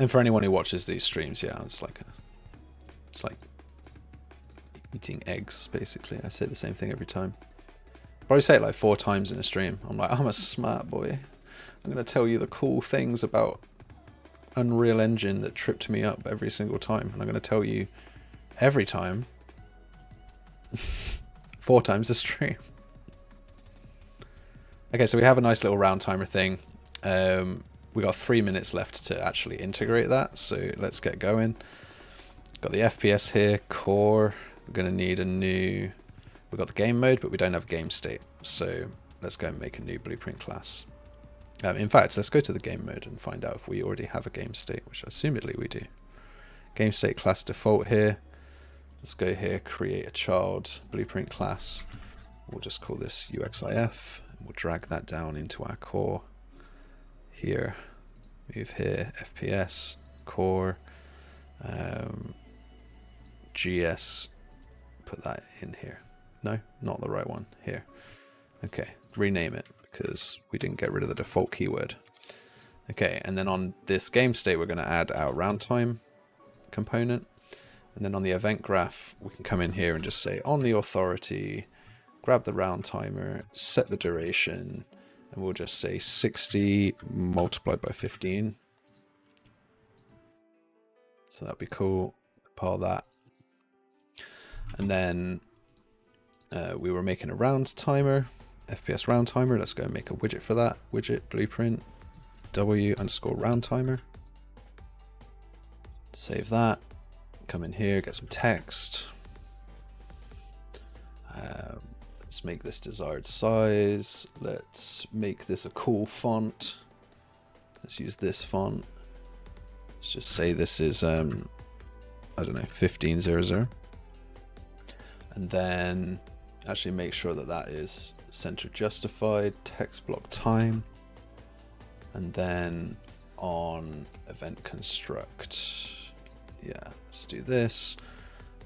And for anyone who watches these streams, yeah, it's like eating eggs, basically. I say the same thing every time. Probably say it like 4 times in a stream. I'm like, I'm a smart boy. I'm going to tell you the cool things about Unreal Engine that tripped me up every single time. And I'm going to tell you every time 4 times a stream. Okay, so we have a nice little round timer thing. We got 3 minutes left to actually integrate that. So let's get going. Got the FPS here, core. We're going to need a new... We've got the game mode, but we don't have game state. So let's go and make a new blueprint class. In fact, let's go to the game mode and find out if we already have a game state, which assumedly we do. Game state class default here. Let's go here, create a child blueprint class. We'll just call this UXIF. And we'll drag that down into our core. Here, move here, FPS, core, GS, put that in here. No, not the right one. Here. Okay, rename it because we didn't get rid of the default keyword. Okay, and then on this game state, we're going to add our round time component. And then on the event graph, we can come in here and just say on the authority, grab the round timer, set the duration, and we'll just say 60 multiplied by 15. So that'd be cool. Compile that. And then we were making a round timer, FPS round timer. Let's go and make a widget for that. Widget blueprint W_round timer. Save that. Come in here, get some text. Let's make this desired size. Let's make this a cool font. Let's use this font. Let's just say this is, I don't know, 1500. And then actually make sure that that is center justified, text block time. And then on event construct, yeah, let's do this.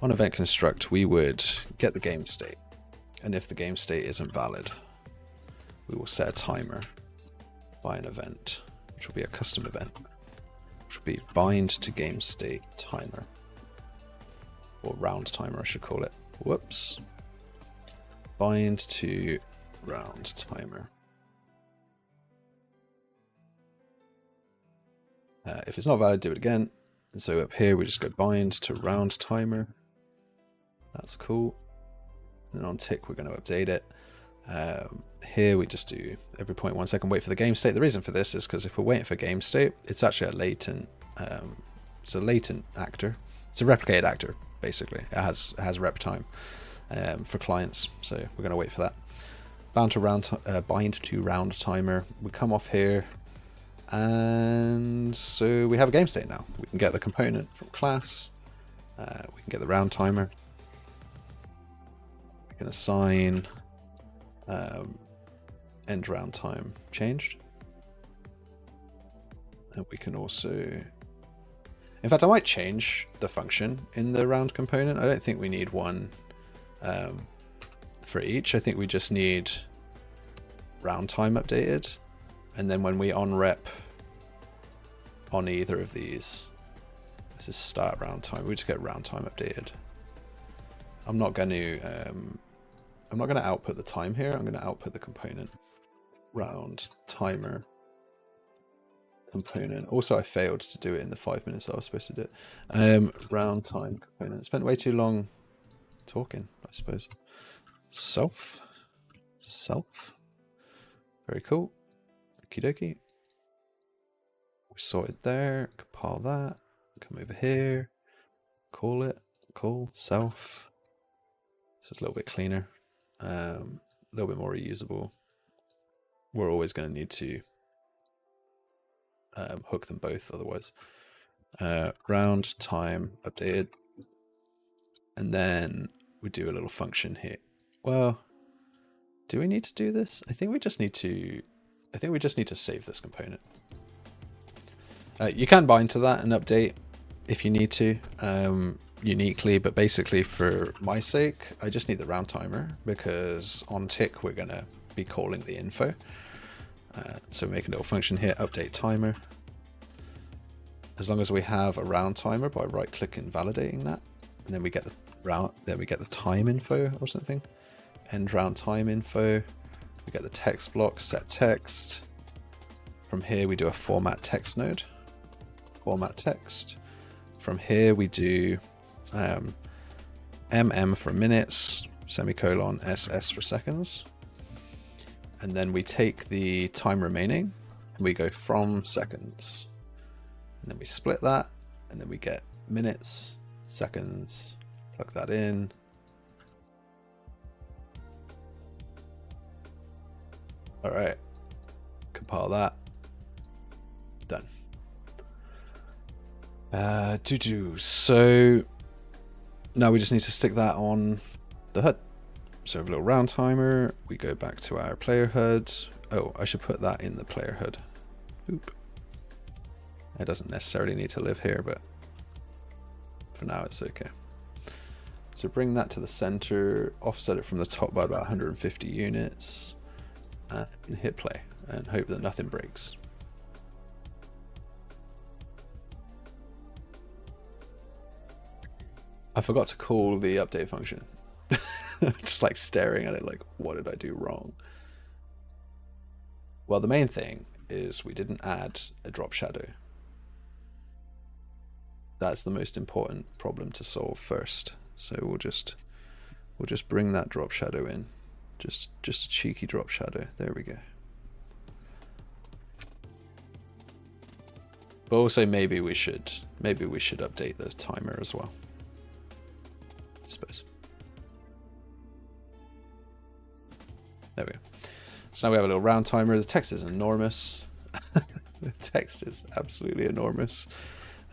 On event construct, we would get the game state. And if the game state isn't valid, we will set a timer by an event, which will be a custom event, which will be bind to game state timer, or round timer, I should call it. Whoops. Bind to round timer. If it's not valid, do it again. And so up here, we just go bind to round timer. That's cool. And on tick, we're going to update it. Here we just do every 0.1 second wait for the game state. The reason for this is because if we're waiting for game state, it's actually a latent. It's a latent actor. It's a replicated actor, basically. It has rep time for clients. So we're going to wait for that. Bind to round timer. We come off here, and so we have a game state now. We can get the component from class. We can get the round timer. We can assign end round time changed. And we can also, in fact, I might change the function in the round component. I don't think we need one for each. I think we just need round time updated. And then when we on-rep on either of these, this is start round time, we just get round time updated. I'm not going to output the time here. I'm going to output the component round timer component. Also, I failed to do it in the 5 minutes that I was supposed to do it. Round time component. Spent way too long talking, I suppose. Self. Very cool. Okie dokie. We sorted there. Compile that. Come over here. Call it. Call self. This is a little bit cleaner. A little bit more reusable. We're always going to need to hook them both otherwise. Round time updated. And then we do a little function here. Well, do we need to do this? I think we just need to save this component. You can bind to that and update if you need to uniquely, but basically for my sake, I just need the round timer because on tick we're going to be calling the info. So we make a little function here, update timer. as long as we have a round timer by right clicking validating that, and then we get the round, then we get the time info or something. End round time info. We get the text block, set text. From here we do a format text node. Format text. From here we do MM for minutes, semicolon, SS for seconds. And then we take the time remaining and we go from seconds. And then we split that, and then we get minutes, seconds, plug that in. All right, compile that, done. So now we just need to stick that on the HUD. So a little round timer, we go back to our player HUD. Oh, I should put that in the player HUD. Oop. It doesn't necessarily need to live here, but for now it's okay. So bring that to the center, offset it from the top by about 150 units, and hit play, and hope that nothing breaks. I forgot to call the update function. Just like staring at it like, what did I do wrong? Well, the main thing is we didn't add a drop shadow. That's the most important problem to solve first. So we'll just bring that drop shadow in. Just a cheeky drop shadow. There we go. But also maybe we should update the timer as well, I suppose. There we go. So now we have a little round timer. The text is enormous. The text is absolutely enormous.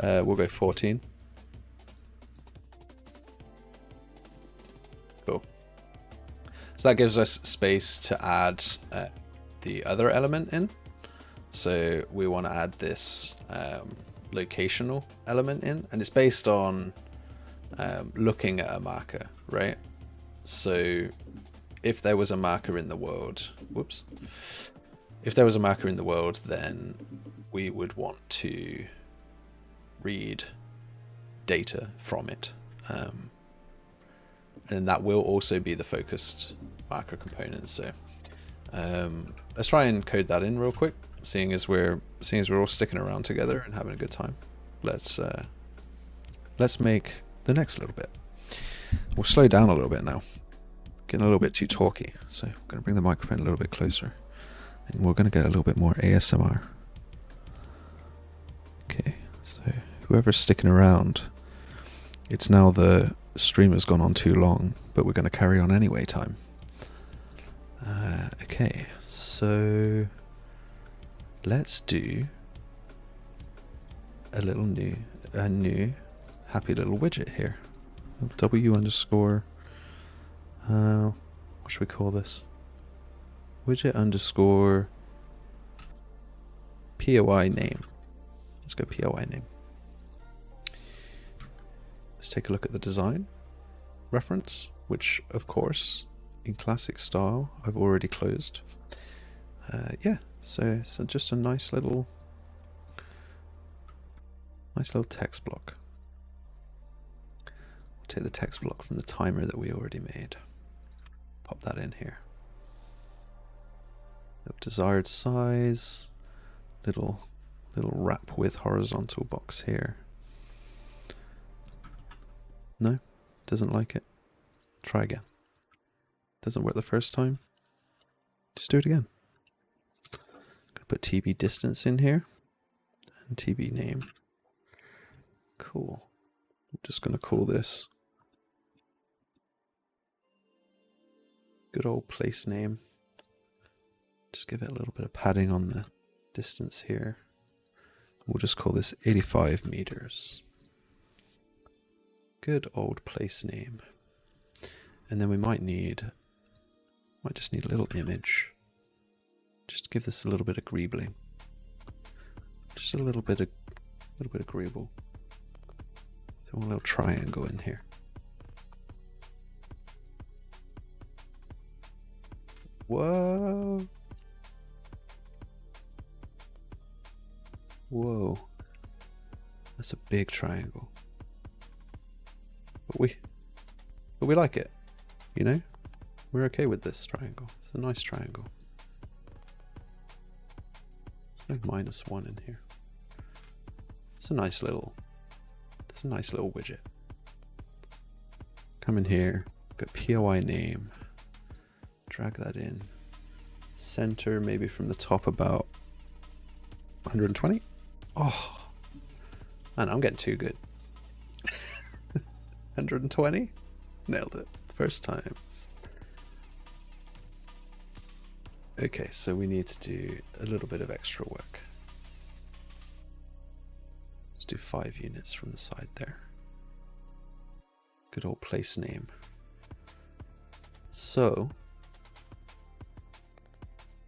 We'll go 14. Cool. So that gives us space to add the other element in. So we want to add this locational element in, and it's based on looking at a marker, right? So if there was a marker in the world, whoops. If there was a marker in the world, then we would want to read data from it. And that will also be the focused marker component. So let's try and code that in real quick, seeing as we're all sticking around together and having a good time. Let's make the next little bit. We'll slow down a little bit now. Getting a little bit too talky, so I'm going to bring the microphone a little bit closer, and we're going to get a little bit more ASMR. Okay, so whoever's sticking around, it's now the stream has gone on too long, but we're going to carry on anyway time. Okay, so let's do a new happy little widget here. W underscore, what should we call this? Widget underscore POI name. Let's go POI name. Let's take a look at the design reference, which of course in classic style I've already closed. Yeah, so just a nice little text block. We'll take the text block from the timer that we already made. Pop that in here. Desired size, little wrap with horizontal box here. No, doesn't like it. Try again. Doesn't work the first time. Just do it again. Gonna put TB distance in here and TB name. Cool. I'm just gonna call this good old place name. Just give it a little bit of padding on the distance here. We'll just call this 85 meters. Good old place name. And then we might just need a little image. Just give this a little bit of greebling. Just a little bit of greeble. So a little triangle in here. Whoa. Whoa. That's a big triangle. But we like it, you know? We're okay with this triangle. It's a nice triangle. There's no -1 in here. It's a nice little widget. Come in here, got POI name, drag that in. Center maybe from the top about 120. Oh, man, I'm getting too good. 120? Nailed it. First time. Okay, so we need to do a little bit of extra work. Let's do 5 units from the side there. Good old place name. So,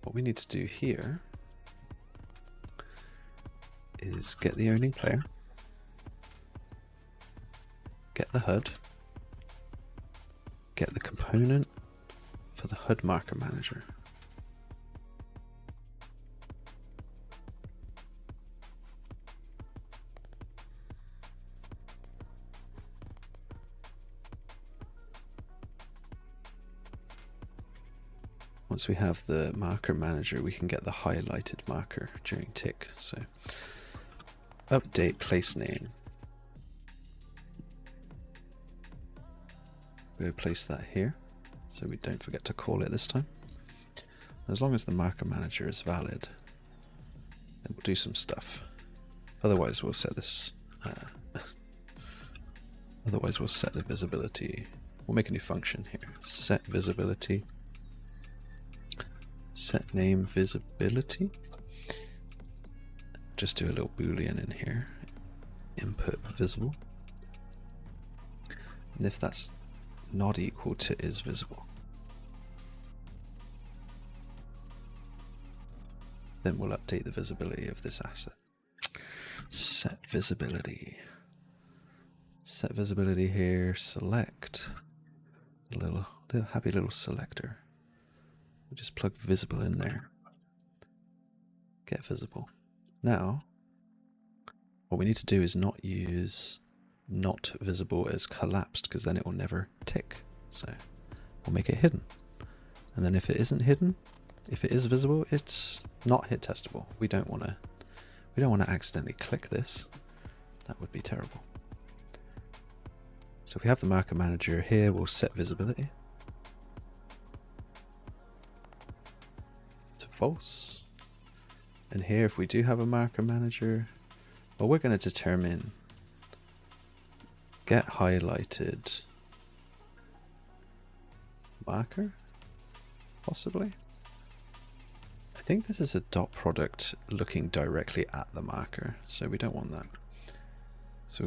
what we need to do here is get the owning player, get the HUD, get the component for the HUD marker manager. Once we have the marker manager, we can get the highlighted marker during tick. So update place name. We'll place that here so we don't forget to call it this time. As long as the marker manager is valid, then we'll do some stuff. Otherwise we'll set this otherwise we'll set the visibility. We'll make a new function here. Set visibility. Set name visibility. Just do a little boolean in here. Input visible. And if that's not equal to is visible, then we'll update the visibility of this asset. Set visibility. Set visibility here. Select a little happy little selector. We'll just plug visible in there. Get visible. Now, what we need to do is not use not visible as collapsed, because then it will never tick. So we'll make it hidden. And then if it isn't hidden, if it is visible, it's not hit testable. We don't want to accidentally click this. That would be terrible. So if we have the marker manager here, we'll set visibility to false. And here, if we do have a marker manager, well, we're going to determine get highlighted marker, possibly. I think this is a dot product looking directly at the marker, so we don't want that. So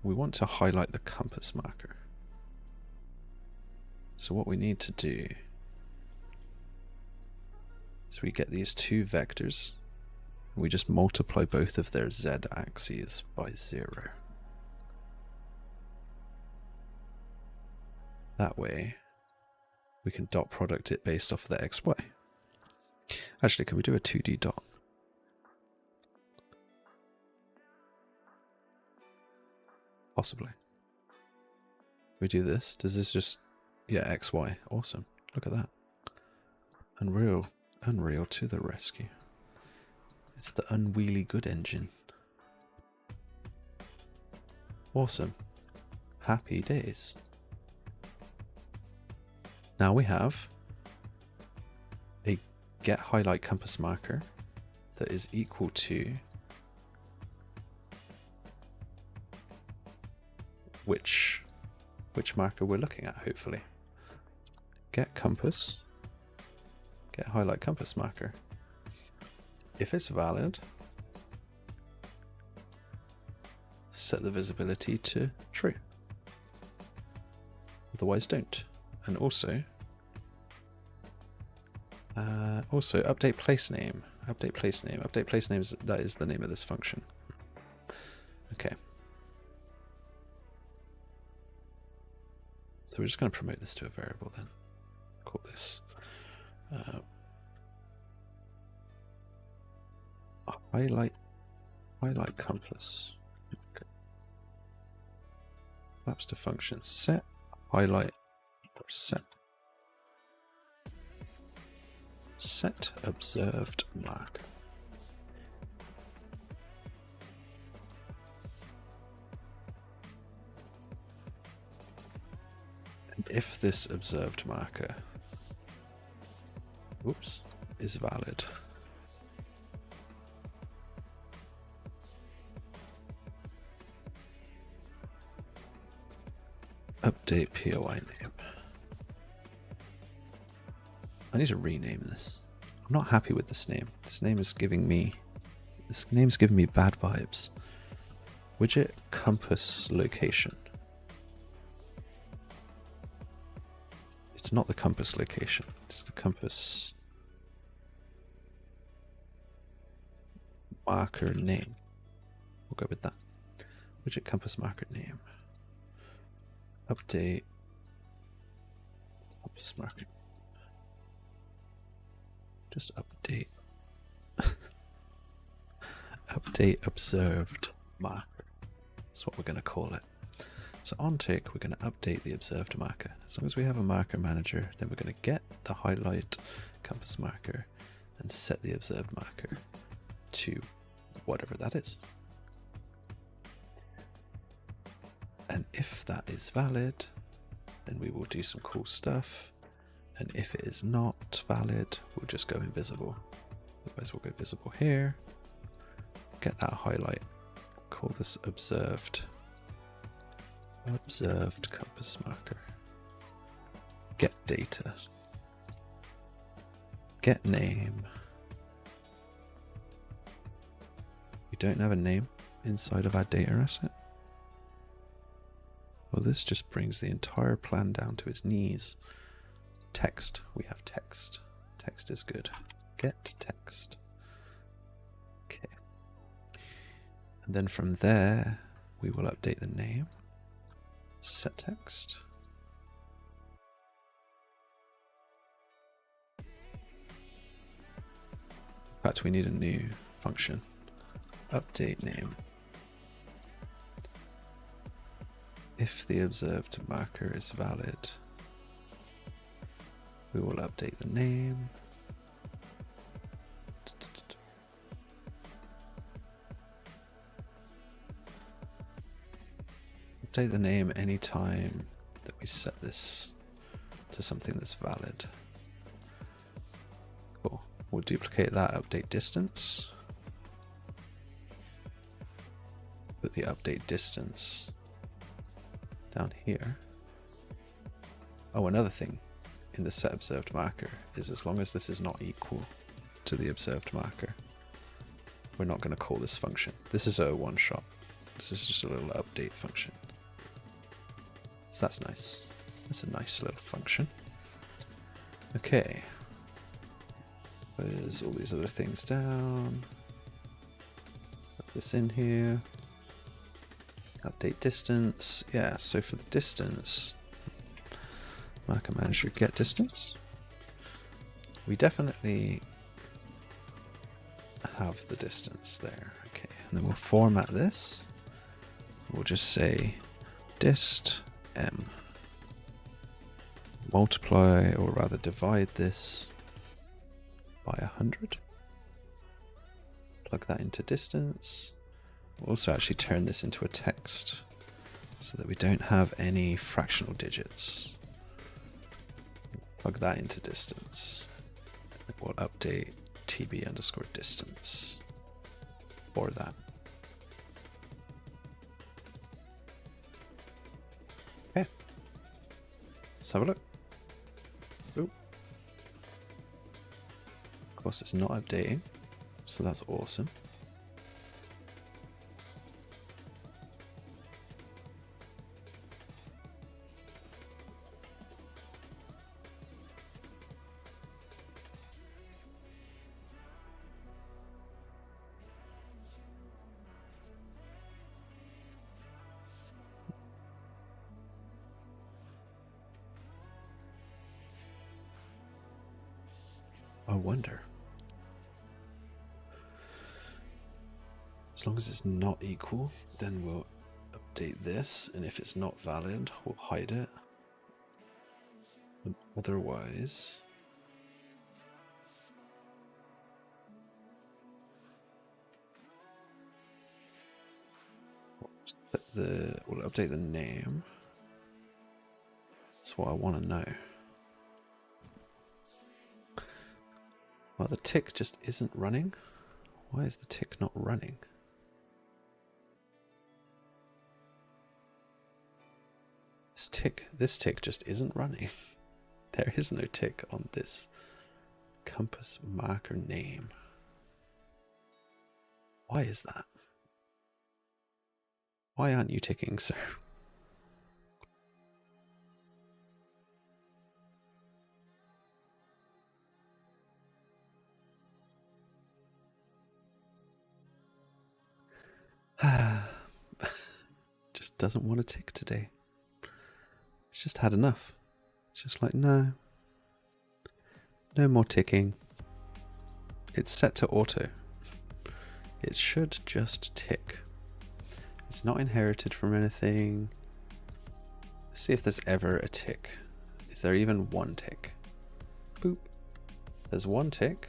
we want to highlight the compass marker. So what we need to do is we get these two vectors, and we just multiply both of their z-axes by 0. That way we can dot product it based off of the xy. Actually, can we do a 2D dot? Possibly. We do this. Does this just... yeah, xy. Awesome. Look at that. Unreal to the rescue. It's the unwheelie good engine. Awesome. Happy days. Now we have a get highlight compass marker that is equal to which marker we're looking at, hopefully. Get compass, get highlight compass marker. If it's valid, set the visibility to true. Otherwise don't. And also update place name. Update place name. Update place name, that is the name of this function. Okay. So we're just going to promote this to a variable then. Call this highlight Highlight compass. Maps to function set, highlight, or set. Set observed mark. And if this observed marker, oops, is valid, update POI name. I need to rename this. I'm not happy with this name. This name's giving me bad vibes. Widget compass location. It's not the compass location. It's the compass marker name. We'll go with that. Widget compass marker name. Update compass marker. Just update. Update observed marker. That's what we're going to call it. So on tick, we're going to update the observed marker. As long as we have a marker manager, then we're going to get the highlight compass marker and set the observed marker to whatever that is. And if that is valid, then we will do some cool stuff. And if it is not valid, we'll just go invisible. Otherwise we'll go visible here. Get that highlight. Call this observed compass marker. Get data. Get name. We don't have a name inside of our data asset. Well, this just brings the entire plan down to its knees. Text. We have text. Text is good. Get text. Okay. And then from there, we will update the name. Set text. In fact, we need a new function. Update name. If the observed marker is valid, we will update the name. Update the name anytime that we set this to something that's valid. Cool. We'll duplicate that update distance. Put the update distance down here. Oh, another thing in the set observed marker is as long as this is not equal to the observed marker, we're not going to call this function. This is a one-shot. This is just a little update function. So that's nice. That's a nice little function. Okay. There's all these other things down. Put this in here. Update distance. Yeah, so for the distance, marker manager get distance. We definitely have the distance there. Okay, and then we'll format this. We'll just say dist m. Multiply, or rather divide this by 100. Plug that into distance. We'll also actually turn this into a text so that we don't have any fractional digits. Plug that into distance. And we'll update tb underscore distance for that. Okay. Let's have a look. Ooh. Of course, it's not updating, so that's awesome. I wonder. As long as it's not equal, then we'll update this, and if it's not valid, we'll hide it. But otherwise, we'll update the name. That's what I want to know. Well, the tick just isn't running. Why is the tick not running? This tick just isn't running. There is no tick on this compass marker name. Why is that? Why aren't you ticking, sir? Just doesn't want to tick today. It's just had enough. It's just like, no. No more ticking. It's set to auto. It should just tick. It's not inherited from anything. Let's see if there's ever a tick. Is there even one tick? Boop. There's one tick.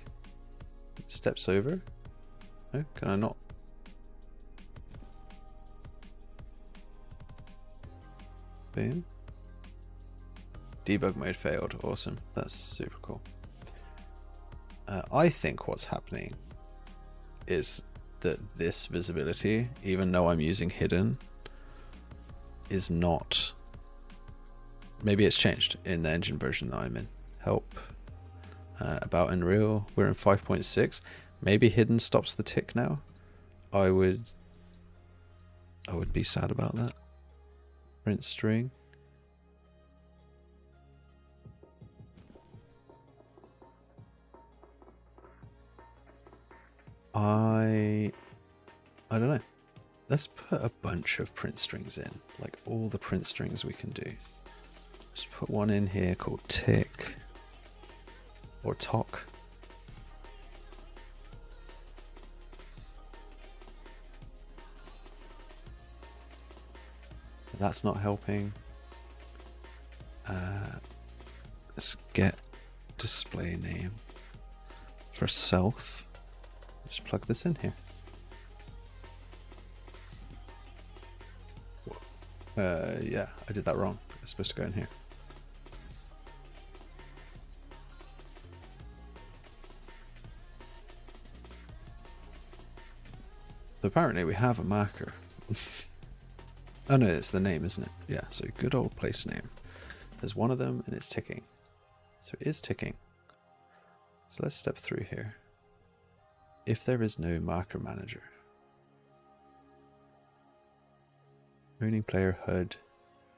It steps over. No, can I not? Boom. Debug mode failed. Awesome. That's super cool. I think what's happening is that this visibility, even though I'm using hidden, is not... Maybe it's changed in the engine version that I'm in. Help. About Unreal. We're in 5.6. Maybe hidden stops the tick now. I would be sad about that. Print string. I don't know. Let's put a bunch of print strings in, like all the print strings we can do. Just put one in here called tick or tock. That's not helping. Let's get display name for self. Just plug this in here. Yeah, I did that wrong. It's supposed to go in here. So apparently we have a marker. Oh no, it's the name, isn't it? Yeah, so good old place name. There's one of them and it's ticking. So it is ticking. So let's step through here. If there is no marker manager. Owning player HUD.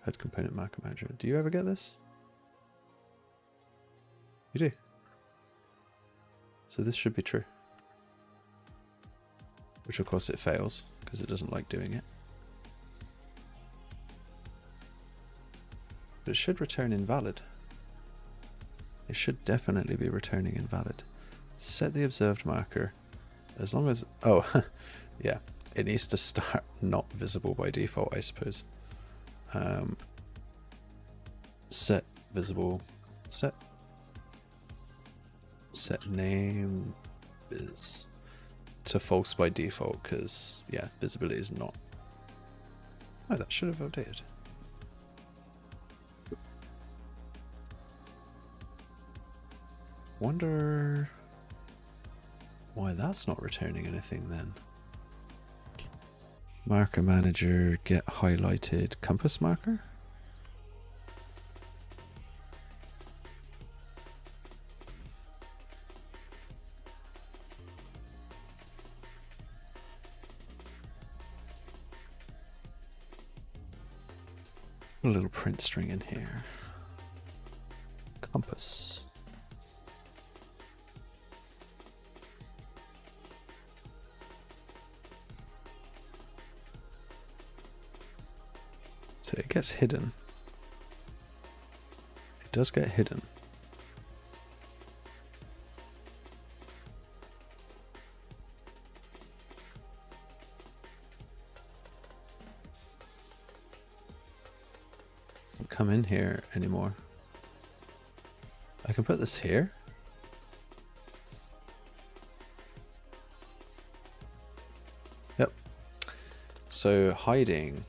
HUD component marker manager. Do you ever get this? You do. So this should be true. Which of course it fails because it doesn't like doing it. But it should return invalid. It should definitely be returning invalid. Set the observed marker. As long as... Oh, yeah. It needs to start not visible by default, I suppose. Set visible. Set name is to false by default because, yeah, visibility is not. Oh, that should have updated. Wonder why that's not returning anything then. Marker manager, get highlighted compass marker. Put a little print string in here. Compass. So it gets hidden. It does get hidden. come in here anymore. I can put this here. Yep. So hiding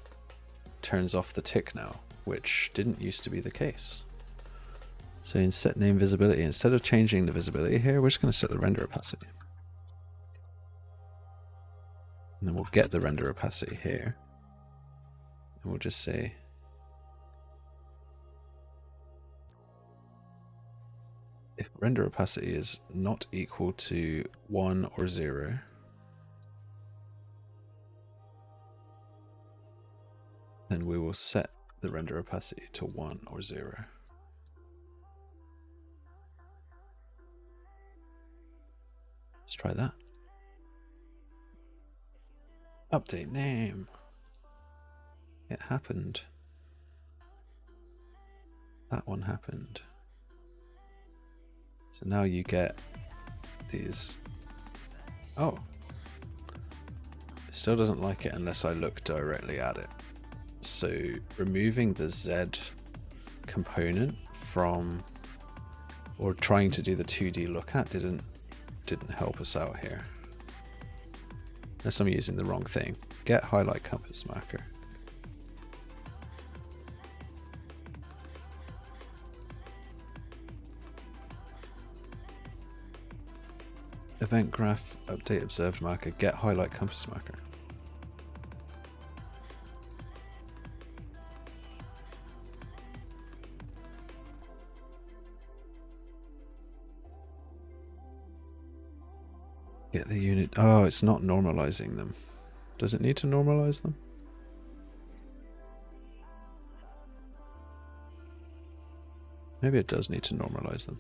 turns off the tick now, which didn't used to be the case. So in set name visibility, instead of changing the visibility here, we're just going to set the render opacity. And then we'll get the render opacity here. And we'll just say if render opacity is not equal to 1 or 0, then we will set the render opacity to 1 or 0. Let's try that. Update name. It happened. That one happened. So now you get these. Oh. It still doesn't like it unless I look directly at it. So removing the Z component from, or trying to do the 2D look at didn't help us out here. Unless I'm using the wrong thing. Get highlight compass marker. Event graph, update observed marker, get highlight compass marker. Get the unit. Oh, it's not normalizing them. Does it need to normalize them? Maybe it does need to normalize them.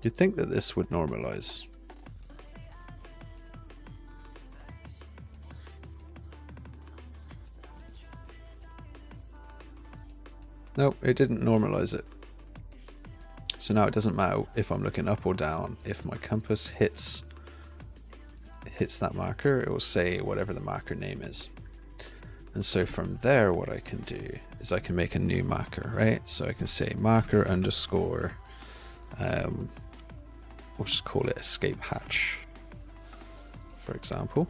You'd think that this would normalize. Nope, it didn't normalize it. So now it doesn't matter if I'm looking up or down. If my compass hits that marker, it will say whatever the marker name is. And so from there, what I can do is I can make a new marker, right? So I can say marker underscore, we'll just call it escape hatch, for example.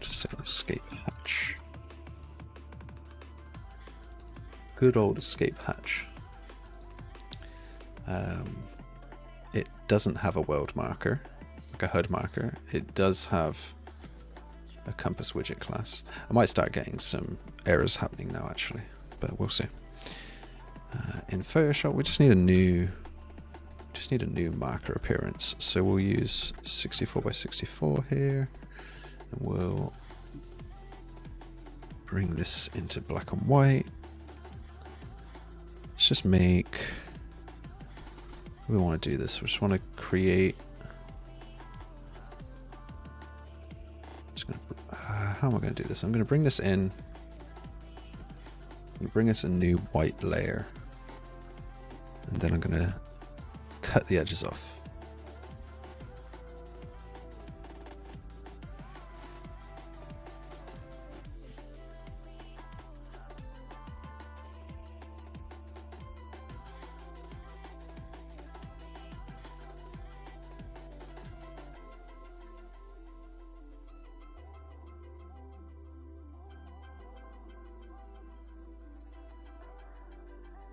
Just say escape hatch. Good old escape hatch. It doesn't have a world marker, like a HUD marker. It does have a compass widget class. I might start getting some errors happening now, actually, but we'll see. In Photoshop, we just need a new marker appearance. So we'll use 64 by 64 here, and we'll bring this into black and white. Let's just make. We want to do this. We just want to create. Just gonna, how am I going to do this? I'm going to bring this in. I'm going to bring us a new white layer, and then I'm going to cut the edges off.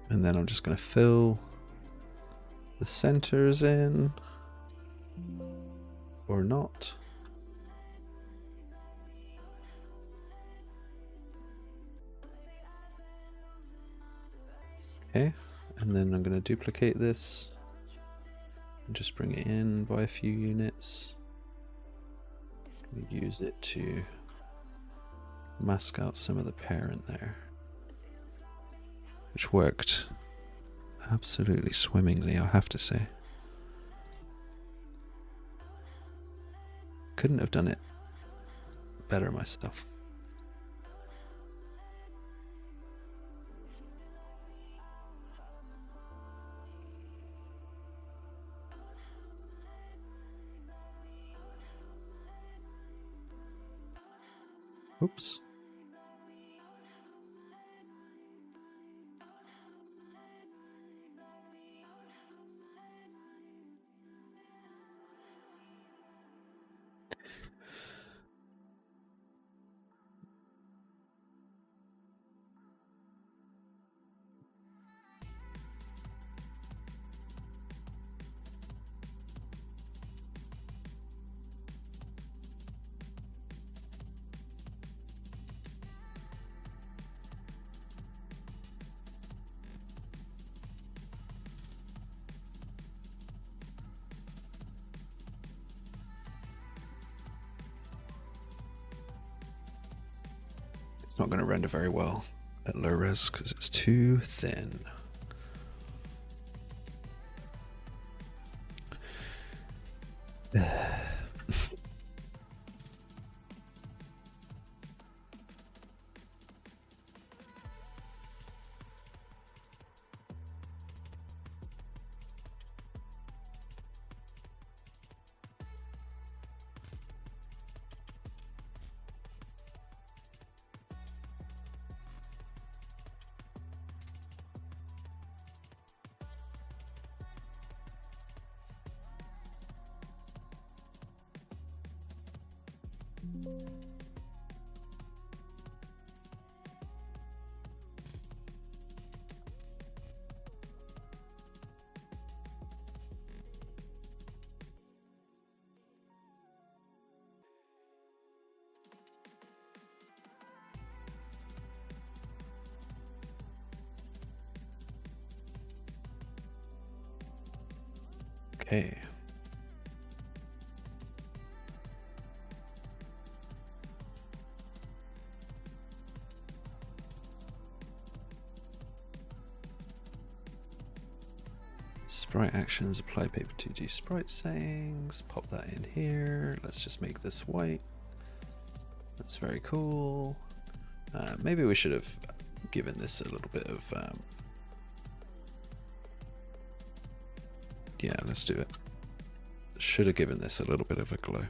And then I'm just going to fill the centers in, or not. Okay, and then I'm going to duplicate this and just bring it in by a few units. Use it to mask out some of the parent there, which worked absolutely swimmingly, I have to say. Couldn't have done it better myself. Oops. not going to render very well at low res because it's too thin. Okay. Sprite actions, apply paper 2D sprite settings, pop that in here. Let's just make this white. That's very cool. Maybe we should have given this a little bit of yeah, let's do it. Should have given this a little bit of a glow.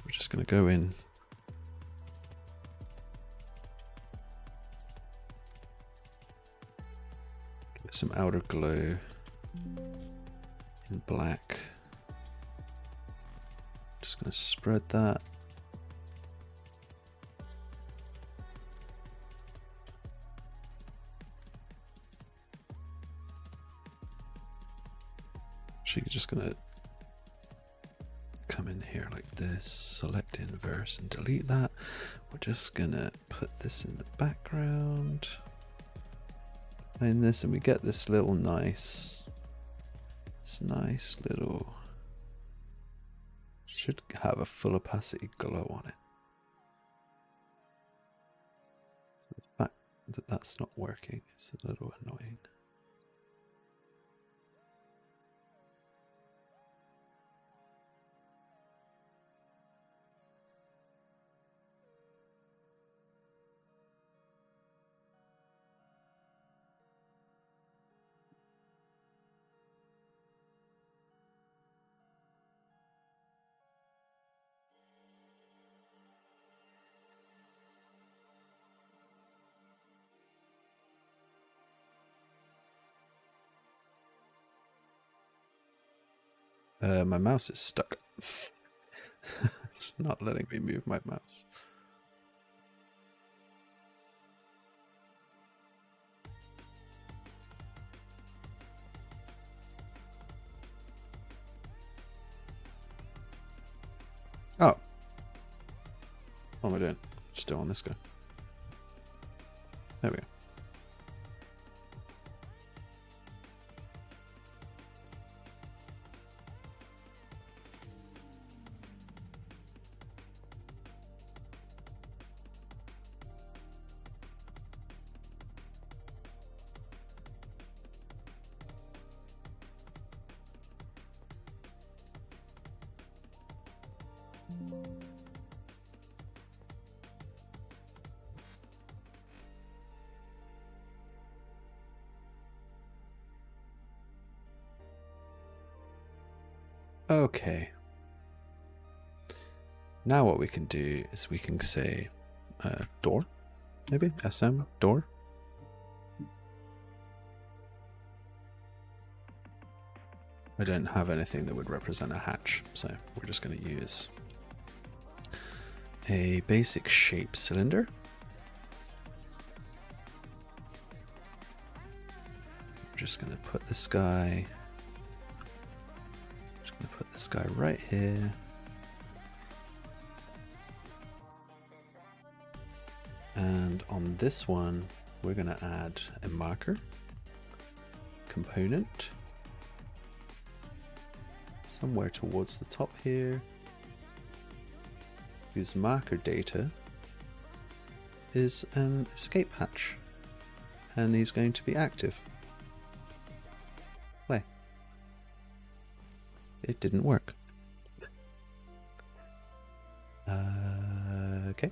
We're just going to go in. Give it some outer glow in black. Just going to spread that. Actually, just going to come in here like this, select inverse and delete that. We're just going to put this in the background. And this, and we get this little nice little, should have a full opacity glow on it. So the fact that that's not working is a little annoying. My mouse is stuck. It's not letting me move my mouse. Oh. What am I doing? Just doing this guy. There we go. Okay. Now what we can do is we can say door, maybe SM door. I don't have anything that would represent a hatch, so we're just going to use a basic shape cylinder. We're just going to put this guy. Just going to put this guy right here. And on this one, we're going to add a marker component somewhere towards the top here. whose marker data is an escape hatch, and he's going to be active. Play. It didn't work. Okay.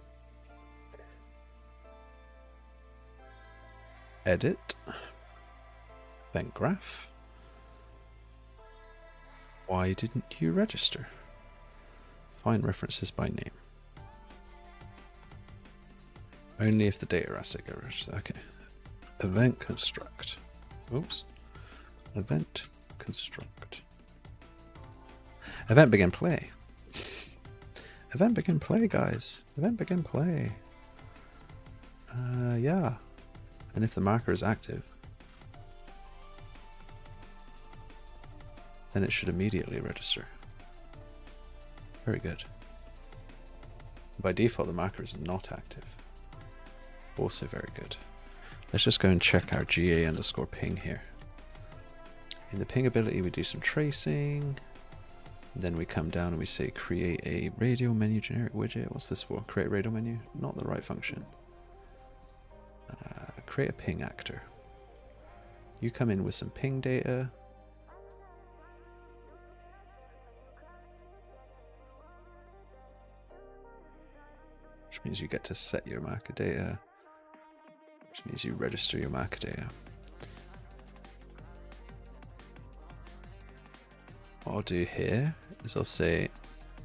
Edit. Event graph. Why didn't you register? Find references by name. Only if the data asset gets registered. Okay. Event construct. Oops. Event construct. Event begin play. Event begin play, guys. Event begin play. Yeah. And if the marker is active, then it should immediately register. Very good. By default, the marker is not active. Also very good. Let's just go and check our GA_ping here. In the ping ability, we do some tracing. Then we come down and we say create a radio menu generic widget. What's this for? Create radio menu? Not the right function. Create a ping actor. You come in with some ping data. Which means you get to set your marker data. Which means you register your marker data. What I'll do here is I'll say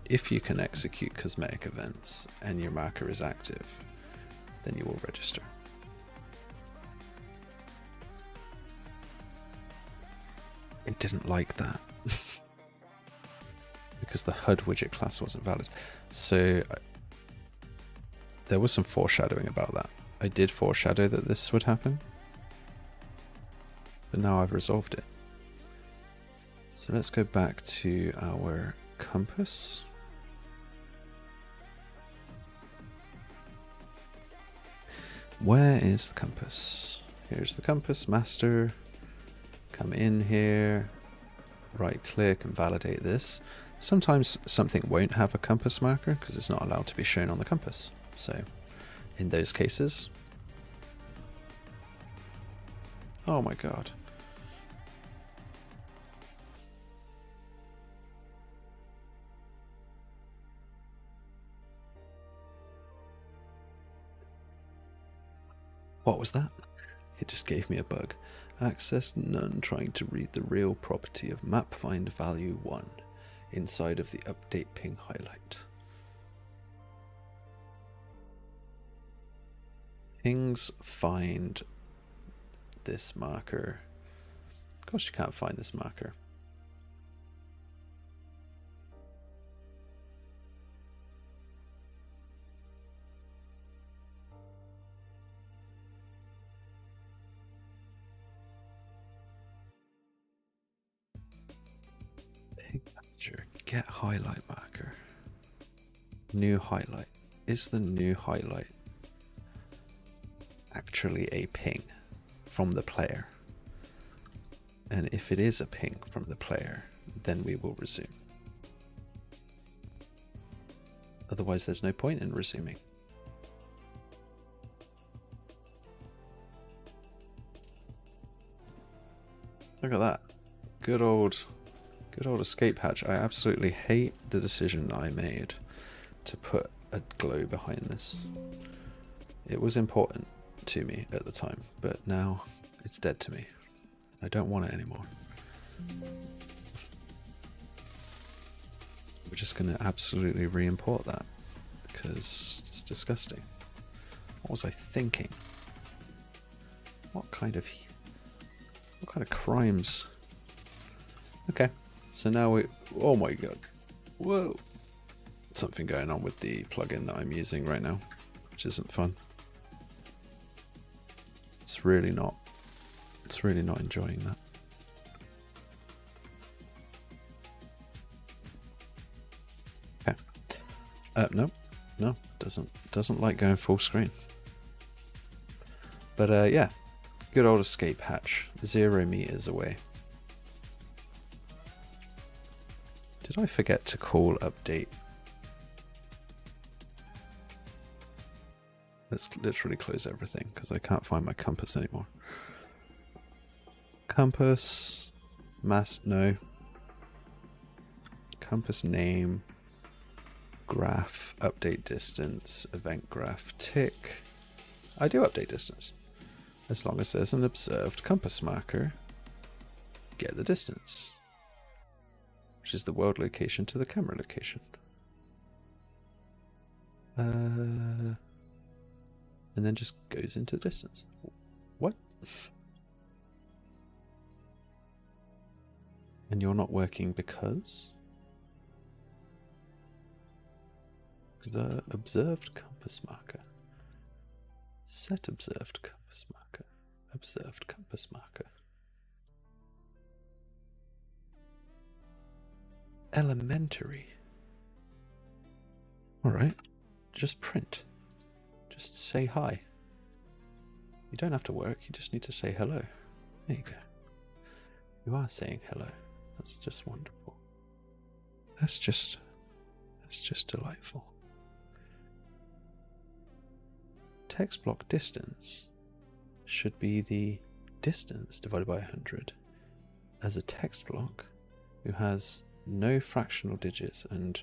if you can execute cosmetic events and your marker is active, then you will register. It didn't like that because the HUD widget class wasn't valid. So there was some foreshadowing about that. I did foreshadow that this would happen, but now I've resolved it. So let's go back to our compass. Where is the compass? Here's the compass master. Come in here, right click and validate this. Sometimes something won't have a compass marker because it's not allowed to be shown on the compass. So in those cases, oh my god. What was that? It just gave me a bug. Access none, trying to read the real property of map find value 1 inside of the update ping highlight. Pings find this marker. Of course you can't find this marker. Get highlight marker. New highlight. Is the new highlight actually a ping from the player? And if it is a ping from the player, then we will resume. Otherwise, there's no point in resuming. Look at that. Good old escape hatch. I absolutely hate the decision that I made to put a glow behind this. It was important to me at the time, but now it's dead to me. I don't want it anymore. We're just going to absolutely re-import that because it's disgusting. What was I thinking? What kind of crimes? Okay. So now we, oh my god, whoa, something going on with the plugin that I'm using right now, which isn't fun. It's really not enjoying that. Okay. No, doesn't like going full screen. But yeah, good old escape hatch, 0 meters away. Did I forget to call update Let's literally close everything because I can't find my compass anymore. Compass, no. Compass name, graph, update distance, event graph, tick. I do update distance. As long as there's an observed compass marker, get the distance, which is the world location to the camera location. And then just goes into distance. What? And you're not working because? The observed compass marker. Set observed compass marker. Observed compass marker. Elementary. Alright. Just print. Just say hi. You don't have to work, you just need to say hello. There you go. You are saying hello. That's just wonderful. That's just delightful. Text block distance should be the distance divided by 100 as a text block who has no fractional digits and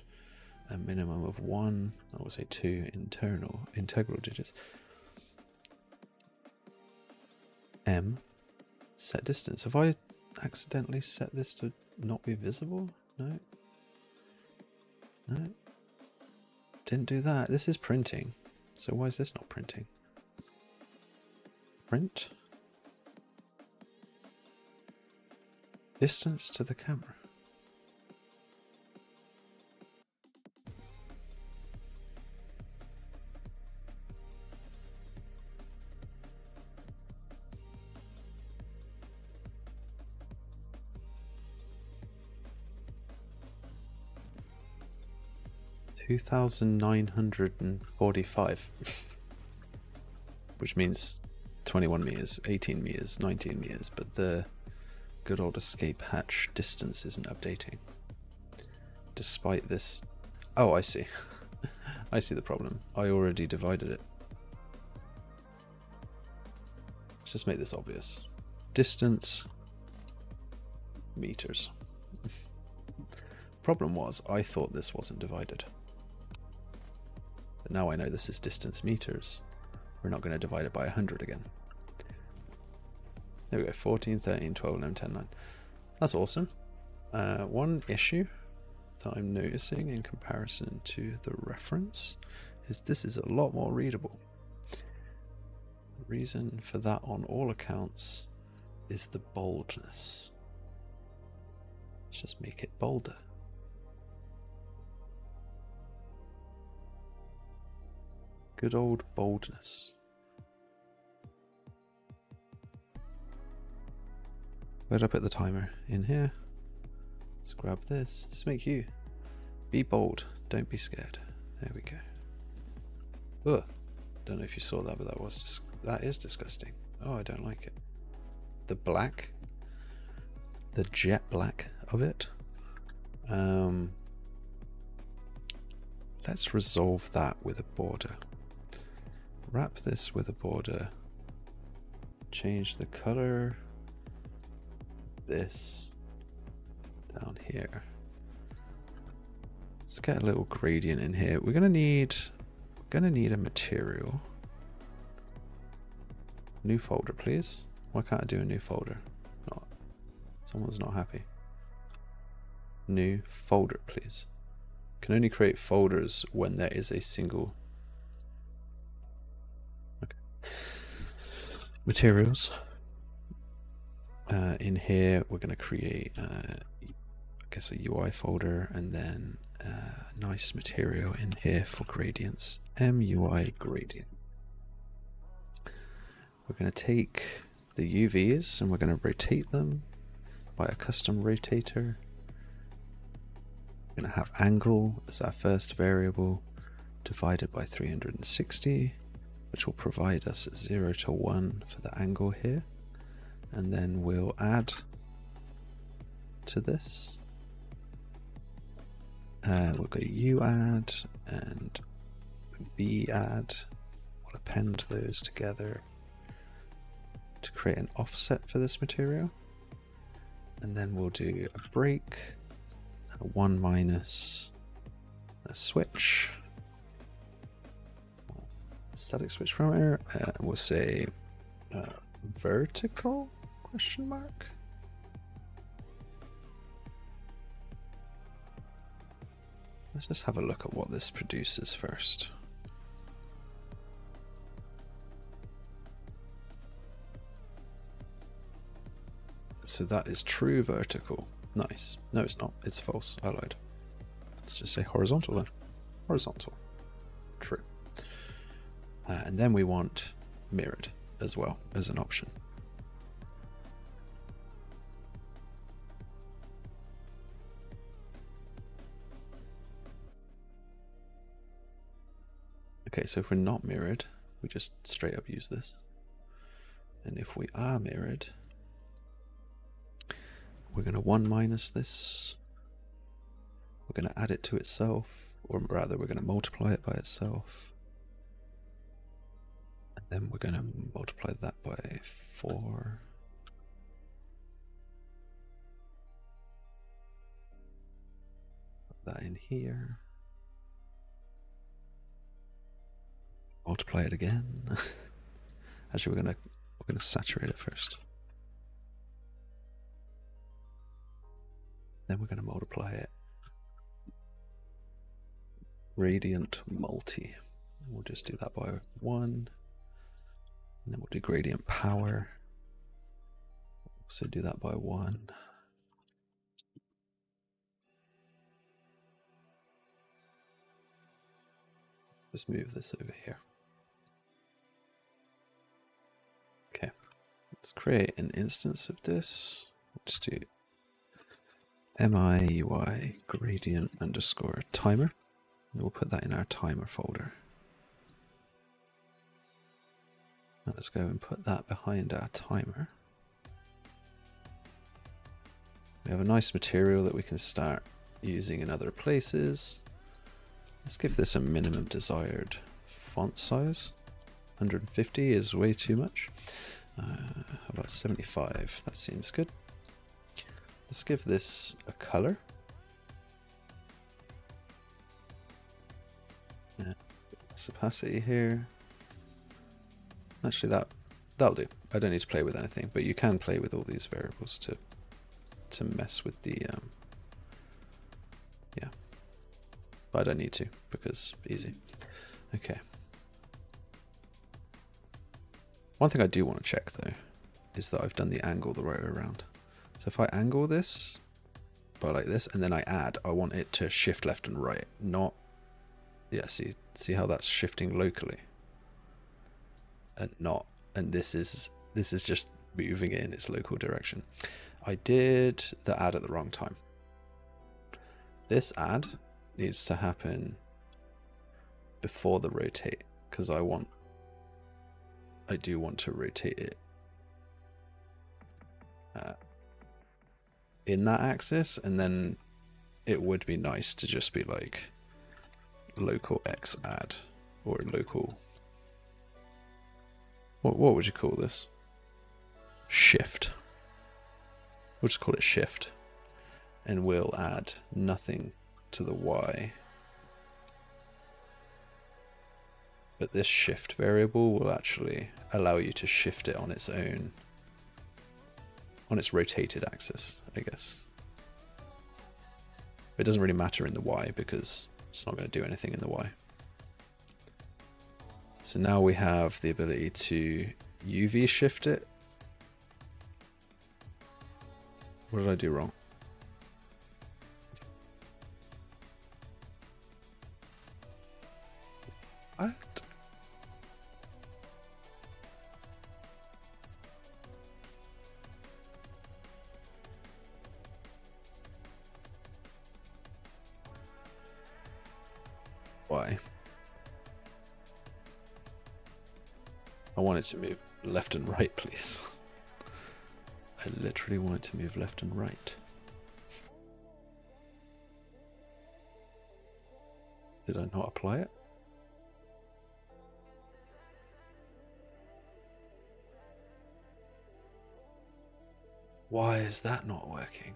a minimum of 1, I would say 2 integral digits. M, set distance. Have I accidentally set this to not be visible? No. No. Didn't do that. This is printing. So why is this not printing? Print. Distance to the camera. $2,945, which means 21 meters, 18 meters, 19 meters, but the good old escape hatch distance isn't updating. Despite this... Oh, I see. I see the problem. I already divided it. Let's just make this obvious. Distance, meters. Problem was, I thought this wasn't divided. But now I know this is distance meters. We're not going to divide it by 100 again. There we go, 14, 13, 12, 11, 10, 9. That's awesome. One issue that I'm noticing in comparison to the reference is this is a lot more readable. The reason for that on all accounts is the boldness. Let's just make it bolder. Good old boldness. Where'd I put the timer? In here. Let's grab this. Let's make you. Be bold. Don't be scared. There we go. Ugh. Don't know if you saw that, but that is disgusting. Oh, I don't like it. The black. The jet black of it. Let's resolve that with a border. Wrap this with a border. Change the color. This down here. Let's get a little gradient in here. We're gonna need a material. New folder, please. Why can't I do a new folder? Someone's not happy. New folder, please. Can only create folders when there is a single. Okay. Materials. In here, we're going to create, I guess, a UI folder, and then nice material in here for gradients. MUI gradient. We're going to take the UVs and we're going to rotate them by a custom rotator. We're going to have angle as our first variable divided by 360, which will provide us 0 to 1 for the angle here. And then we'll add to this. We'll go U add and V add We'll append those together to create an offset for this material. And then we'll do a break, a 1 minus, a switch, static switch parameter, and we'll say vertical question mark. Let's just have a look at what this produces first. So that is true vertical. Nice. No, it's not. It's false. I lied. Let's just say horizontal then. Horizontal. True. And then we want mirrored as well as an option. Okay, so if we're not mirrored, we just straight up use this. And if we are mirrored, we're going to 1 minus this. We're going to add it to itself, or rather we're going to multiply it by itself. And then we're going to multiply that by 4. Put that in here. Multiply it again. Actually, we're gonna saturate it first. Then we're gonna multiply it. Gradient multi. We'll just do that by 1. And then we'll do gradient power. Also do that by 1. Just move this over here. Okay, let's create an instance of this. Let's do MIUI gradient underscore timer. And we'll put that in our timer folder. Now let's go and put that behind our timer. We have a nice material that we can start using in other places. Let's give this a minimum desired font size. 150 is way too much. How about 75? That seems good. Let's give this a color. Opacity here. Actually, that'll do. I don't need to play with anything, but you can play with all these variables to mess with the yeah. But I don't need to because easy. Okay. One thing I do want to check though is that I've done the angle the right way around. So if I angle this by like this and then I add, I want it to shift left and right, not, yeah, see how that's shifting locally and not, and this is just moving in its local direction. I did the add at the wrong time. This add needs to happen before the rotate because I do want to rotate it in that axis, and then it would be nice to just be like local X add or local, what would you call this? Shift. We'll just call it shift, and we'll add nothing to the Y. But this shift variable will actually allow you to shift it on its own, on its rotated axis, I guess. It doesn't really matter in the Y because it's not going to do anything in the Y. So now we have the ability to UV shift it. What did I do wrong? What? Why? I want it to move left and right, please. I literally want it to move left and right. Did I not apply it? Why is that not working?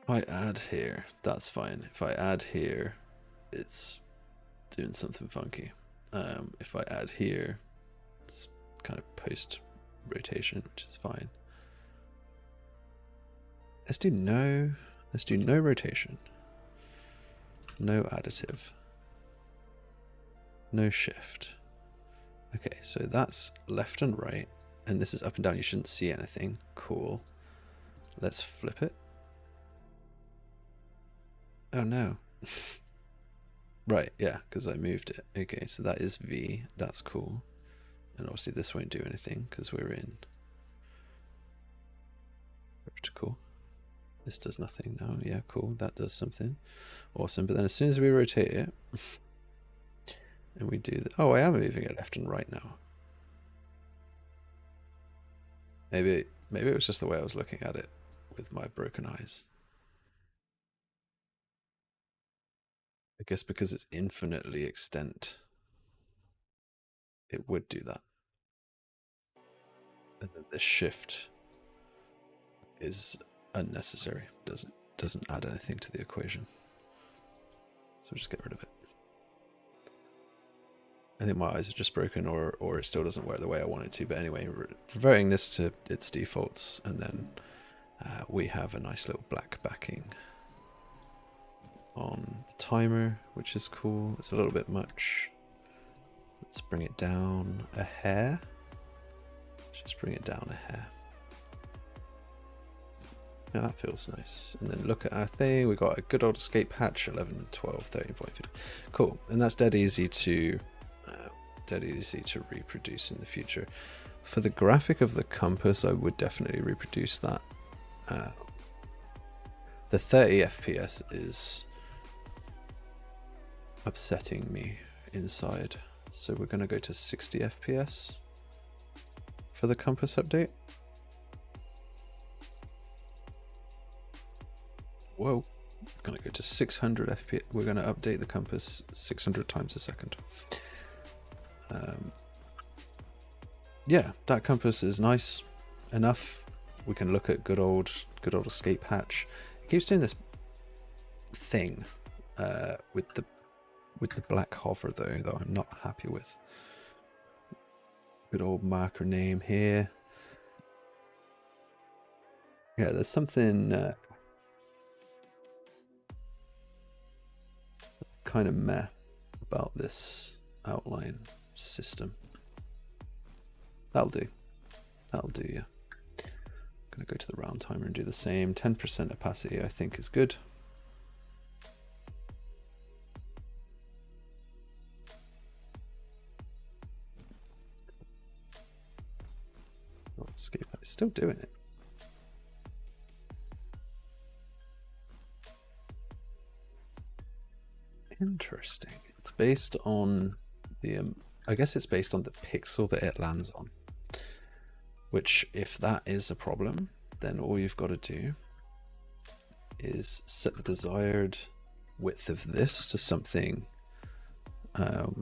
If I add here, that's fine. If I add here, it's doing something funky. If I add here, it's kind of post rotation, which is fine. Let's do no rotation. No additive. No shift. Okay, so that's left and right, and this is up and down. You shouldn't see anything. Cool. Let's flip it. Oh no. Right, yeah, because I moved it. Okay, so that is V. That's cool. And obviously this won't do anything because we're in vertical. This does nothing now. Yeah, cool. That does something. Awesome. But then as soon as we rotate it, and we do oh, I am moving it left and right now. Maybe it was just the way I was looking at it with my broken eyes. I guess because it's infinitely extent, it would do that. And then the shift is unnecessary. Doesn't add anything to the equation. So we'll just get rid of it. I think my eyes are just broken, or it still doesn't work the way I want it to. But anyway, reverting this to its defaults, and then we have a nice little black backing on the timer, which is cool. It's a little bit much. Let's bring it down a hair. Let's just bring it down a hair. Yeah, that feels nice. And then look at our thing. We got a good old escape hatch, 11, 12, 13, 14, 15. Cool. And that's dead easy to reproduce in the future. For the graphic of the compass, I would definitely reproduce that. The 30 FPS is upsetting me inside. So we're going to go to 60 FPS for the compass update. Whoa, it's going to go to 600 FPS. We're going to update the compass 600 times a second. Yeah, that compass is nice enough. We can look at good old escape hatch. It keeps doing this thing with the black hover though I'm not happy with. Good old marker name here. Yeah, there's something kind of meh about this outline system. That'll do, yeah. I'm gonna go to the round timer and do the same. 10% opacity I think is good. Oh, escape, it's still doing it. Interesting. It's based on the I guess it's based on the pixel that it lands on, which if that is a problem, then all you've got to do is set the desired width of this to something that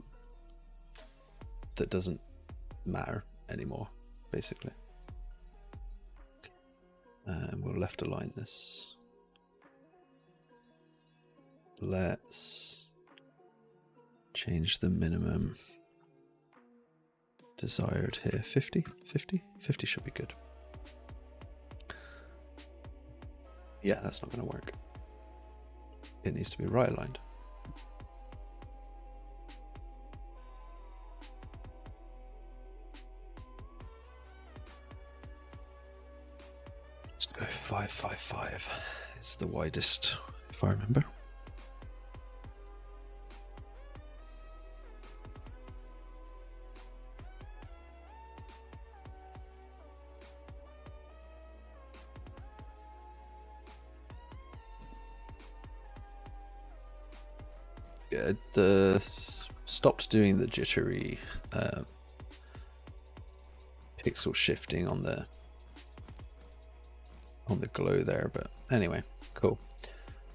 doesn't matter anymore, basically. And we'll left align this. Let's change the minimum desired here. 50 should be good. Yeah, that's not going to work. It needs to be right aligned. Let's go 555. It's the widest, if I remember. It stopped doing the jittery pixel shifting on the glow there, but anyway, cool.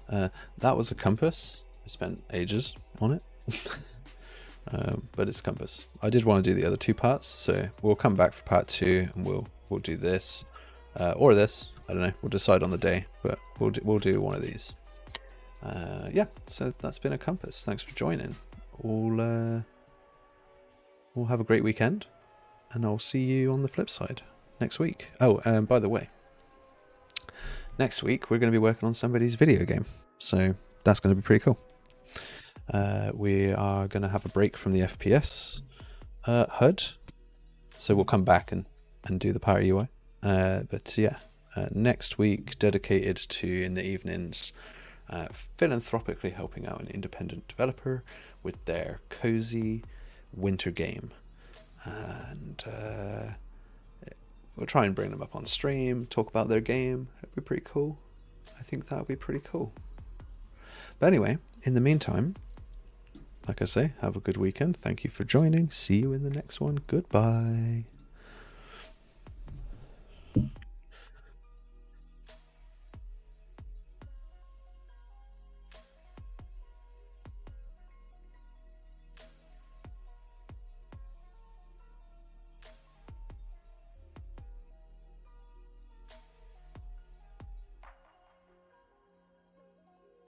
That was a compass. I spent ages on it. But it's compass. I did want to do the other 2 parts, so we'll come back for part 2 and we'll do this or this. I don't know. We'll decide on the day, but we'll do one of these. Yeah. So that's been a compass. Thanks for joining. We'll have a great weekend, and I'll see you on the flip side next week. Oh, by the way, next week we're going to be working on somebody's video game, so that's going to be pretty cool. We are going to have a break from the FPS HUD, so we'll come back and do the Power UI. But yeah, next week dedicated to, in the evenings, philanthropically helping out an independent developer with their cozy winter game. And we'll try and bring them up on stream, talk about their game. It'd be pretty cool. I think that would be pretty cool. But anyway, in the meantime, like I say, have a good weekend. Thank you for joining. See you in the next one. Goodbye.